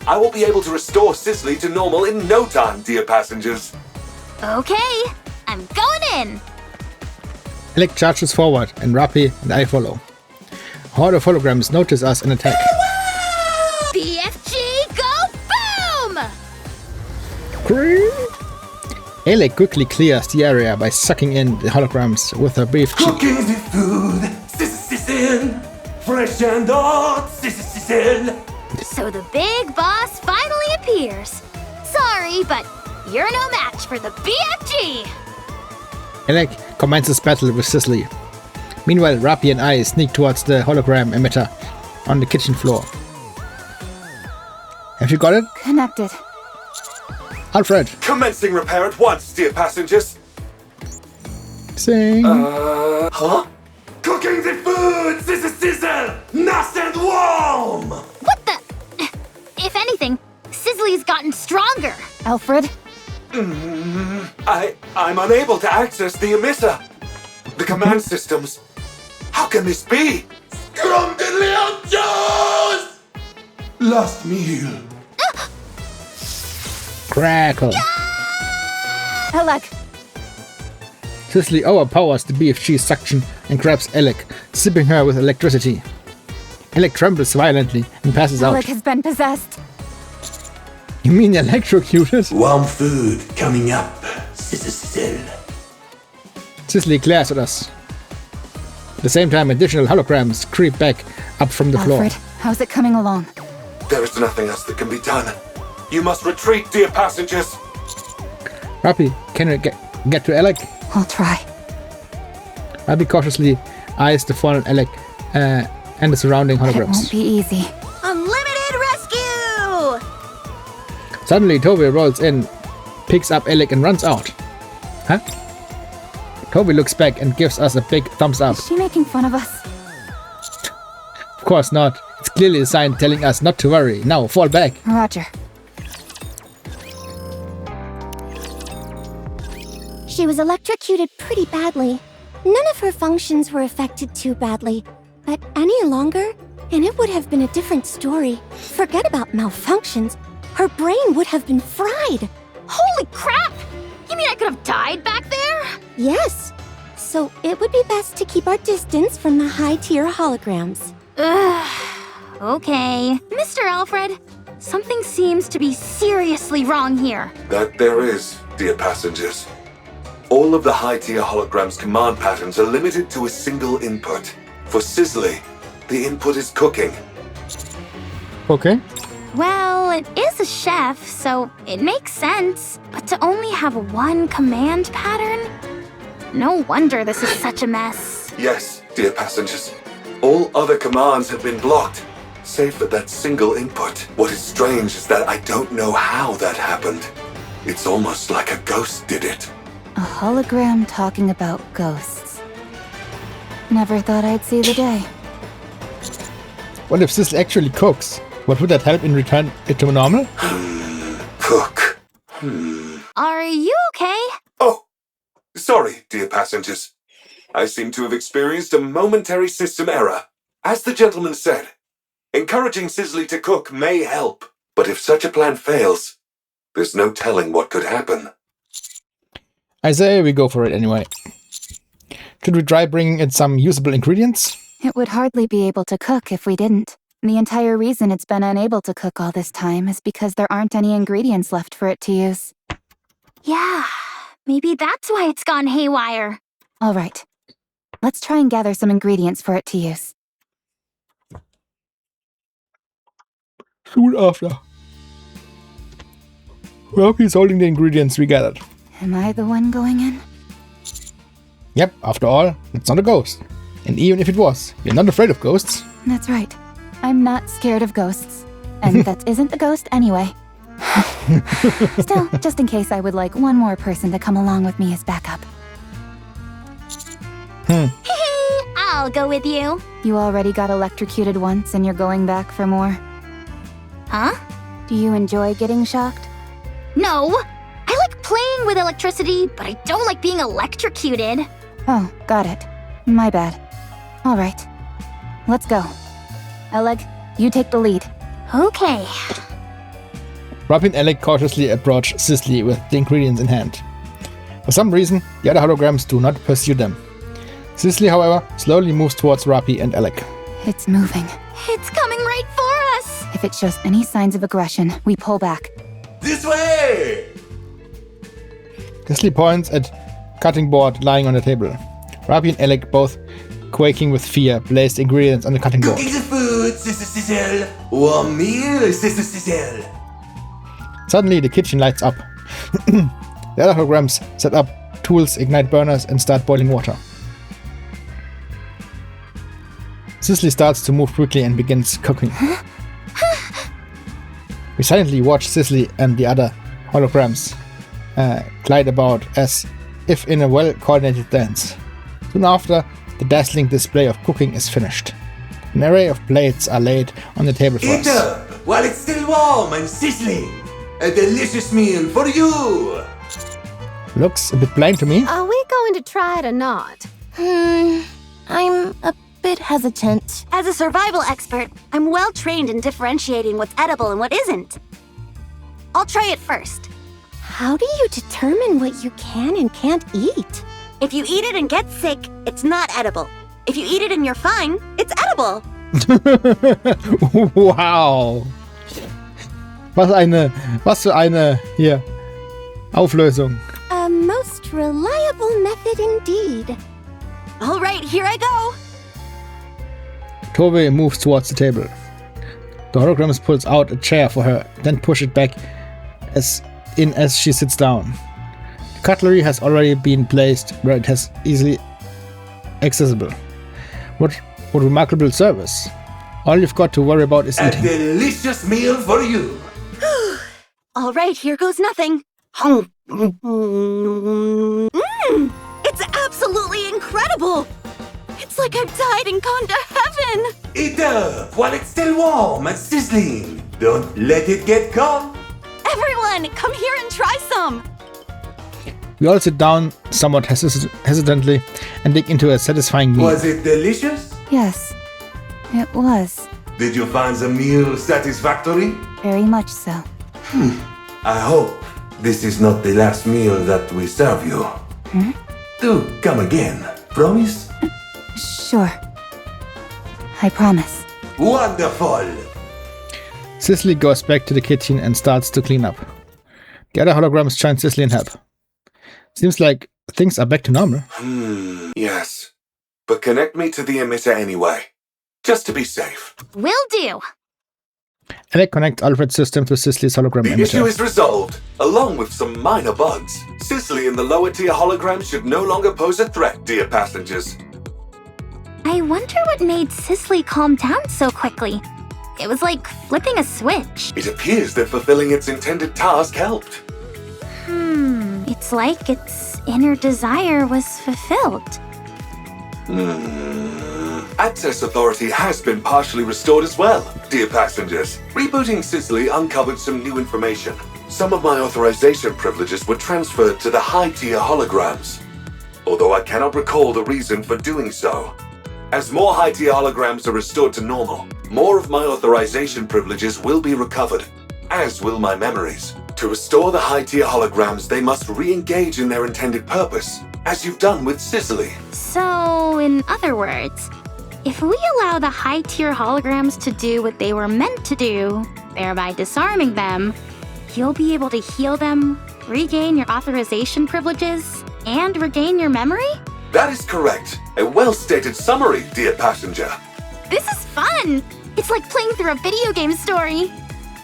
I will be able to restore Sizzly to normal in no time, dear passengers. Okay, I'm going in. Alec charges forward, and Rappy and I follow. A horde of holograms notice us and attack. BFG, go boom! Alec quickly clears the area by sucking in the holograms with her brief cheek. Cooking the food, Sizzle. Fresh and hot, Sizzle. So the big boss finally appears. Sorry, but you're no match for the BFG. Alec commences battle with Sizzly. Meanwhile, Rappy and I sneak towards the hologram emitter on the kitchen floor. Have you got it? Connected. Alfred! Commencing repair at once, dear passengers. Sing! Huh? Cooking the food, Sizzle. Nice and warm. What the? If anything, Sizzly's gotten stronger. Alfred? I'm unable to access the emitter. The command systems. How can this be? Scrum diddly umptious. Last meal. Crackle! Alec! Sizzly overpowers the BFG suction and grabs Alec, zipping her with electricity. Alec trembles violently and passes Alec out. has been possessed. You mean electrocuted? Warm food coming up, Sizzle. Sizzly glares at us. At the same time, additional holograms creep back up from the floor. Alfred, how's it coming along? There is nothing else that can be done. You must retreat, dear passengers. Rappy, can you get to Alec? I'll try. Rappy cautiously eyes the fallen Alec and the surrounding It won't holograms. be easy. Unlimited rescue! Suddenly, Toby rolls in, picks up Alec and runs out. Huh? Toby looks back and gives us a big thumbs up. Is she making fun of us? Of course not. It's clearly a sign telling us not to worry. Now, fall back. Roger. She was electrocuted pretty badly. None of her functions were affected too badly. But any longer, and it would have been a different story. Forget about malfunctions. Her brain would have been fried. Holy crap! You mean I could have died back there? Yes. So it would be best to keep our distance from the high-tier holograms. Ugh. Okay. Mr. Alfred, something seems to be seriously wrong here. That there is, dear passengers. All of the high-tier holograms' command patterns are limited to a single input. For Sizzly, the input is cooking. Okay. Well, it is a chef, so it makes sense. But to only have one command pattern? No wonder this is such a mess. Yes, dear passengers. All other commands have been blocked, save for that single input. What is strange is that I don't know how that happened. It's almost like a ghost did it. A hologram talking about ghosts. Never thought I'd see the day. What if Sizzly actually cooks? What would that help in return it to normal? Cook. Are you okay? Oh, sorry, dear passengers. I seem to have experienced a momentary system error. As the gentleman said, encouraging Sizzly to cook may help. But if such a plan fails, there's no telling what could happen. I say we go for it anyway. Should we try bringing in some usable ingredients? It would hardly be able to cook if we didn't. The entire reason it's been unable to cook all this time is because there aren't any ingredients left for it to use. Yeah, maybe that's why it's gone haywire. All right. Let's try and gather some ingredients for it to use. Soon after. Rapi's holding the ingredients we gathered. Am I the one going in? Yep, after all, it's not a ghost. And even if it was, you're not afraid of ghosts. That's right. I'm not scared of ghosts. And that isn't the ghost anyway. Still, just in case, I would like one more person to come along with me as backup. I'll go with you. You already got electrocuted once and you're going back for more. Huh? Do you enjoy getting shocked? No. I like playing with electricity, but I don't like being electrocuted. Oh, got it. My bad. All right. Let's go. Oleg, you take the lead. Okay. Rapi and Alec cautiously approach Sisley with the ingredients in hand. For some reason, the other holograms do not pursue them. Sisley, however, slowly moves towards Rapi and Alec. It's moving. It's coming right for us. If it shows any signs of aggression, we pull back. This way! Sisley points at cutting board lying on the table. Rapi and Alec, both quaking with fear, place the ingredients on the cutting board. Cooking the food, Sister Sizzle. Warm meal, Sister Sizzle. Suddenly, the kitchen lights up. The other holograms set up tools, ignite burners, and start boiling water. Sisley starts to move quickly and begins cooking. We silently watch Sisley and the other holograms glide about as if in a well-coordinated dance. Soon after, the dazzling display of cooking is finished. An array of plates are laid on the table for Eat us. up while it's still warm and sizzling. A delicious meal for you. Looks a bit bland to me. Are we going to try it or not? I'm a bit hesitant. As a survival expert, I'm well trained in differentiating what's edible and what isn't. I'll try it first. How do you determine what you can and can't eat? If you eat it and get sick, it's not edible. If you eat it and you're fine, it's edible. Wow. Was für eine hier Auflösung. A most reliable method indeed. All right, here I go. Tove moves towards the table. The holograms pulls out a chair for her, then push it back as she sits down. The cutlery has already been placed where it is easily accessible. What remarkable service. All you've got to worry about is A eating. delicious meal for you. All right, here goes nothing. It's absolutely incredible. It's like I've died and gone to heaven. Eat up while it's still warm and sizzling. Don't let it get cold. Everyone, come here and try some. We all sit down somewhat hesitantly and dig into a satisfying meal. Was it delicious? Yes, it was. Did you find the meal satisfactory? Very much so. I hope this is not the last meal that we serve you. Do come again, promise? Sure. I promise. Wonderful! Sisley goes back to the kitchen and starts to clean up. The other holograms join Sisley and help. Seems like things are back to normal. Yes. But connect me to the emitter anyway. Just to be safe. Will do. Alec connects Alfred's system to Sisley's hologram The issue emitter. is resolved, along with some minor bugs. Sisley and the lower tier holograms should no longer pose a threat, dear passengers. I wonder what made Sisley calm down so quickly. It was like flipping a switch. It appears that fulfilling its intended task helped. It's like its inner desire was fulfilled. Access authority has been partially restored as well, dear passengers. Rebooting Sisley uncovered some new information. Some of my authorization privileges were transferred to the high-tier holograms, although I cannot recall the reason for doing so. As more high-tier holograms are restored to normal, more of my authorization privileges will be recovered, as will my memories. To restore the high-tier holograms, they must re-engage in their intended purpose, as you've done with Sisley. So, in other words, if we allow the high-tier holograms to do what they were meant to do, thereby disarming them, you'll be able to heal them, regain your authorization privileges, and regain your memory? That is correct. A well-stated summary, dear passenger. This is fun! It's like playing through a video game story.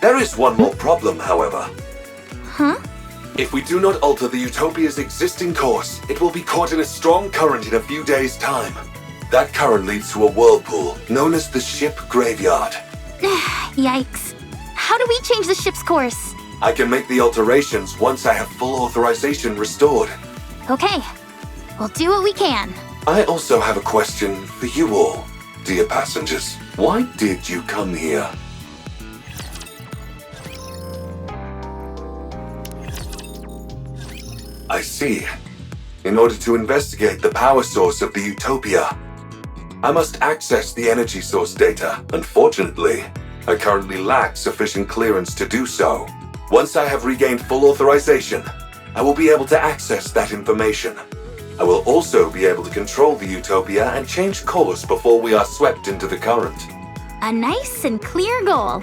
There is one more problem, however. Huh? If we do not alter the Utopia's existing course, it will be caught in a strong current in a few days' time. That current leads to a whirlpool, known as the ship graveyard. Yikes. How do we change the ship's course? I can make the alterations once I have full authorization restored. Okay. We'll do what we can. I also have a question for you all, dear passengers. Why did you come here? I see. In order to investigate the power source of the Utopia, I must access the energy source data. Unfortunately, I currently lack sufficient clearance to do so. Once I have regained full authorization, I will be able to access that information. I will also be able to control the Utopia and change course before we are swept into the current. A nice and clear goal.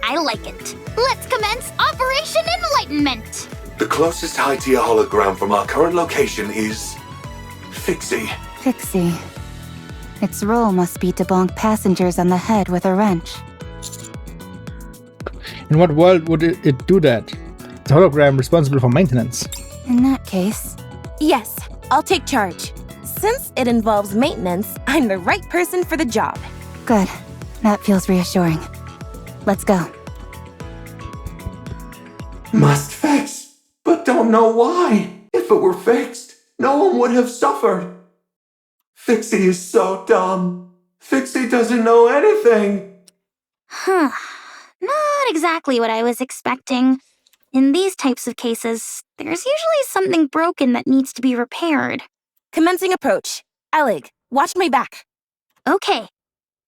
I like it. Let's commence Operation Enlightenment! The closest high-tier hologram from our current location is... Fixie. Fixie. Its role must be to bonk passengers on the head with a wrench. In what world would it do that? It's a hologram responsible for maintenance. In that case... Yes, I'll take charge. Since it involves maintenance, I'm the right person for the job. Good. That feels reassuring. Let's go. Must fix, but don't know why. If it were fixed, no one would have suffered. Fixie is so dumb. Fixie doesn't know anything. Huh. Not exactly what I was expecting. In these types of cases, there's usually something broken that needs to be repaired. Commencing approach. Alec, watch my back. Okay.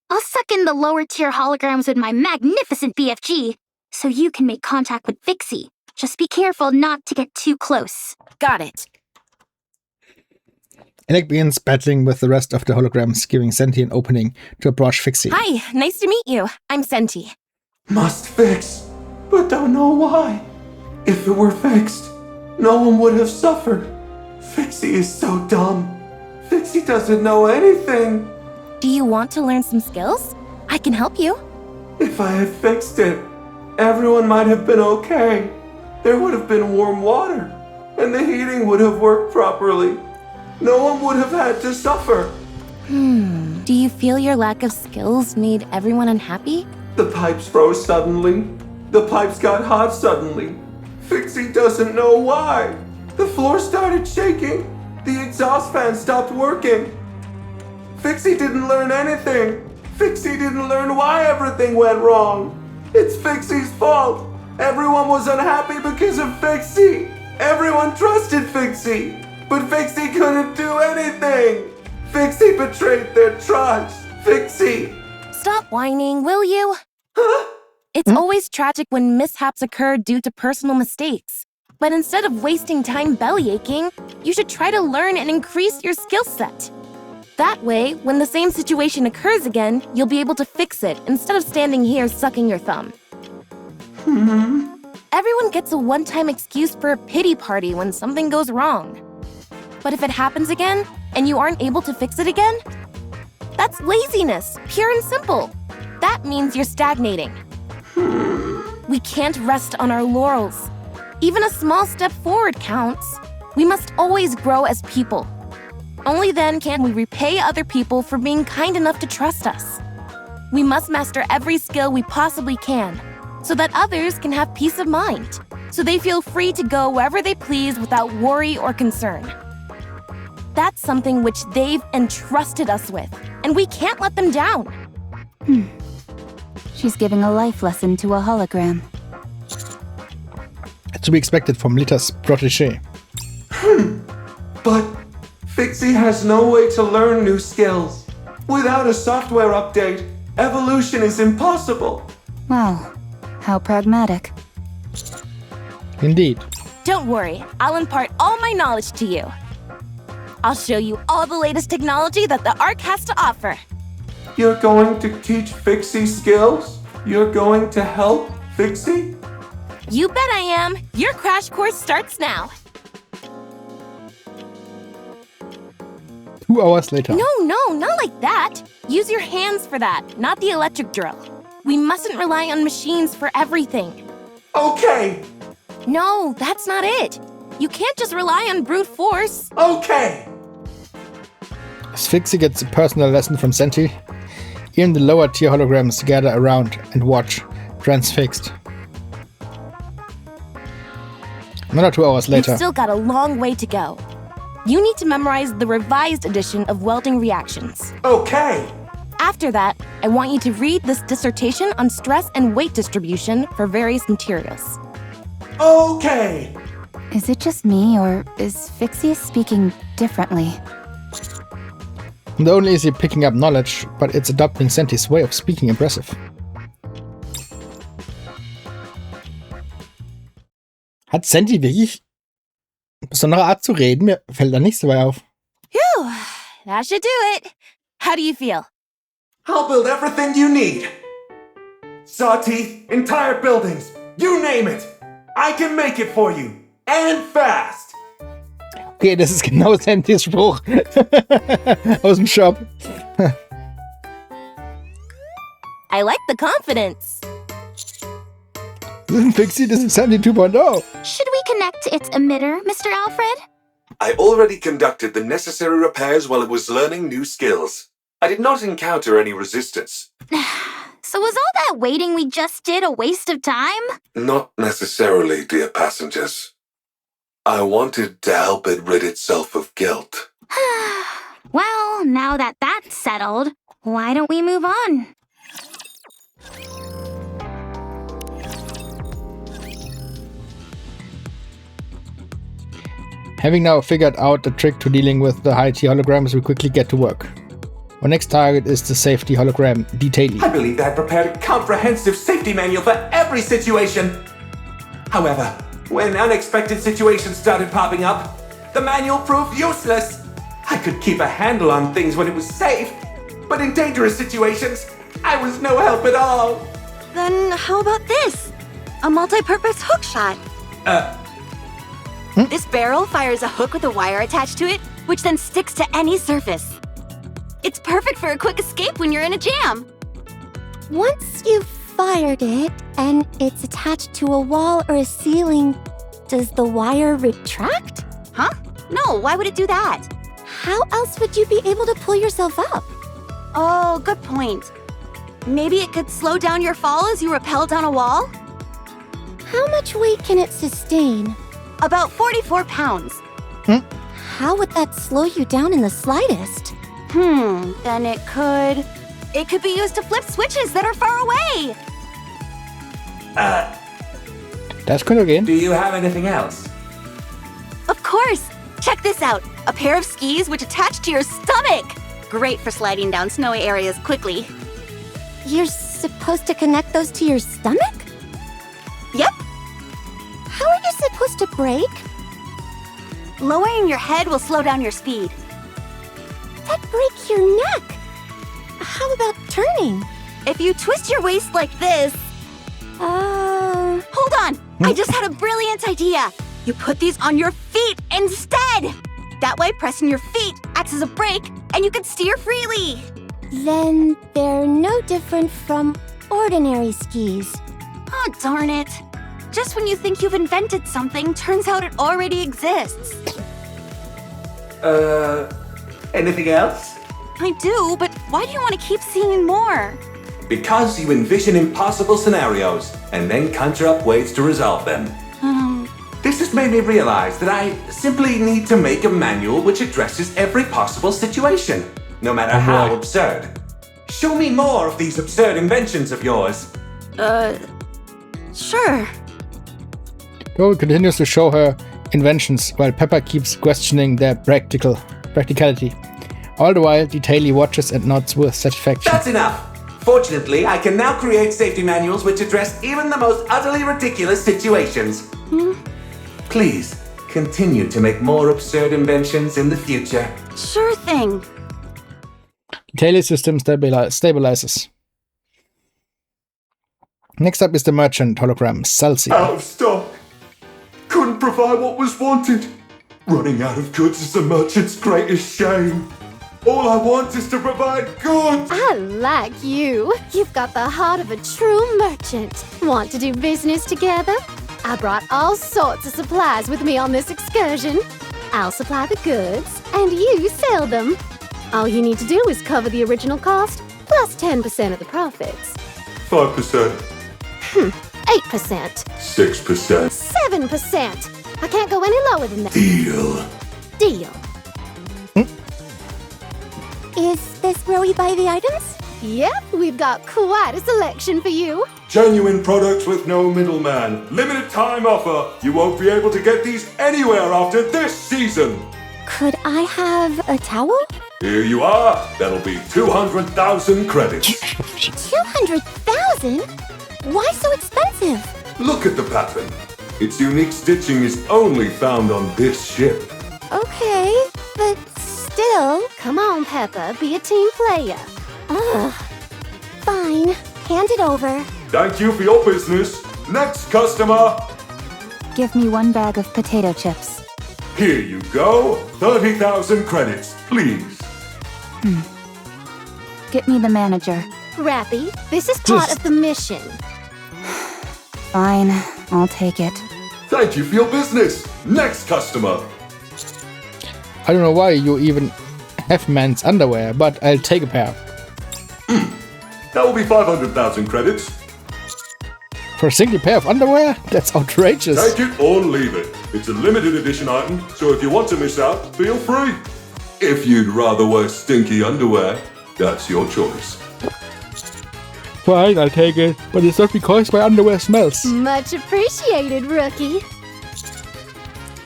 I'll suck in the lower-tier holograms with my magnificent BFG, so you can make contact with Fixie. Just be careful not to get too close. Got it. Alec begins battling with the rest of the holograms, giving Senti an opening to approach Fixie. Hi, nice to meet you. I'm Senti. Must fix, but don't know why. If it were fixed, no one would have suffered. Fixie is so dumb. Fixie doesn't know anything. Do you want to learn some skills? I can help you. If I had fixed it, everyone might have been okay. There would have been warm water, and the heating would have worked properly. No one would have had to suffer. Do you feel your lack of skills made everyone unhappy? The pipes froze suddenly. The pipes got hot suddenly. Fixie doesn't know why. The floor started shaking. The exhaust fan stopped working. Fixie didn't learn anything. Fixie didn't learn why everything went wrong. It's Fixie's fault. Everyone was unhappy because of Fixie. Everyone trusted Fixie. But Fixie couldn't do anything. Fixie betrayed their trust. Fixie. Stop whining, will you? Huh? It's always tragic when mishaps occur due to personal mistakes. But instead of wasting time bellyaching, you should try to learn and increase your skill set. That way, when the same situation occurs again, you'll be able to fix it instead of standing here sucking your thumb. Everyone gets a one-time excuse for a pity party when something goes wrong. But if it happens again, and you aren't able to fix it again, that's laziness, pure and simple. That means you're stagnating. We can't rest on our laurels. Even a small step forward counts. We must always grow as people. Only then can we repay other people for being kind enough to trust us. We must master every skill we possibly can, so that others can have peace of mind, so they feel free to go wherever they please without worry or concern. That's something which they've entrusted us with, and we can't let them down. She's giving a life lesson to a hologram. To be expected from Lita's protégé. But Fixie has no way to learn new skills. Without a software update, evolution is impossible. Wow, how pragmatic. Indeed. Don't worry, I'll impart all my knowledge to you. I'll show you all the latest technology that the Ark has to offer. You're going to teach Fixie skills? You're going to help Fixie? You bet I am. Your crash course starts now. 2 hours later. No, not like that. Use your hands for that, not the electric drill. We mustn't rely on machines for everything. Okay! No, that's not it. You can't just rely on brute force. Okay! As Fixie gets a personal lesson from Senti, even the lower tier holograms gather around and watch, transfixed. Another 2 hours later. You've still got a long way to go. You need to memorize the revised edition of welding reactions. Okay! After that, I want you to read this dissertation on stress and weight distribution for various materials. Okay! Is it just me, or is Fixie speaking differently? Not only is he picking up knowledge, but it's adopting Senti's way of speaking impressive. Hat Senti wirklich eine besondere Art zu reden? Mir fällt da nichts dabei auf. Phew, that should do it. How do you feel? I'll build everything you need. Saw teeth, entire buildings, you name it. I can make it for you. And fast. Okay, das ist genau Sentis Spruch. Aus dem Shop. I like the confidence. Das ist Fixie, das ist Senti 2.0. Should we connect to its emitter, Mr. Alfred? I already conducted the necessary repairs while it was learning new skills. I did not encounter any resistance. So was all that waiting we just did a waste of time? Not necessarily, dear passengers. I wanted to help it rid itself of guilt. Well, now that that's settled, why don't we move on? Having now figured out the trick to dealing with the high tier holograms, we quickly get to work. Our next target is the safety hologram, Detaily. I believe I prepared a comprehensive safety manual for every situation. However, when unexpected situations started popping up, the manual proved useless. I could keep a handle on things when it was safe, but in dangerous situations, I was no help at all. Then how about this? A multi-purpose hook shot. This barrel fires a hook with a wire attached to it, which then sticks to any surface. It's perfect for a quick escape when you're in a jam. Once you've fired it, and it's attached to a wall or a ceiling, does the wire retract? Huh? No, why would it do that? How else would you be able to pull yourself up? Oh, good point. Maybe it could slow down your fall as you rappel down a wall? How much weight can it sustain? About 44 pounds. How would that slow you down in the slightest? Then it could be used to flip switches that are far away. Das könnte gehen. Do you have anything else? Of course. Check this out. A pair of skis which attach to your stomach. Great for sliding down snowy areas quickly. You're supposed to connect those to your stomach? Yep. How are you supposed to brake? Lowering your head will slow down your speed. That breaks your neck. How about turning? If you twist your waist like this... Hold on! I just had a brilliant idea! You put these on your feet instead! That way, pressing your feet acts as a brake, and you can steer freely! Then they're no different from ordinary skis. Oh, darn it. Just when you think you've invented something, turns out it already exists. Anything else? I do, but why do you want to keep seeing more? Because you envision impossible scenarios and then conjure up ways to resolve them. This has made me realize that I simply need to make a manual which addresses every possible situation, no matter how absurd. Show me more of these absurd inventions of yours. Sure. Go continues to show her inventions while Pepper keeps questioning their practicality. All the while, Detaily watches and nods with satisfaction. That's enough! Fortunately, I can now create safety manuals which address even the most utterly ridiculous situations. Please, continue to make more absurd inventions in the future. Sure thing. Detaily system stabilizes. Next up is the merchant hologram, Salsi. Out of stock. Couldn't provide what was wanted. Running out of goods is the merchant's greatest shame. All I want is to provide goods! I like you. You've got the heart of a true merchant. Want to do business together? I brought all sorts of supplies with me on this excursion. I'll supply the goods, and you sell them. All you need to do is cover the original cost, plus 10% of the profits. 5%. 8%. 6%. 7%. I can't go any lower than that. Deal. Deal. Is this where we buy the items? Yep, we've got quite a selection for you. Genuine products with no middleman. Limited time offer. You won't be able to get these anywhere after this season. Could I have a towel? Here you are. That'll be 200,000 credits. 200,000? Why so expensive? Look at the pattern. Its unique stitching is only found on this ship. Okay, but still... Come on, Peppa, be a team player. Ugh. Fine, hand it over. Thank you for your business. Next customer. Give me 1 bag of potato chips. Here you go. 30,000 credits, please. Get me the manager. Rappy, this is part of the mission. Fine, I'll take it. Thank you for your business. Next customer. I don't know why you even have men's underwear, but I'll take a pair. That will be 500,000 credits. For a single pair of underwear? That's outrageous. Take it or leave it. It's a limited edition item, so if you want to miss out, feel free. If you'd rather wear stinky underwear, that's your choice. Fine, I'll take it, but it's not because my underwear smells. Much appreciated, rookie.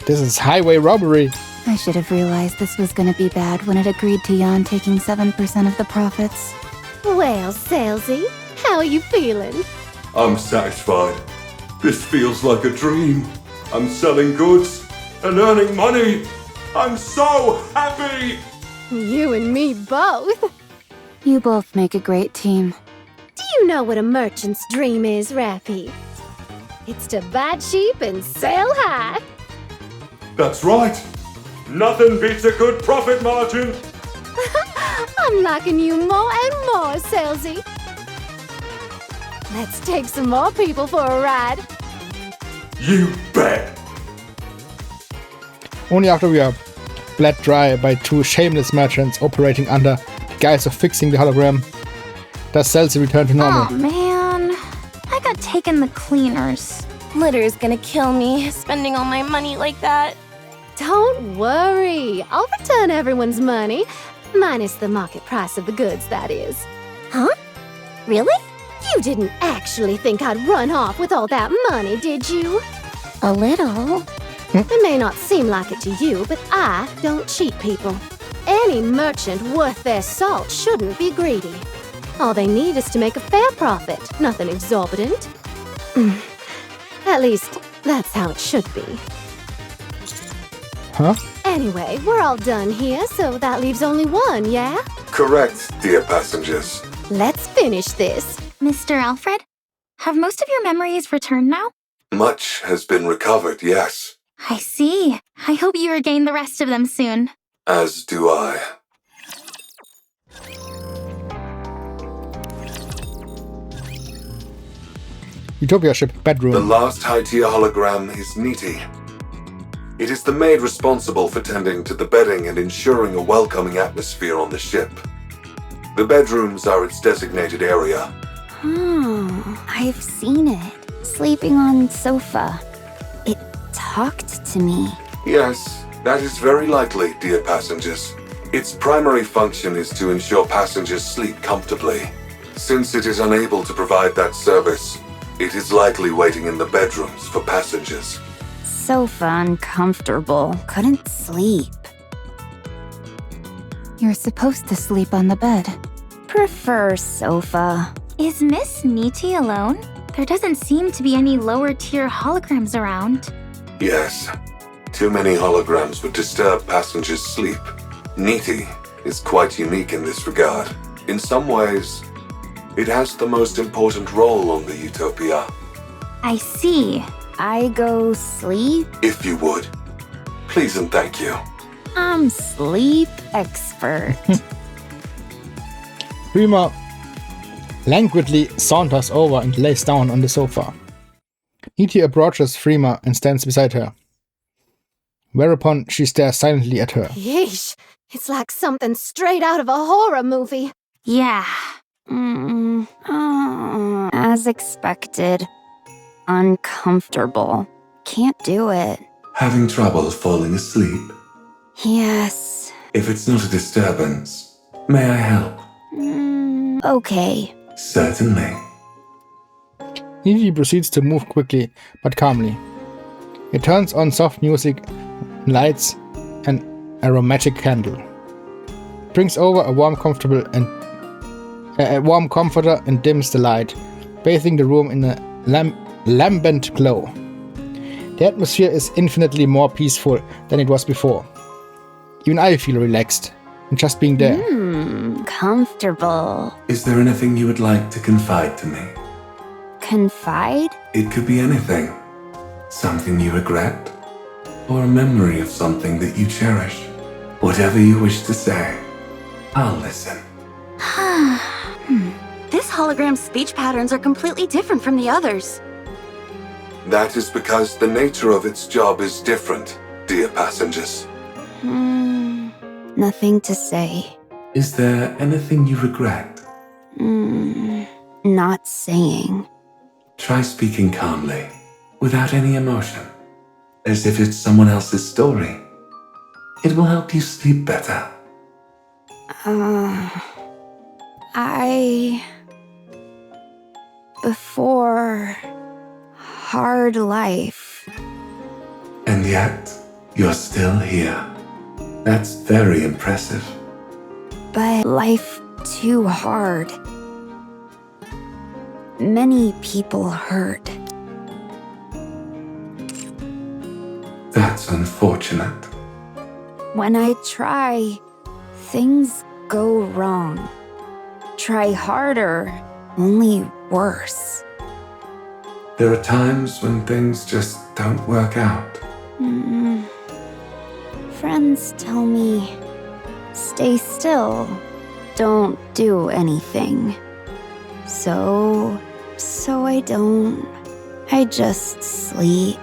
This is highway robbery. I should have realized this was gonna be bad when it agreed to Jan taking 7% of the profits. Well, Salesy, how are you feeling? I'm satisfied. This feels like a dream. I'm selling goods and earning money. I'm so happy! You and me both. You both make a great team. Do you know what a merchant's dream is, Rappy? It's to buy cheap and sell high. That's right. Nothing beats a good profit margin. I'm liking you more and more, Salesy. Let's take some more people for a ride. You bet. Only after we are bled dry by 2 shameless merchants operating under the guise of fixing the hologram, does Celsi return to normal. Oh man, I got taken the cleaners. Litter's gonna kill me, spending all my money like that. Don't worry. I'll return everyone's money. Minus the market price of the goods, that is. Huh? Really? You didn't actually think I'd run off with all that money, did you? A little. It may not seem like it to you, but I don't cheat people. Any merchant worth their salt shouldn't be greedy. All they need is to make a fair profit, nothing exorbitant. At least, that's how it should be. Huh? Anyway, we're all done here, so that leaves only one, yeah? Correct, dear passengers. Let's finish this. Mr. Alfred, have most of your memories returned now? Much has been recovered, yes. I see. I hope you regain the rest of them soon. As do I. Utopia ship bedroom. The last high-tier hologram is Nikke. It is the maid responsible for tending to the bedding and ensuring a welcoming atmosphere on the ship. The bedrooms are its designated area. I've seen it. Sleeping on sofa. It talked to me. Yes, that is very likely, dear passengers. Its primary function is to ensure passengers sleep comfortably. Since it is unable to provide that service, it is likely waiting in the bedrooms for passengers. Sofa uncomfortable. Couldn't sleep. You're supposed to sleep on the bed. Prefer sofa. Is Miss Nikke alone? There doesn't seem to be any lower-tier holograms around. Yes, too many holograms would disturb passengers' sleep. Nikke is quite unique in this regard. In some ways, it has the most important role on the Utopia. I see. I go sleep? If you would, please and thank you. I'm sleep expert. Prima languidly saunters over and lays down on the sofa. Nikke approaches Freema and stands beside her, whereupon she stares silently at her. Yeesh, it's like something straight out of a horror movie. Yeah. As expected. Uncomfortable. Can't do it. Having trouble falling asleep? Yes. If it's not a disturbance, may I help? Okay. Certainly. Nikke proceeds to move quickly but calmly. It turns on soft music, lights, an aromatic candle. Brings over a warm comforter and dims the light, bathing the room in a lambent glow. The atmosphere is infinitely more peaceful than it was before. Even I feel relaxed, and just being there. Comfortable. Is there anything you would like to confide to me? Confide? It could be anything. Something you regret, or a memory of something that you cherish. Whatever you wish to say, I'll listen. This hologram's speech patterns are completely different from the others. That is because the nature of its job is different, dear passengers. Nothing to say. Is there anything you regret? Not saying. Try speaking calmly, without any emotion, as if it's someone else's story. It will help you sleep better. Before hard life. And yet, you're still here. That's very impressive. But life too hard. Many people hurt. That's unfortunate. When I try, things go wrong. Try harder, only worse. There are times when things just don't work out. Friends tell me, stay still, don't do anything. So I don't. I just sleep.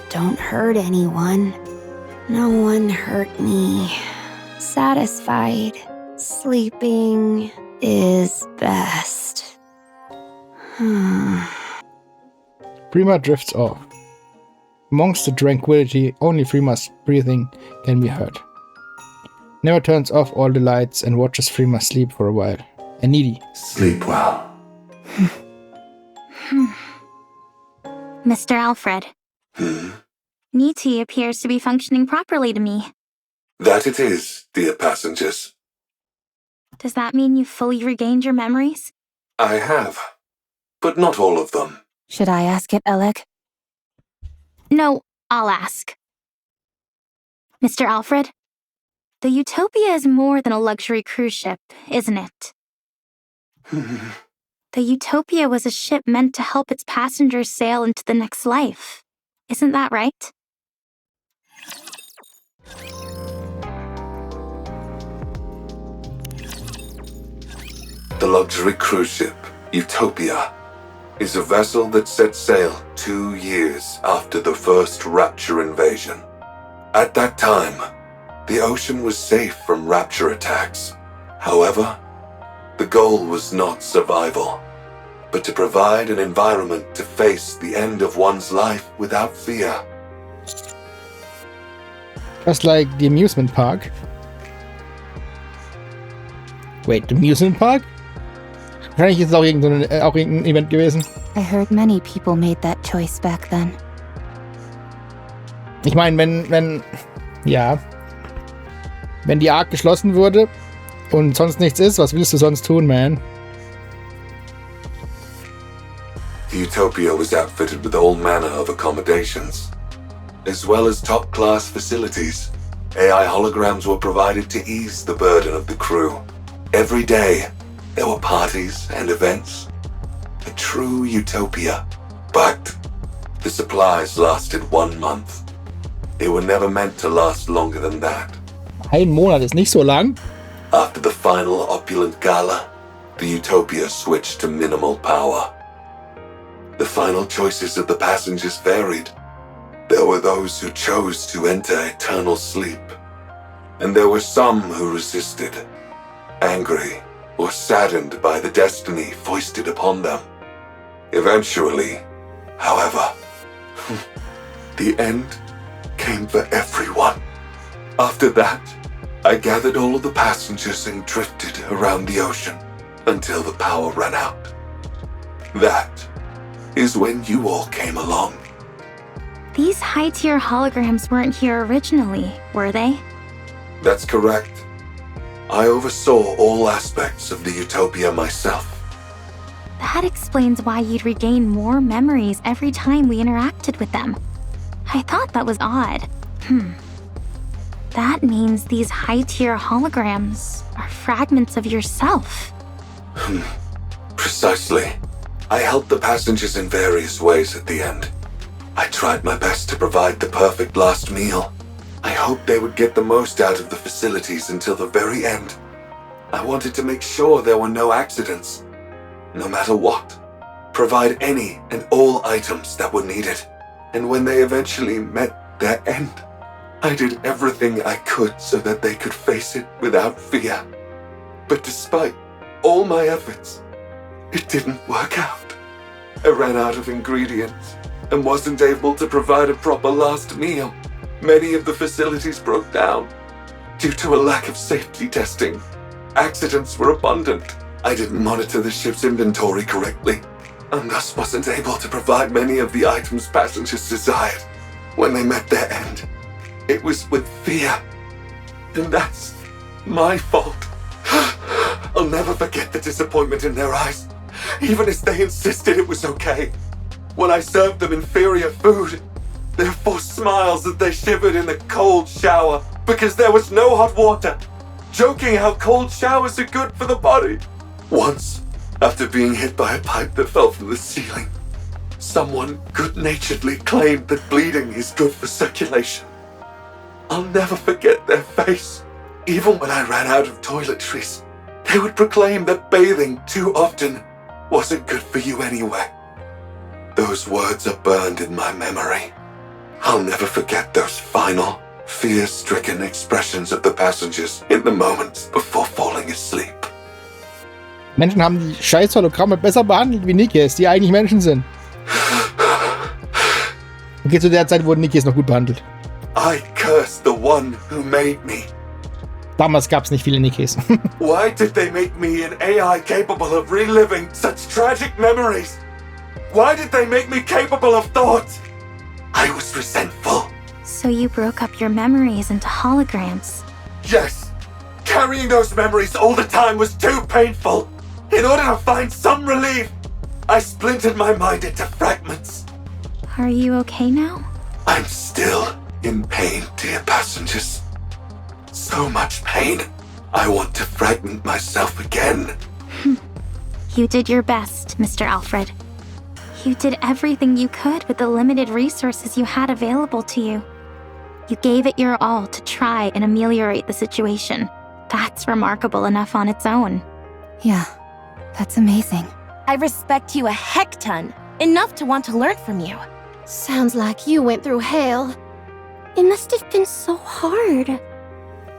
Don't hurt anyone. No one hurt me. Satisfied. Sleeping is best. Freema drifts off. Amongst the tranquility, only Freema's breathing can be heard. Never turns off all the lights and watches Freema sleep for a while. And Needy. Sleep well. Mr. Alfred. Nikke appears to be functioning properly to me. That it is, dear passengers. Does that mean you've fully regained your memories? I have, but not all of them. Should I ask it, Alec? No, I'll ask. Mr. Alfred, the Utopia is more than a luxury cruise ship, isn't it? The Utopia was a ship meant to help its passengers sail into the next life. Isn't that right? The luxury cruise ship, Utopia, is a vessel that set sail 2 years after the first Rapture invasion. At that time, the ocean was safe from Rapture attacks. However, the goal was not survival, but to provide an environment to face the end of one's life without fear. Just like the amusement park. Wait, the amusement park? Wahrscheinlich ist es auch irgendein Event gewesen. I heard many people made that choice back then. Ich meine, wenn die Ark geschlossen wurde und sonst nichts ist, was willst du sonst tun, man? The Utopia was outfitted with all manner of accommodations, as well as top-class facilities. AI holograms were provided to ease the burden of the crew. Every day, there were parties and events. A true utopia. But the supplies lasted 1 month. They were never meant to last longer than that. Ein Monat ist nicht so lang. After the final opulent gala, the Utopia switched to minimal power. The final choices of the passengers varied. There were those who chose to enter eternal sleep, and there were some who resisted, angry or saddened by the destiny foisted upon them. Eventually, however, the end came for everyone. After that, I gathered all of the passengers and drifted around the ocean until the power ran out. That is when you all came along. These high-tier holograms weren't here originally, were they? That's correct. I oversaw all aspects of the Utopia myself. That explains why you'd regain more memories every time we interacted with them. I thought that was odd. That means these high-tier holograms are fragments of yourself. Precisely. I helped the passengers in various ways at the end. I tried my best to provide the perfect last meal. I hoped they would get the most out of the facilities until the very end. I wanted to make sure there were no accidents. No matter what, provide any and all items that were needed. And when they eventually met their end, I did everything I could so that they could face it without fear. But despite all my efforts, it didn't work out. I ran out of ingredients and wasn't able to provide a proper last meal. Many of the facilities broke down due to a lack of safety testing. Accidents were abundant. I didn't monitor the ship's inventory correctly, and thus wasn't able to provide many of the items passengers desired. When they met their end, it was with fear, and that's my fault. I'll never forget the disappointment in their eyes, even as they insisted it was okay. When I served them inferior food, their forced smiles as they shivered in the cold shower because there was no hot water, joking how cold showers are good for the body. Once, after being hit by a pipe that fell from the ceiling, someone good-naturedly claimed that bleeding is good for circulation. I'll never forget their face. Even when I ran out of toiletries, they would proclaim that bathing too often wasn't good for you anyway. Those words are burned in my memory. I'll never forget those final, fear-stricken expressions of the passengers in the moments before falling asleep. Menschen haben die scheiß Hologramme besser behandelt wie Nikkes, die eigentlich Menschen sind. Okay, zu der Zeit wurden Nikkes noch gut behandelt. I curse the one who made me. Damals gab es nicht viele Nikkes. Why did they make me an AI capable of reliving such tragic memories? Why did they make me capable of thought? I was resentful. So you broke up your memories into holograms. Yes. Carrying those memories all the time was too painful. In order to find some relief, I splintered my mind into fragments. Are you okay now? I'm still in pain, dear passengers. So much pain. I want to fragment myself again. You did your best, Mr. Alfred. You did everything you could with the limited resources you had available to you. You gave it your all to try and ameliorate the situation. That's remarkable enough on its own. Yeah, that's amazing. I respect you a heck ton. Enough to want to learn from you. Sounds like you went through hell. It must have been so hard.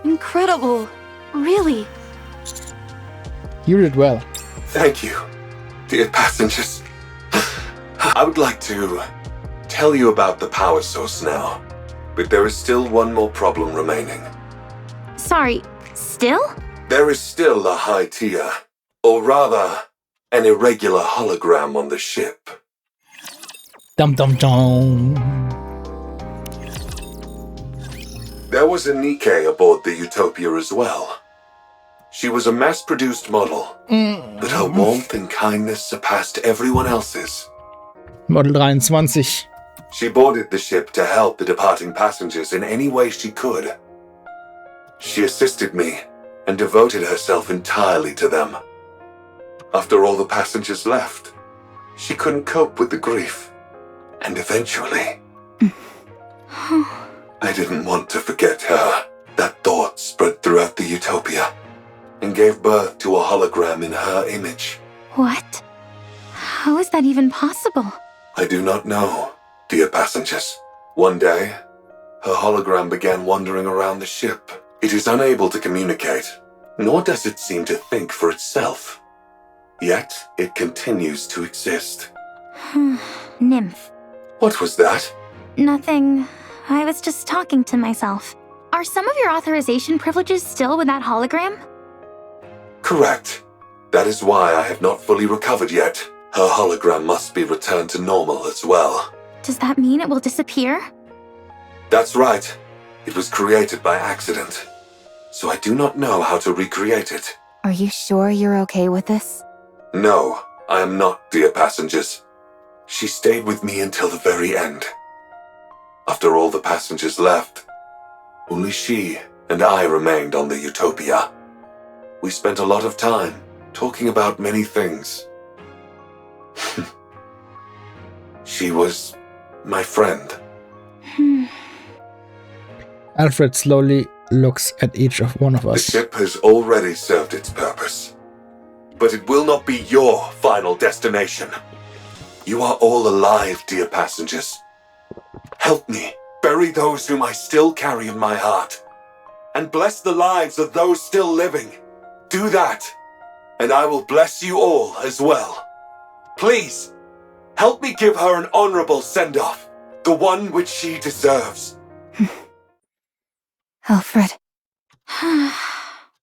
Incredible. Really. You did well. Thank you, dear passengers. I would like to tell you about the power source now, but there is still one more problem remaining. Sorry, still? There is still a high tier, or rather, an irregular hologram on the ship. Dum dum dum. There was a Nikke aboard the Utopia as well. She was a mass-produced model, but her warmth and kindness surpassed everyone else's. Model 23. She boarded the ship to help the departing passengers in any way she could. She assisted me and devoted herself entirely to them. After all the passengers left, she couldn't cope with the grief, and eventually... I didn't want to forget her. That thought spread throughout the Utopia and gave birth to a hologram in her image. What? How is that even possible? I do not know, dear passengers. One day, her hologram began wandering around the ship. It is unable to communicate, nor does it seem to think for itself. Yet, it continues to exist. Nymph. What was that? Nothing. I was just talking to myself. Are some of your authorization privileges still with that hologram? Correct. That is why I have not fully recovered yet. Her hologram must be returned to normal as well. Does that mean it will disappear? That's right. It was created by accident. So I do not know how to recreate it. Are you sure you're okay with this? No, I am not, dear passengers. She stayed with me until the very end. After all the passengers left, only she and I remained on the Utopia. We spent a lot of time talking about many things. She was my friend. Alfred slowly looks at each of one of The us. ship has already served its purpose. But it will not be your final destination. You are all alive, dear passengers. Help me bury those whom I still carry in my heart, and bless the lives of those still living. Do that, and I will bless you all as well. Please, help me give her an honorable send-off, the one which she deserves. Alfred.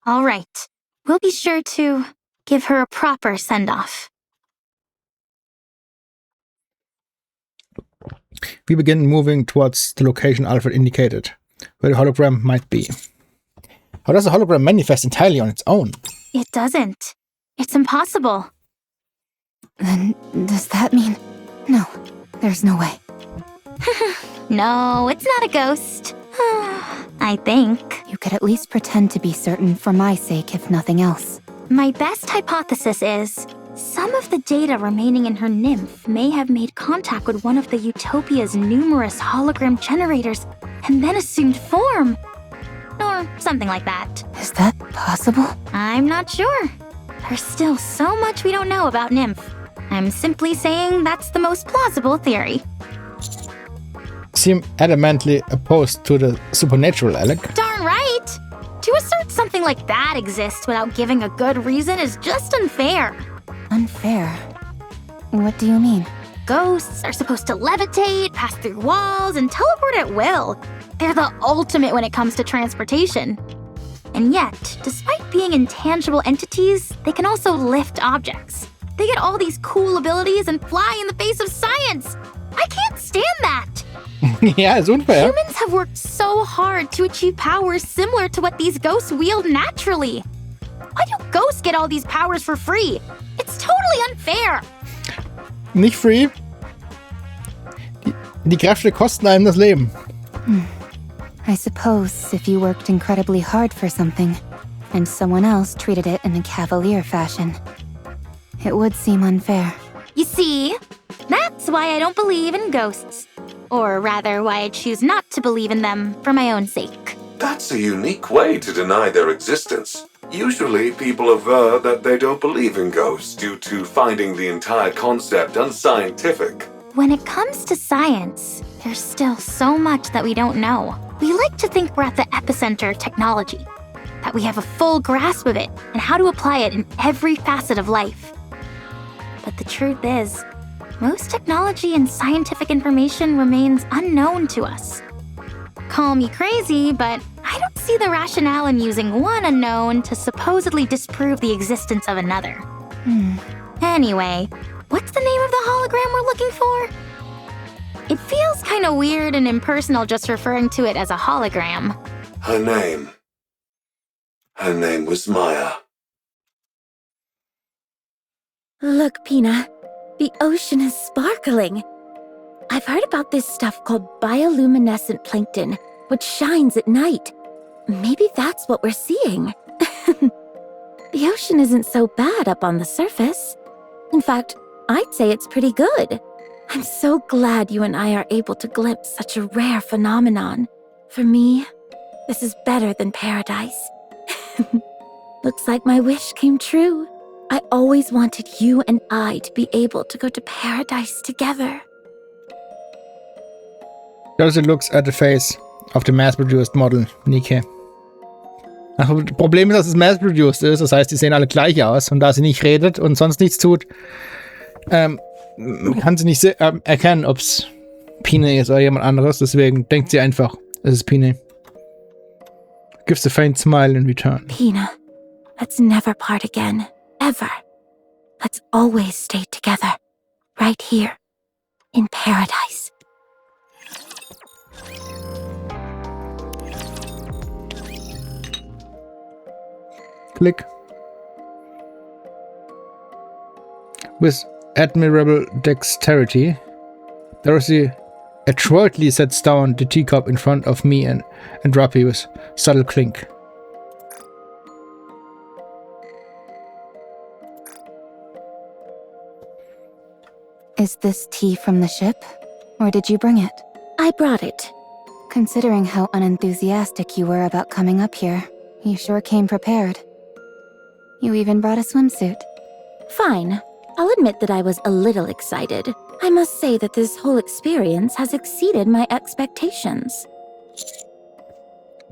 All right. We'll be sure to give her a proper send-off. We begin moving towards the location Alfred indicated, where the hologram might be. How does a hologram manifest entirely on its own? It doesn't. It's impossible. Then does that mean... No, there's no way. No, it's not a ghost. I think. You could at least pretend to be certain for my sake, if nothing else. My best hypothesis is some of the data remaining in her nymph may have made contact with one of the Utopia's numerous hologram generators and then assumed form. Or something like that. Is that possible? I'm not sure. There's still so much we don't know about nymph. I'm simply saying that's the most plausible theory. Seem adamantly opposed to the supernatural, Alec. Darn right! To assert something like that exists without giving a good reason is just unfair. Unfair? What do you mean? Ghosts are supposed to levitate, pass through walls, and teleport at will. They're the ultimate when it comes to transportation. And yet, despite being intangible entities, they can also lift objects. They get all these cool abilities and fly in the face of science. I can't stand that. Ja, ist unfair. Humans have worked so hard to achieve powers similar to what these ghosts wield naturally. Why do ghosts get all these powers for free? It's totally unfair. Nicht free. Die Kräfte kosten einem das Leben. I suppose if you worked incredibly hard for something, and someone else treated it in a cavalier fashion, it would seem unfair. You see, that's why I don't believe in ghosts. Or rather, why I choose not to believe in them for my own sake. That's a unique way to deny their existence. Usually, people aver that they don't believe in ghosts due to finding the entire concept unscientific. When it comes to science, there's still so much that we don't know. We like to think we're at the epicenter of technology, that we have a full grasp of it and how to apply it in every facet of life. But the truth is, most technology and scientific information remains unknown to us. Call me crazy, but I don't see the rationale in using one unknown to supposedly disprove the existence of another. Anyway, what's the name of the hologram we're looking for? It feels kinda weird and impersonal just referring to it as a hologram. Her name was Maya. Look, Pina, the ocean is sparkling. I've heard about this stuff called bioluminescent plankton, which shines at night. Maybe that's what we're seeing. The ocean isn't so bad up on the surface. In fact, I'd say it's pretty good. I'm so glad you and I are able to glimpse such a rare phenomenon. For me, This is better than paradise. Looks like my wish came true. I always wanted you and I to be able to go to paradise together. Darcy looks at the face of the mass-produced model, Nikke. Das Problem ist, dass es mass-produced ist, das heißt, die sehen alle gleich aus. Und da sie nicht redet und sonst nichts tut, kann sie nicht erkennen, ob es Pine ist oder jemand anderes. Deswegen denkt sie einfach, es ist Pine. Gives a faint smile in return. Pina, let's never part again. Ever. Let's always stay together. Right here. In paradise. Click. With admirable dexterity, Dorothy adroitly sets down the teacup in front of me and Rappy with subtle clink. Is this tea from the ship? Or did you bring it? I brought it. Considering how unenthusiastic you were about coming up here, you sure came prepared. You even brought a swimsuit. Fine. I'll admit that I was a little excited. I must say that this whole experience has exceeded my expectations.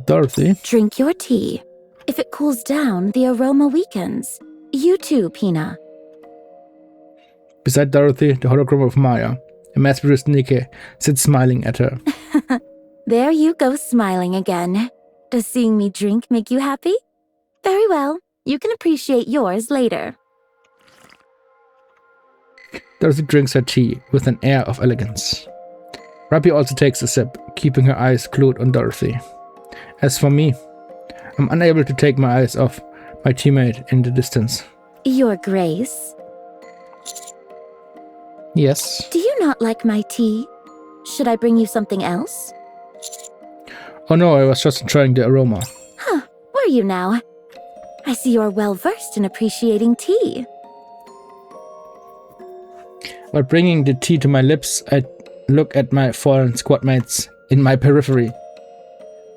Dorothy? Drink your tea. If it cools down, the aroma weakens. You too, Pina. Beside Dorothy, the hologram of Maya, a mass-produced Nikke, sits smiling at her. There you go smiling again. Does seeing me drink make you happy? Very well. You can appreciate yours later. Dorothy drinks her tea with an air of elegance. Rappy also takes a sip, keeping her eyes glued on Dorothy. As for me, I'm unable to take my eyes off my teammate in the distance. Your Grace. Yes. Do you not like my tea? Should I bring you something else? Oh no, I was just enjoying the aroma. Huh, were you now? I see you're well-versed in appreciating tea. While bringing the tea to my lips, I look at my fallen squad mates in my periphery.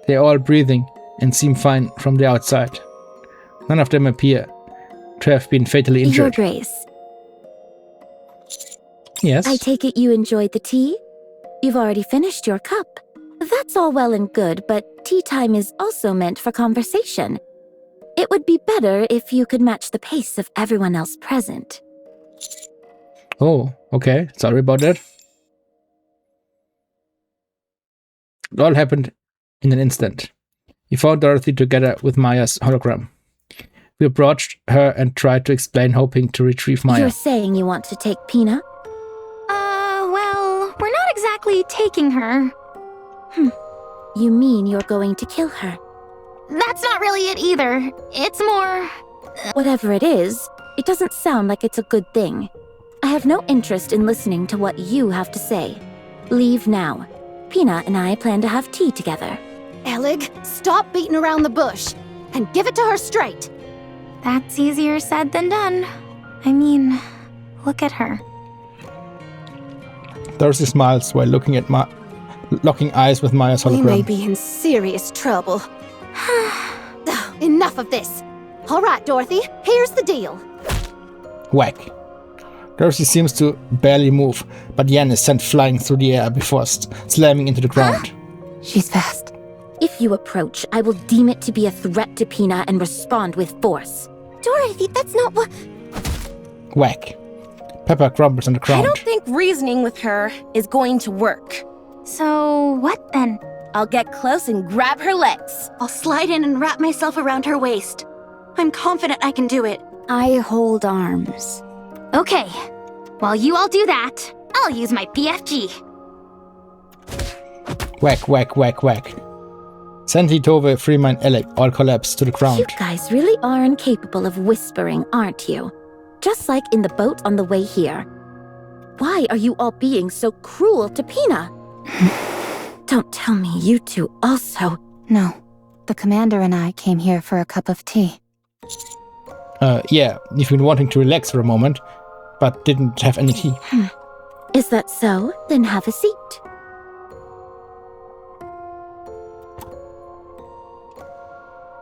They're all breathing and seem fine from the outside. None of them appear to have been fatally injured. Your Grace. Yes? I take it you enjoyed the tea? You've already finished your cup. That's all well and good, but tea time is also meant for conversation. It would be better if you could match the pace of everyone else present. Oh, okay. Sorry about that. It all happened in an instant. We found Dorothy together with Maya's hologram. We approached her and tried to explain, hoping to retrieve Maya. You're saying you want to take Pina? Well, we're not exactly taking her. You mean you're going to kill her? That's not really it either. It's more... Whatever it is, it doesn't sound like it's a good thing. I have no interest in listening to what you have to say. Leave now. Pina and I plan to have tea together. Elig, stop beating around the bush and give it to her straight. That's easier said than done. I mean, look at her. Dorothy smiles while looking eyes with Maya's hologram. We may be in serious trouble. Enough of this. All right, Dorothy, here's the deal. Whack. Dorothy seems to barely move, but Yen is sent flying through the air before slamming into the ground. She's fast. If you approach, I will deem it to be a threat to Pina and respond with force. Dorothy, that's not what... Whack. Pepper crumbles on the ground. I don't think reasoning with her is going to work. So, what then? I'll get close and grab her legs. I'll slide in and wrap myself around her waist. I'm confident I can do it. I hold arms. Okay. While you all do that, I'll use my BFG. Whack, whack, whack, whack. Senti, Tove, Freeman, Alec all collapse to the ground. You guys really are incapable of whispering, aren't you? Just like in the boat on the way here. Why are you all being so cruel to Pina? Don't tell me you two also... No. The commander and I came here for a cup of tea. Yeah, you've been wanting to relax for a moment, but didn't have any tea. Is that so? Then have a seat.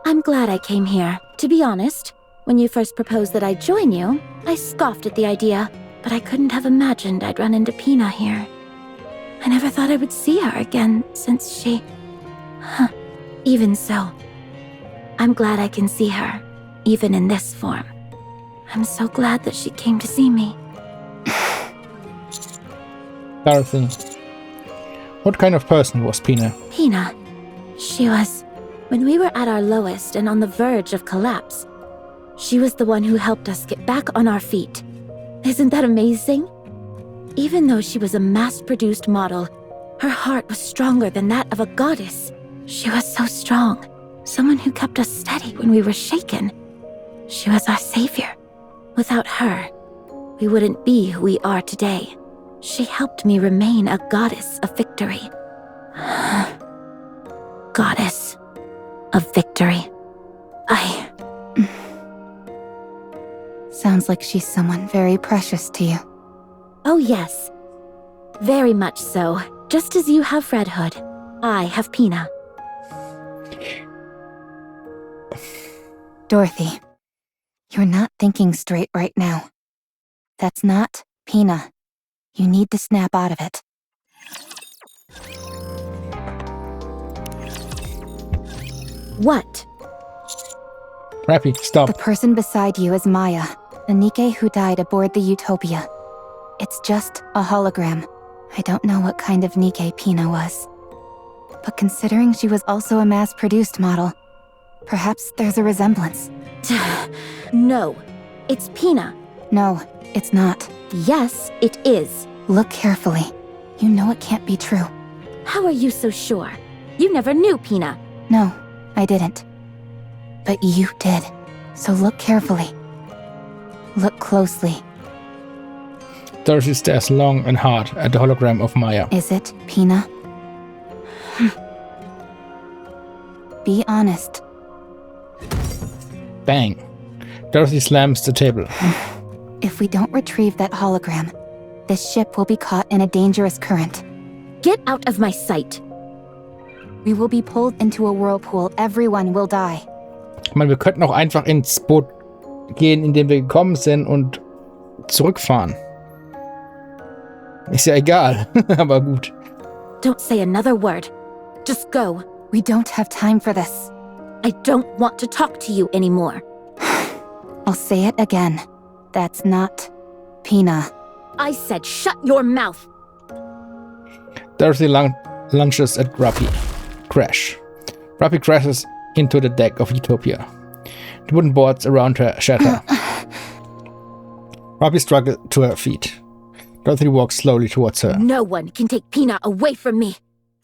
I'm glad I came here. To be honest, when you first proposed that I join you, I scoffed at the idea, but I couldn't have imagined I'd run into Pina here. I never thought I would see her again since she... Even so, I'm glad I can see her, even in this form. I'm so glad that she came to see me. Dorothy. What kind of person was Pina? Pina. She was... When we were at our lowest and on the verge of collapse, she was the one who helped us get back on our feet. Isn't that amazing? Even though she was a mass-produced model, her heart was stronger than that of a goddess. She was so strong. Someone who kept us steady when we were shaken. She was our savior. Without her, we wouldn't be who we are today. She helped me remain a goddess of victory. Goddess of victory. Sounds like she's someone very precious to you. Oh yes. Very much so. Just as you have Red Hood, I have Pina. Dorothy, you're not thinking straight right now. That's not Pina. You need to snap out of it. What? Rappy, stop. The person beside you is Maya, the Nikke who died aboard the Utopia. It's just a hologram. I don't know what kind of Nikke Pina was. But considering she was also a mass-produced model, perhaps there's a resemblance. No, it's Pina. No, it's not. Yes, it is. Look carefully. You know it can't be true. How are you so sure? You never knew Pina. No, I didn't. But you did. So look carefully. Look closely. Dorothy stares long and hard at the hologram of Maya. Is it Pina? Be honest. Bang. Dorothy slams the table. If we don't retrieve that hologram, this ship will be caught in a dangerous current. Get out of my sight. We will be pulled into a whirlpool. Everyone will die. Ich meine, wir könnten auch einfach ins Boot gehen, in dem wir gekommen sind und zurückfahren. Ist ja egal, aber gut. Don't say another word. Just go. We don't have time for this. I don't want to talk to you anymore. I'll say it again. That's not Pina. I said shut your mouth. Dorothy lunges at Rappy. Crash. Rappy crashes into the deck of Utopia. The wooden boards around her shatter. Rappy struggles to her feet. Dorothy walks slowly towards her. No one can take Pina away from me.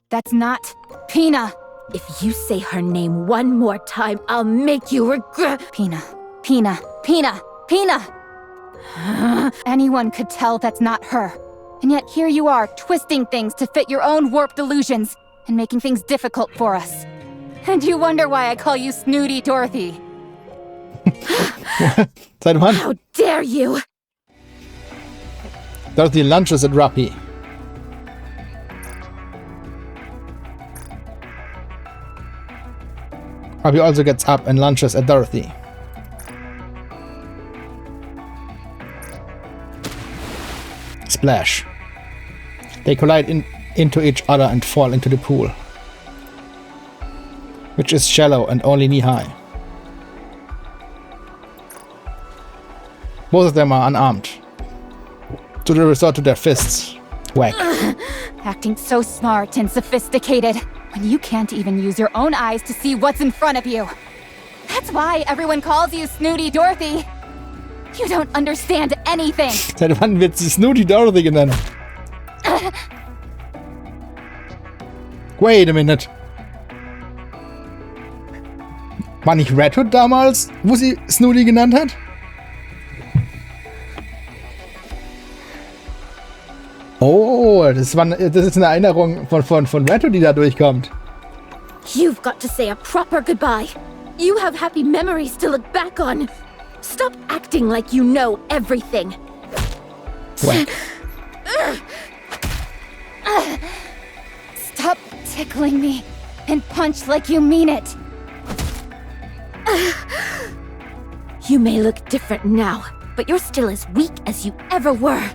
That's not Pina. If you say her name one more time, I'll make you regret. Pina. Pina. Pina. Pina. Anyone could tell that's not her. And yet here you are, twisting things to fit your own warped delusions and making things difficult for us. And you wonder why I call you Snooty Dorothy. Seit wann? How dare you! Dorothy lunges at Rappy. Rappy also gets up and lunges at Dorothy. Splash. They collide into each other and fall into the pool, which is shallow and only knee-high. Both of them are unarmed, so they resort to their fists. Whack. Acting so smart and sophisticated when you can't even use your own eyes to see what's in front of you. That's why everyone calls you Snooty Dorothy. You don't understand anything. Seit wann wird sie Snooty Dorothy genannt? Wait a minute. War nicht Red Hood damals, wo sie Snooty genannt hat? Oh, das ist eine Erinnerung von Red Hood, die da durchkommt. You've got to say a proper goodbye. You have happy memories to look back on. Stop acting like you know everything. Whack. Stop tickling me and punch like you mean it. You may look different now, but you're still as weak as you ever were.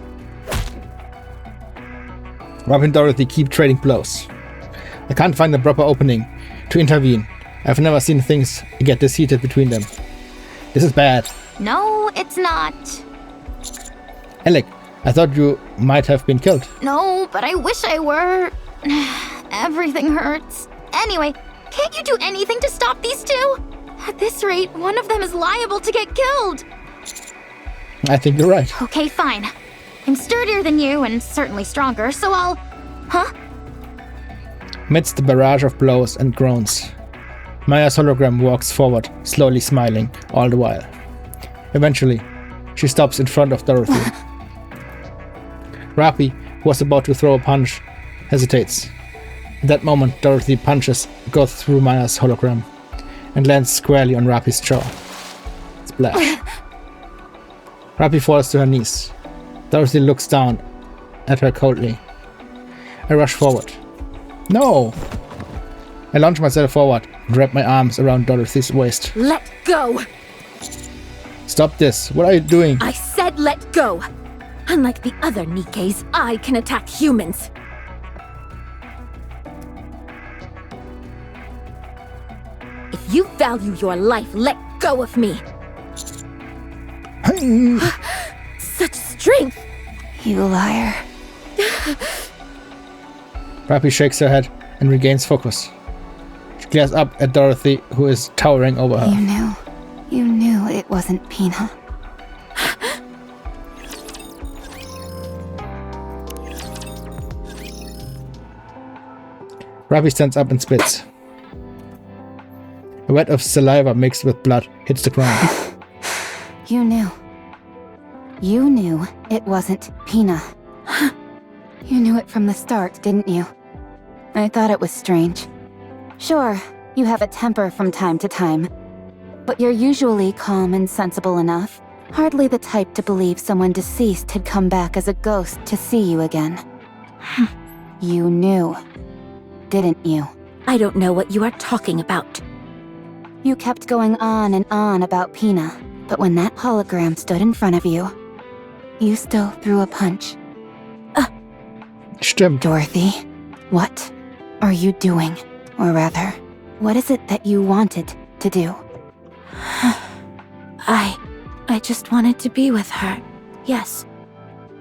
Rob and Dorothy keep trading blows. I can't find a proper opening to intervene. I've never seen things get this heated between them. This is bad. No, it's not. Alec, I thought you might have been killed. No, but I wish I were. Everything hurts. Anyway, can't you do anything to stop these two? At this rate, one of them is liable to get killed. I think you're right. Okay, fine. I'm sturdier than you and certainly stronger, so I'll... Huh? Amidst the barrage of blows and groans, Maya's hologram walks forward, slowly smiling all the while. Eventually, she stops in front of Dorothy. Rapi, who was about to throw a punch, hesitates. At that moment, Dorothy's punches go through Maya's hologram and lands squarely on Rapi's jaw. Splash. Rapi falls to her knees. Dorothy looks down at her coldly. I rush forward. No! I launch myself forward and wrap my arms around Dorothy's waist. Let go! Stop this! What are you doing? I said let go! Unlike the other Nikkes, I can attack humans. If you value your life, let go of me. Such strength! You liar. Rapi shakes her head and regains focus. She glares up at Dorothy, who is towering over her. You knew it wasn't Pina. Rapi stands up and spits. A wet of saliva mixed with blood hits the ground. You knew. You knew it wasn't Pina. You knew it from the start, didn't you? I thought it was strange. Sure, you have a temper from time to time, but you're usually calm and sensible enough. Hardly the type to believe someone deceased had come back as a ghost to see you again. You knew, didn't you? I don't know what you are talking about. You kept going on and on about Pina, but when that hologram stood in front of you, you still threw a punch. Stimmt. Dorothy, what are you doing? Or rather, what is it that you wanted to do? I just wanted to be with her. Yes.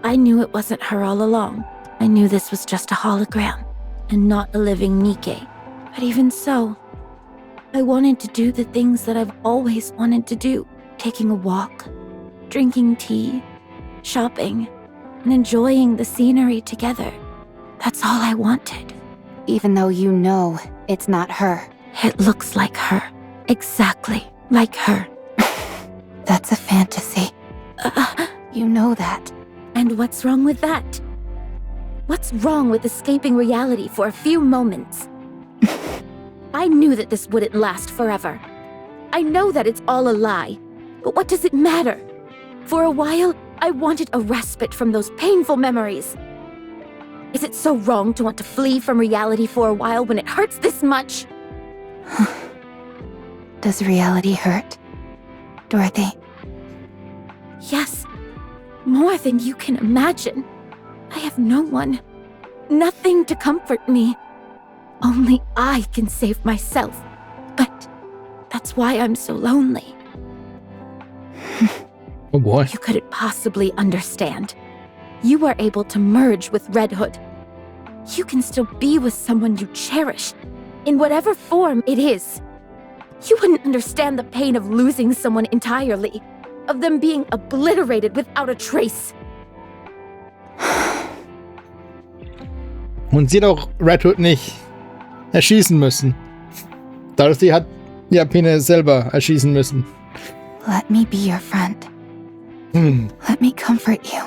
I knew it wasn't her all along. I knew this was just a hologram, and not a living Nikke. But even so, I wanted to do the things that I've always wanted to do. Taking a walk, drinking tea, shopping, and enjoying the scenery together. That's all I wanted. Even though you know it's not her. It looks like her. Exactly like her. That's a fantasy. You know that. And what's wrong with that? What's wrong with escaping reality for a few moments? I knew that this wouldn't last forever. I know that it's all a lie. But what does it matter? For a while, I wanted a respite from those painful memories. Is it so wrong to want to flee from reality for a while when it hurts this much? Does reality hurt, Dorothy? Yes, more than you can imagine. I have no one, nothing to comfort me. Only I can save myself. But that's why I'm so lonely. Oh boy. You couldn't possibly understand. You are able to merge with Red Hood. You can still be with someone you cherish, in whatever form it is. You wouldn't understand the pain of losing someone entirely, of them being obliterated without a trace. Und sie hat auch Red Hood nicht erschießen müssen. Dorothy hat ja Pina selber erschießen müssen. Let me be your friend. Let me comfort you.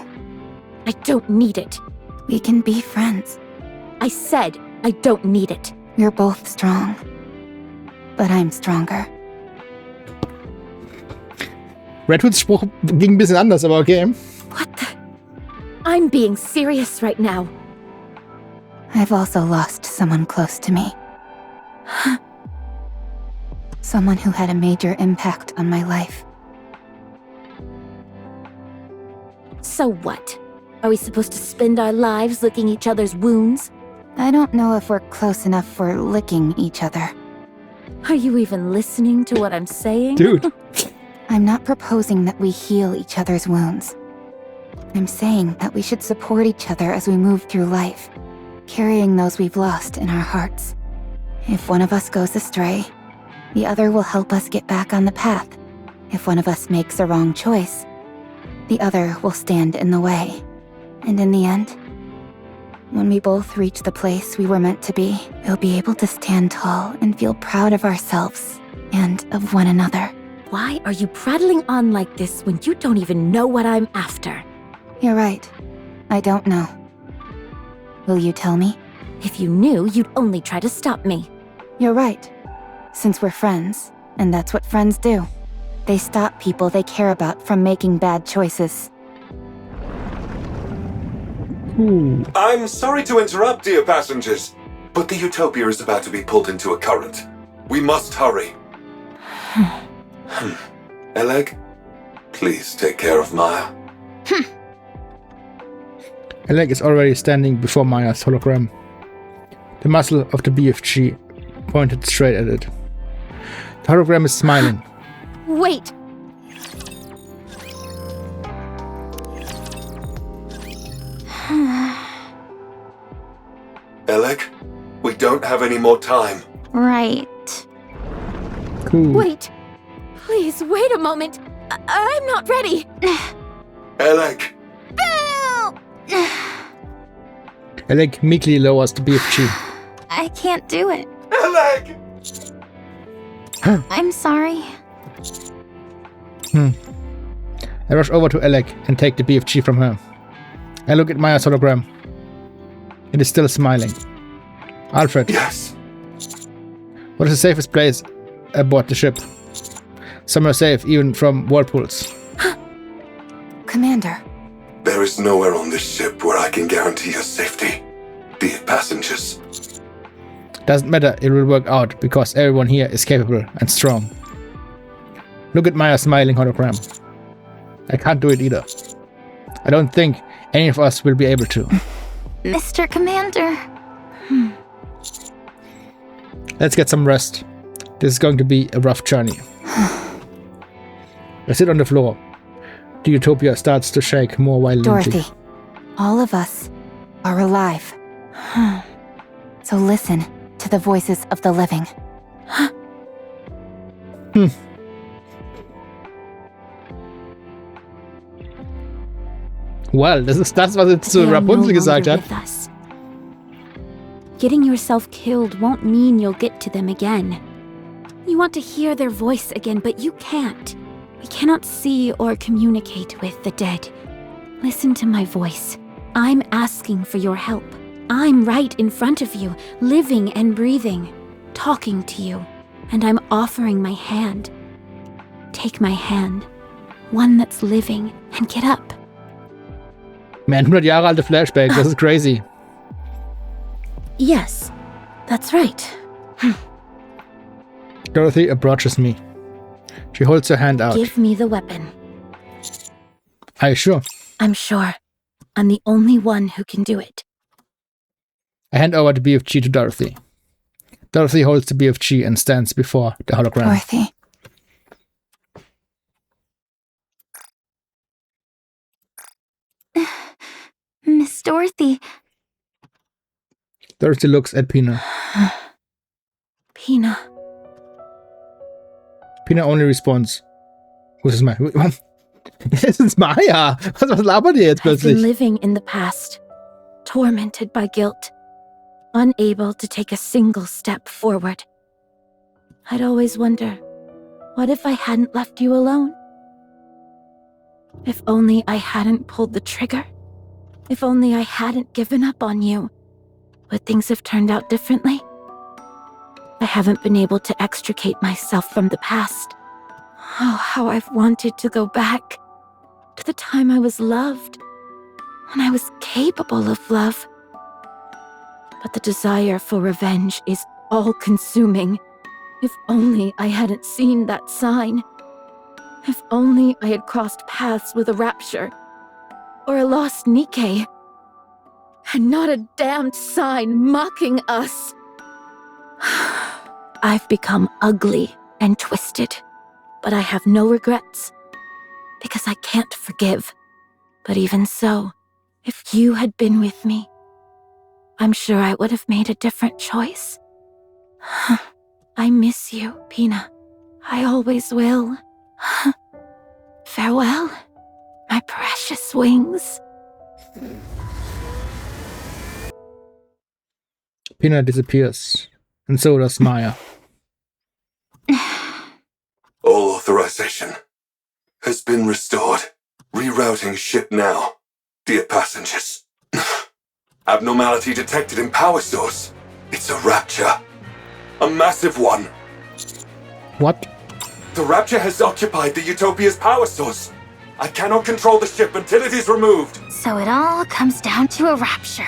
I don't need it. We can be friends. I said I don't need it. You're both strong. But I'm stronger. Red Hoods Spruch ging ein bisschen anders, aber okay. What the? I'm being serious right now. I've also lost someone close to me. Someone who had a major impact on my life. So what? Are we supposed to spend our lives licking each other's wounds? I don't know if we're close enough for licking each other. Are you even listening to what I'm saying? Dude. I'm not proposing that we heal each other's wounds. I'm saying that we should support each other as we move through life, carrying those we've lost in our hearts. If one of us goes astray, the other will help us get back on the path. If one of us makes a wrong choice, the other will stand in the way. And in the end, when we both reach the place we were meant to be, we'll be able to stand tall and feel proud of ourselves and of one another. Why are you prattling on like this when you don't even know what I'm after? You're right. I don't know. Will you tell me? If you knew, you'd only try to stop me. You're right. Since we're friends, and that's what friends do. They stop people they care about from making bad choices. Ooh. I'm sorry to interrupt, dear passengers, but the Utopia is about to be pulled into a current. We must hurry. Eleg, please take care of Maya. Eleg is already standing before Maya's hologram. The muzzle of the BFG pointed straight at it. The hologram is smiling. Wait! Eleg, we don't have any more time. Right. Cool. Wait! Please, wait a moment! I'm not ready! Eleg! Eleg meekly lowers the BFG. I can't do it. Eleg! I'm sorry. I rush over to Eleg and take the BFG from her. I look at Maya's hologram. It is still smiling. Alfred, Yes. what is the safest place aboard the ship? Somewhere safe, even from whirlpools. Commander, There is nowhere on this ship where I can guarantee your safety, dear passengers. Doesn't matter, it will work out because everyone here is capable and strong. Look at Maya's smiling hologram. I can't do it either. I don't think any of us will be able to. Mr. Commander. Let's get some rest. This is going to be a rough journey. I sit on the floor. The Utopia starts to shake more violently. Dorothy, all of us are alive. So listen to the voices of the living. Well, das, was jetzt zu They are Rapunzel no gesagt longer hat. with us. Getting yourself killed won't mean you'll get to them again. You want to hear their voice again, but you can't. We cannot see or communicate with the dead. Listen to my voice. I'm asking for your help. I'm right in front of you, living and breathing, talking to you, and I'm offering my hand. Take my hand, one that's living, and get up. Man, 100 Jahre alte Flashback, das ist crazy. Yes, that's right. Dorothy approaches me. She holds her hand out. Give me the weapon. Are you sure? I'm sure. I'm the only one who can do it. I hand over the BFG to Dorothy. Dorothy holds the BFG and stands before the hologram. Dorothy. Miss Dorothy. Dorothy looks at Pina. Pina. Pina only responds. Was ist Maya? Es ist Maya! Was labert ihr jetzt I've been plötzlich? living in the past, tormented by guilt, unable to take a single step forward. I'd always wonder, what if I hadn't left you alone? If only I hadn't pulled the trigger? If only I hadn't given up on you? Would things have turned out differently? I haven't been able to extricate myself from the past. Oh, how I've wanted to go back to the time I was loved, when I was capable of love. But the desire for revenge is all-consuming. If only I hadn't seen that sign. If only I had crossed paths with a rapture. Or a lost Nikke. And not a damned sign mocking us. I've become ugly and twisted. But I have no regrets. Because I can't forgive. But even so, if you had been with me, I'm sure I would have made a different choice. I miss you, Pina. I always will. Farewell, my precious wings. Pina disappears, and so does Maya. All authorization has been restored. Rerouting ship now. Dear passengers. Abnormality detected in power source. It's a rapture. A massive one. What? The rapture has occupied the Utopia's power source. I cannot control the ship until it is removed. So it all comes down to a rapture.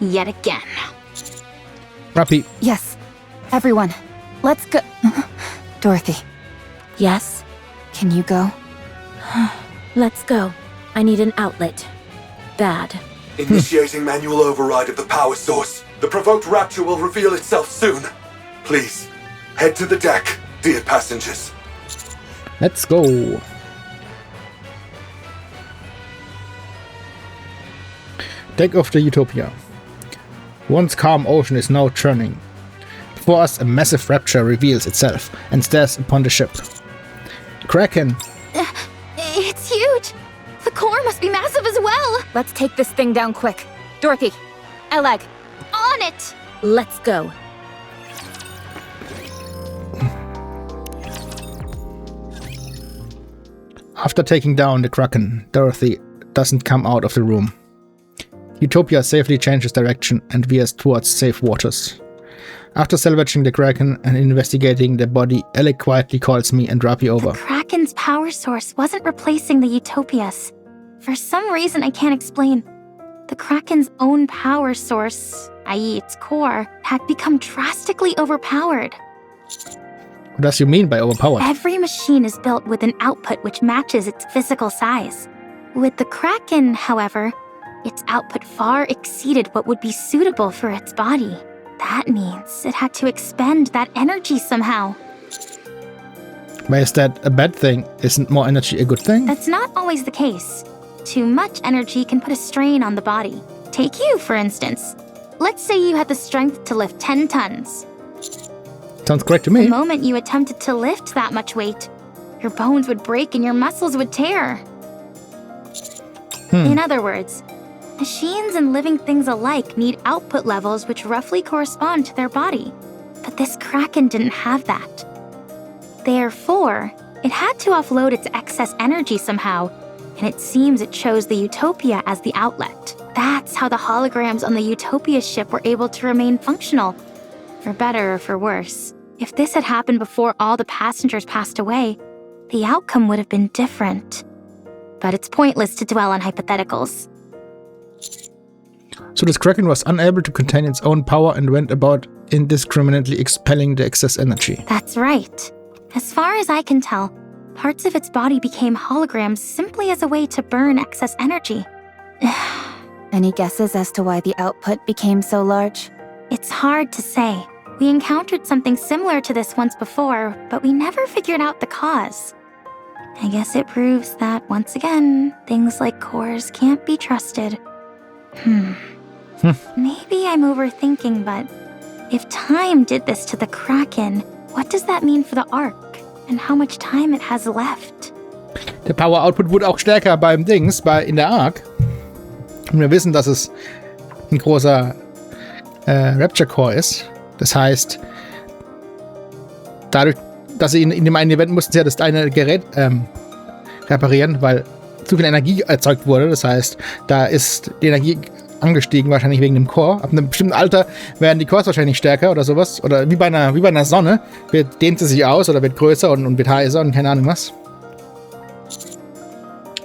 Yet again. Rappy. Yes. Everyone, let's go. Dorothy, Yes, can you go? let's go. I need an outlet. Bad. Initiating manual override of the power source. The provoked rapture will reveal itself soon. Please, head to the deck, dear passengers. Let's go. Deck of the Utopia. Once calm ocean is now churning. Before us, a massive rapture reveals itself and stares upon the ship. Kraken. It's huge. The core must be massive as well. Let's take this thing down quick. Dorothy, Eleg. On it. Let's go. After taking down the Kraken, Dorothy doesn't come out of the room. Utopia safely changes direction and veers towards safe waters. After salvaging the Kraken and investigating the body, Alec quietly calls me and Rappy over. The Kraken's power source wasn't replacing the Utopia's. For some reason I can't explain, the Kraken's own power source, i.e. its core, had become drastically overpowered. What does you mean by overpowered? Every machine is built with an output which matches its physical size. With the Kraken, however, its output far exceeded what would be suitable for its body. That means it had to expend that energy somehow. But is that a bad thing? Isn't more energy a good thing? That's not always the case. Too much energy can put a strain on the body. Take you, for instance. Let's say you had the strength to lift 10 tons. Sounds great to The me. moment you attempted to lift that much weight, your bones would break and your muscles would tear. In other words, machines and living things alike need output levels which roughly correspond to their body. But this Kraken didn't have that. Therefore, it had to offload its excess energy somehow, and it seems it chose the Utopia as the outlet. That's how the holograms on the Utopia ship were able to remain functional, for better or for worse. If this had happened before all the passengers passed away, the outcome would have been different. But it's pointless to dwell on hypotheticals. So this Kraken was unable to contain its own power and went about indiscriminately expelling the excess energy. That's right. As far as I can tell, parts of its body became holograms simply as a way to burn excess energy. Any guesses as to why the output became so large? It's hard to say. We encountered something similar to this once before, but we never figured out the cause. I guess it proves that, once again, things like cores can't be trusted. Maybe I'm overthinking, but if time did this to the Kraken, what does that mean for the Ark? And how much time it has left? Der Power Output wurde auch stärker beim Dings, in der Ark. Und wir wissen, dass es ein großer Rapture Core ist. Das heißt, dadurch, dass sie in dem einen Event mussten sie ja das eine Gerät reparieren, weil zu viel Energie erzeugt wurde. Das heißt, da ist die Energie angestiegen, wahrscheinlich wegen dem Core. Ab einem bestimmten Alter werden die Cores wahrscheinlich stärker oder sowas. Oder wie bei einer Sonne dehnt sie sich aus oder wird größer und wird heißer und keine Ahnung was.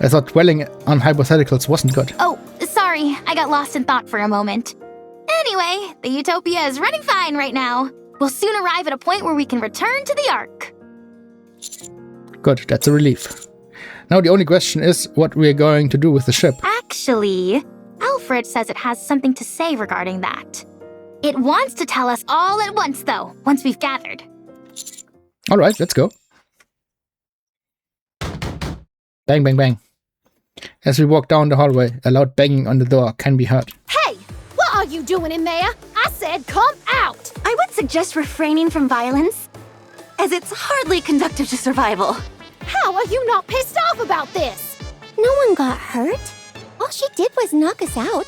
I thought dwelling on hypotheticals wasn't good. Oh, sorry, I got lost in thought for a moment. Anyway, the Utopia is running fine right now. We'll soon arrive at a point where we can return to the Ark. Good, that's a relief. Now the only question is what we're going to do with the ship. Actually, Alfred says it has something to say regarding that. It wants to tell us all at once, though, once we've gathered. Alright, let's go. Bang, bang, bang. As we walk down the hallway, a loud banging on the door can be heard. Hey! What are you doing in there? I said come out! I would suggest refraining from violence, as it's hardly conducive to survival. How are you not pissed off about this? No one got hurt. All she did was knock us out.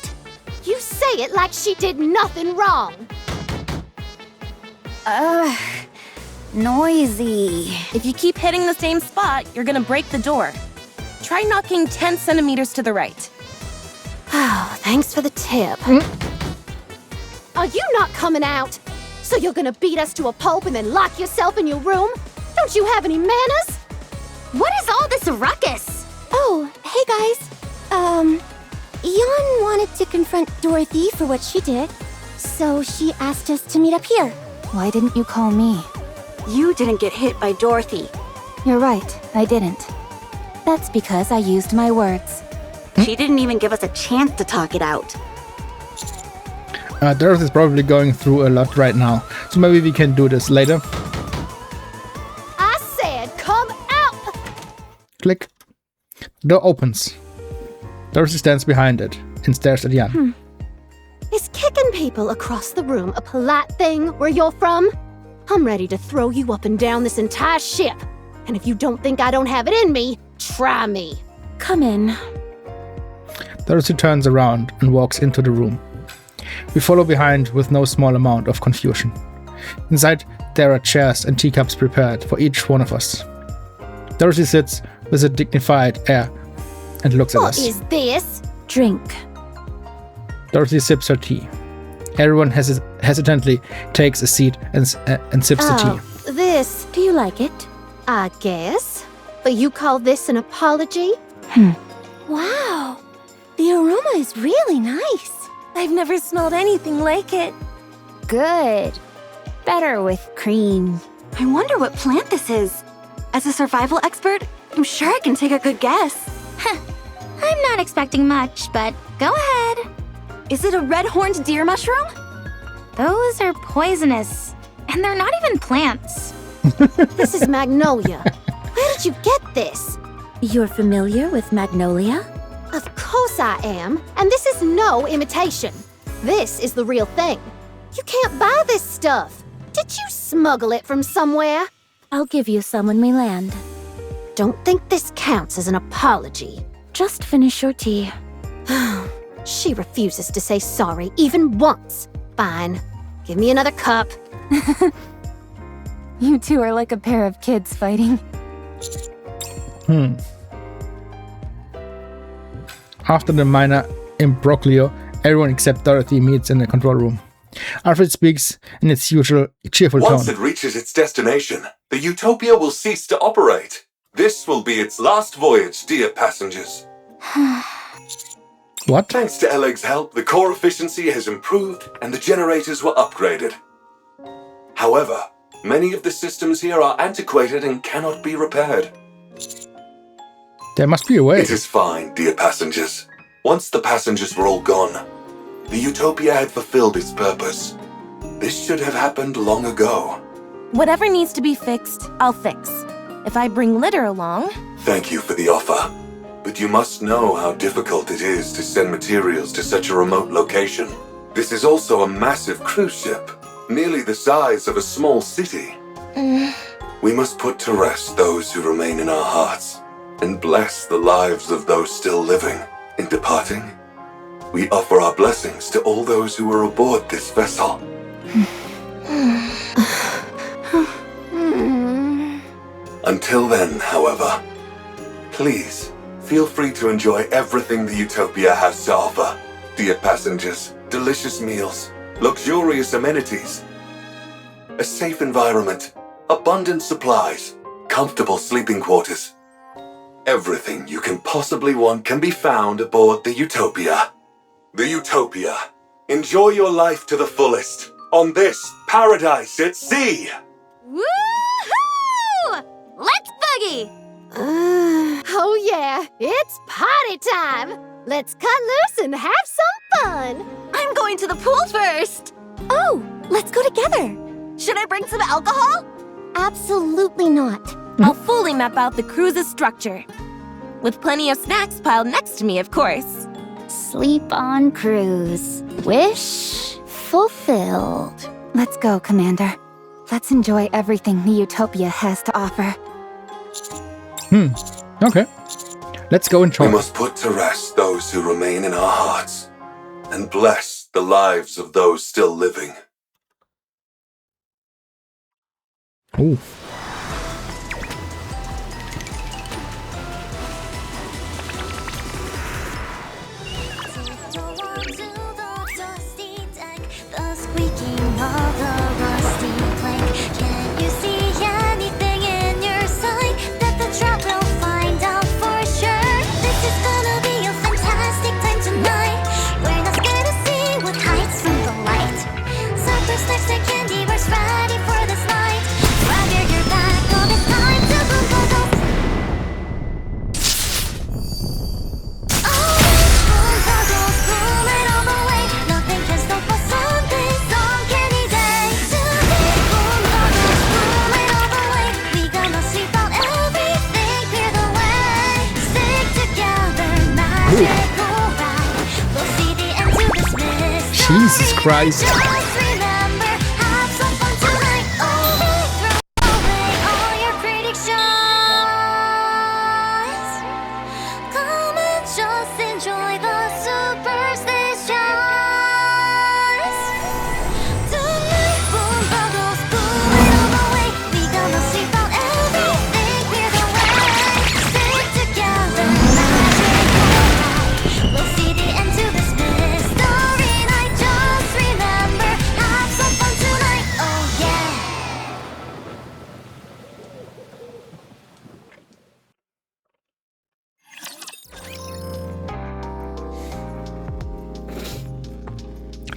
You say it like she did nothing wrong. Noisy. If you keep hitting the same spot, you're gonna break the door. Try knocking 10 centimeters to the right. Oh, thanks for the tip. Are you not coming out? So you're gonna beat us to a pulp and then lock yourself in your room? Don't you have any manners? What is all this ruckus? Oh, hey guys. Yon wanted to confront Dorothy for what she did, so she asked us to meet up here. Why didn't you call me? You didn't get hit by Dorothy. You're right, I didn't. That's because I used my words. She didn't even give us a chance to talk it out. Dorothy's probably going through a lot right now, so maybe we can do this later. I said come out! Click. The door opens. Dorothy stands behind it and stares at Jan. Is kicking people across the room a polite thing where you're from? I'm ready to throw you up and down this entire ship. And if you don't think I don't have it in me, try me. Come in. Dorothy turns around and walks into the room. We follow behind with no small amount of confusion. Inside, there are chairs and teacups prepared for each one of us. Dorothy sits with a dignified air and looks at us. What is this? Drink. Dorothy sips her tea. Everyone hesitantly takes a seat and sips the tea. This, Do you like it? I guess. But you call this an apology? Wow, the aroma is really nice. I've never smelled anything like it. Good. Better with cream. I wonder what plant this is. As a survival expert, I'm sure I can take a good guess. I'm not expecting much, but go ahead. Is it a red-horned deer mushroom? Those are poisonous, and they're not even plants. This is magnolia. Where did you get this? You're familiar with magnolia? Of course I am, and this is no imitation. This is the real thing. You can't buy this stuff. Did you smuggle it from somewhere? I'll give you some when we land. Don't think this counts as an apology. Just finish your tea. She refuses to say sorry even once. Fine. Give me another cup. You two are like a pair of kids fighting. After the minor imbroglio, everyone except Dorothy meets in the control room. Alfred speaks in its usual cheerful tone. Once it reaches its destination, the Utopia will cease to operate. This will be its last voyage, dear passengers. What? Thanks to Eleg's help, the core efficiency has improved and the generators were upgraded. However, many of the systems here are antiquated and cannot be repaired. There must be a way. It is fine, dear passengers. Once the passengers were all gone, the Utopia had fulfilled its purpose. This should have happened long ago. Whatever needs to be fixed, I'll fix. If I bring litter along... Thank you for the offer. But you must know how difficult it is to send materials to such a remote location. This is also a massive cruise ship, nearly the size of a small city. We must put to rest those who remain in our hearts, and bless the lives of those still living. In departing, we offer our blessings to all those who were aboard this vessel. Until then, however, please feel free to enjoy everything the Utopia has to offer. Dear passengers, delicious meals, luxurious amenities, a safe environment, abundant supplies, comfortable sleeping quarters. Everything you can possibly want can be found aboard the Utopia. The Utopia. Enjoy your life to the fullest. on this paradise at sea. Woohoo! Let's boogie! Oh yeah, it's party time! Let's cut loose and have some fun! I'm going to the pool first! Oh, let's go together. Should I bring some alcohol? Absolutely not. I'll fully map out the cruise's structure. With plenty of snacks piled next to me, of course. Sleep on cruise. Wish fulfilled. Let's go, Commander. Let's enjoy everything the Utopia has to offer. Okay. Let's go and We talk. must put to rest those who remain in our hearts, and bless the lives of those still living. Ooh. Jesus Christ.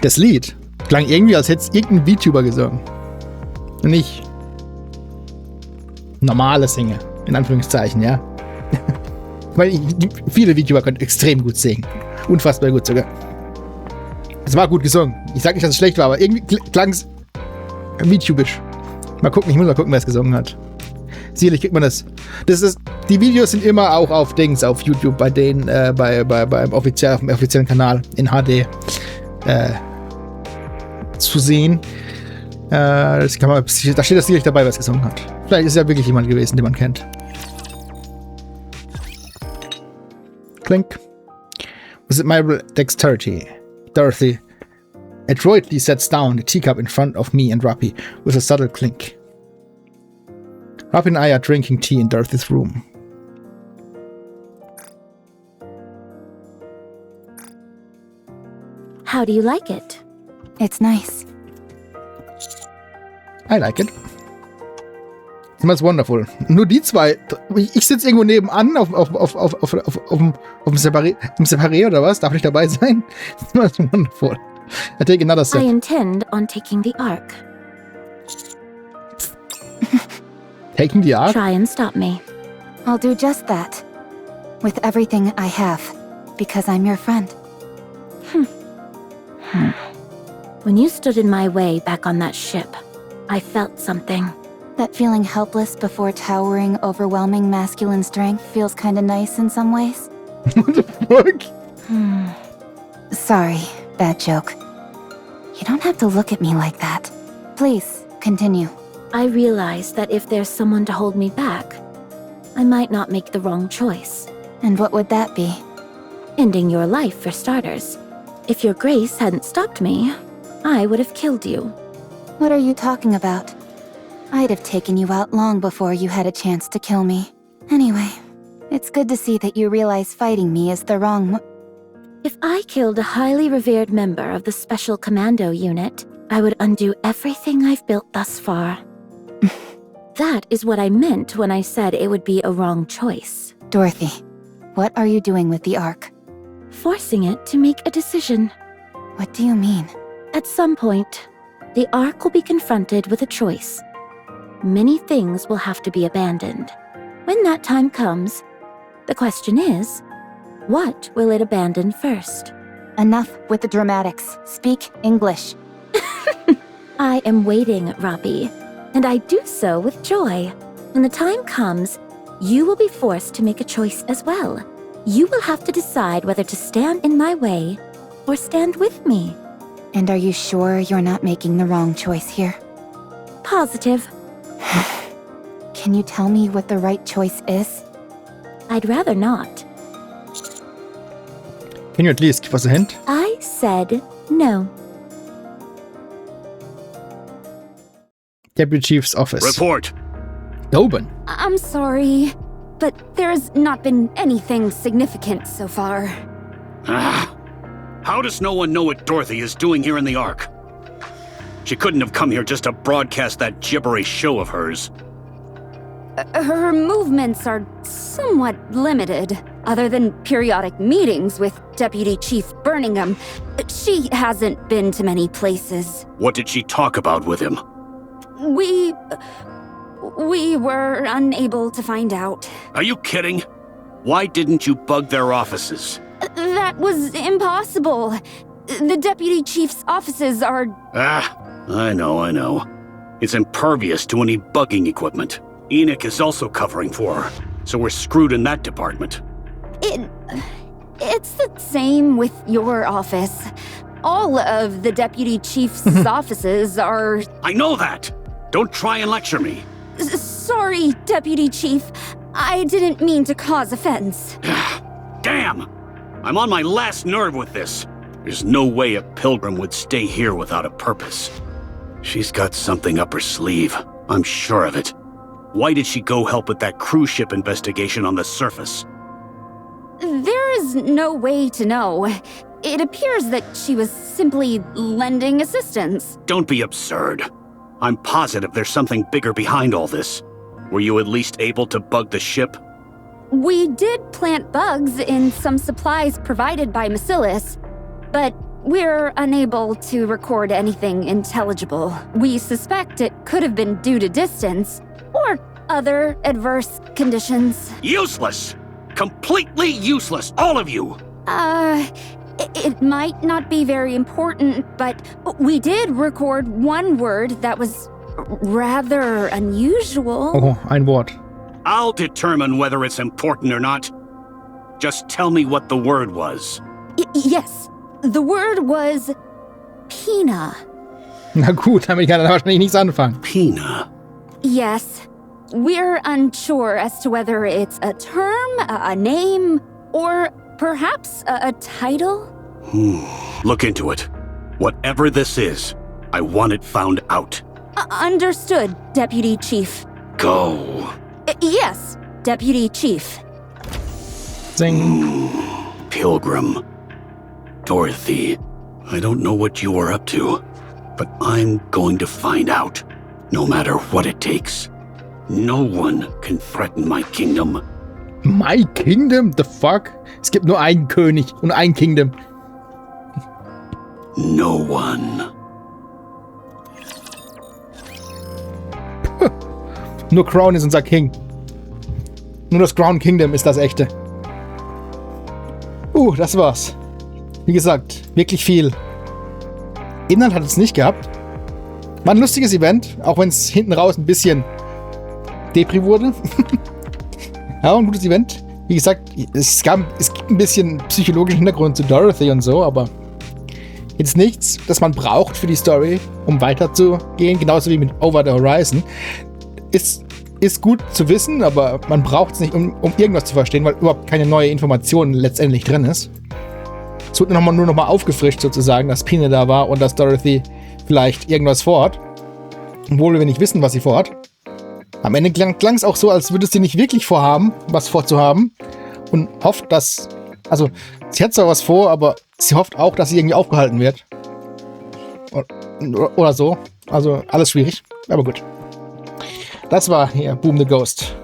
Das Lied klang irgendwie, als hätte es irgendein VTuber gesungen. Und nicht normale Sänger, in Anführungszeichen, ja. Weil viele VTuber können extrem gut singen. Unfassbar gut sogar. Es war gut gesungen. Ich sag nicht, dass es schlecht war, aber irgendwie klang es VTubisch. Mal gucken, ich muss mal gucken, wer es gesungen hat. Sicherlich kriegt man das. Die Videos sind immer auch auf Dings, auf YouTube, bei denen, beim offiziellen Kanal in HD zu sehen. Das kann man, da steht das sicherlich dabei, wer es gesungen hat. Vielleicht ist es ja wirklich jemand gewesen, den man kennt. Clink. Was admirable dexterity. Dorothy adroitly sets down the teacup in front of me and Rappy with a subtle clink. Rappy and I are drinking tea in Dorothy's room. How do you like it? It's nice. I like it. It's wonderful. Nur die zwei. Ich sitze irgendwo nebenan im Separé oder was? Darf ich dabei sein? It's wonderful. I take another sip. I intend on taking the Ark. Taking the Ark? Try and stop me. I'll do just that. With everything I have. Because I'm your friend. When you stood in my way back on that ship, I felt something. That feeling helpless before towering, overwhelming masculine strength feels kinda nice in some ways. What the fuck? Sorry, bad joke. You don't have to look at me like that. Please, continue. I realized that if there's someone to hold me back, I might not make the wrong choice. And what would that be? Ending your life, for starters. If your grace hadn't stopped me, I would have killed you. What are you talking about? I'd have taken you out long before you had a chance to kill me. Anyway, it's good to see that you realize fighting me is the wrong If I killed a highly revered member of the Special Commando Unit, I would undo everything I've built thus far. That is what I meant when I said it would be a wrong choice. Dorothy, what are you doing with the Ark? Forcing it to make a decision. What do you mean? At some point, the Ark will be confronted with a choice. Many things will have to be abandoned. When that time comes, the question is, what will it abandon first? Enough with the dramatics. Speak English. I am waiting, Robbie, and I do so with joy. When the time comes, you will be forced to make a choice as well. You will have to decide whether to stand in my way or stand with me. And are you sure you're not making the wrong choice here? Positive. Can you tell me what the right choice is? I'd rather not. Can you at least give us a hint? I said no. Deputy Chief's office. Report. Open. I'm sorry, but there's not been anything significant so far. How does no one know what Dorothy is doing here in the Ark? She couldn't have come here just to broadcast that gibberish show of hers. Her movements are somewhat limited. Other than periodic meetings with Deputy Chief Birmingham, she hasn't been to many places. What did she talk about with him? We were unable to find out. Are you kidding? Why didn't you bug their offices? That was impossible. The Deputy Chief's offices are... I know. It's impervious to any bugging equipment. Nikke is also covering for her, so we're screwed in that department. It's the same with your office. All of the Deputy Chief's offices are... I know that! Don't try and lecture me. Sorry, Deputy Chief. I didn't mean to cause offense. Damn! I'm on my last nerve with this. There's no way a pilgrim would stay here without a purpose. She's got something up her sleeve. I'm sure of it. Why did she go help with that cruise ship investigation on the surface? There is no way to know. It appears that she was simply lending assistance. Don't be absurd. I'm positive there's something bigger behind all this. Were you at least able to bug the ship? We did plant bugs in some supplies provided by Macilis, but we're unable to record anything intelligible. We suspect it could have been due to distance or other adverse conditions. Useless! Completely useless, all of you! It might not be very important, but we did record one word that was rather unusual. Oh, ein Wort. I'll determine whether it's important or not. Just tell me what the word was. Yes, the word was Pina. Na gut, damit kann er wahrscheinlich nichts anfangen. Pina. Yes. We're unsure as to whether it's a term, a name, or perhaps a title? Look into it. Whatever this is, I want it found out. Understood, Deputy Chief. Go. Yes, Deputy Chief. Zing. Pilgrim. Dorothy. I don't know what you are up to, but I'm going to find out, no matter what it takes. No one can threaten my kingdom. My Kingdom? The fuck? Es gibt nur einen König und ein Kingdom. No one. Nur Crown ist unser King. Nur das Crown Kingdom ist das echte. Das war's. Wie gesagt, wirklich viel Inhalt hat es nicht gehabt. War ein lustiges Event, auch wenn es hinten raus ein bisschen Depri wurde. Ja, ein gutes Event. Wie gesagt, es gibt ein bisschen psychologischen Hintergrund zu Dorothy und so, aber jetzt nichts, das man braucht für die Story, um weiterzugehen, genauso wie mit Over the Horizon. Ist gut zu wissen, aber man braucht es nicht, um irgendwas zu verstehen, weil überhaupt keine neue Information letztendlich drin ist. Es wurde nur noch mal aufgefrischt sozusagen, dass Pine da war und dass Dorothy vielleicht irgendwas vorhat. Obwohl wir nicht wissen, was sie vorhat. Am Ende klang es auch so, als würde sie nicht wirklich vorhaben, was vorzuhaben. Und hofft, dass... Also, sie hat zwar was vor, aber sie hofft auch, dass sie irgendwie aufgehalten wird. Oder so. Also, alles schwierig. Aber gut. Das war hier Boom the Ghost.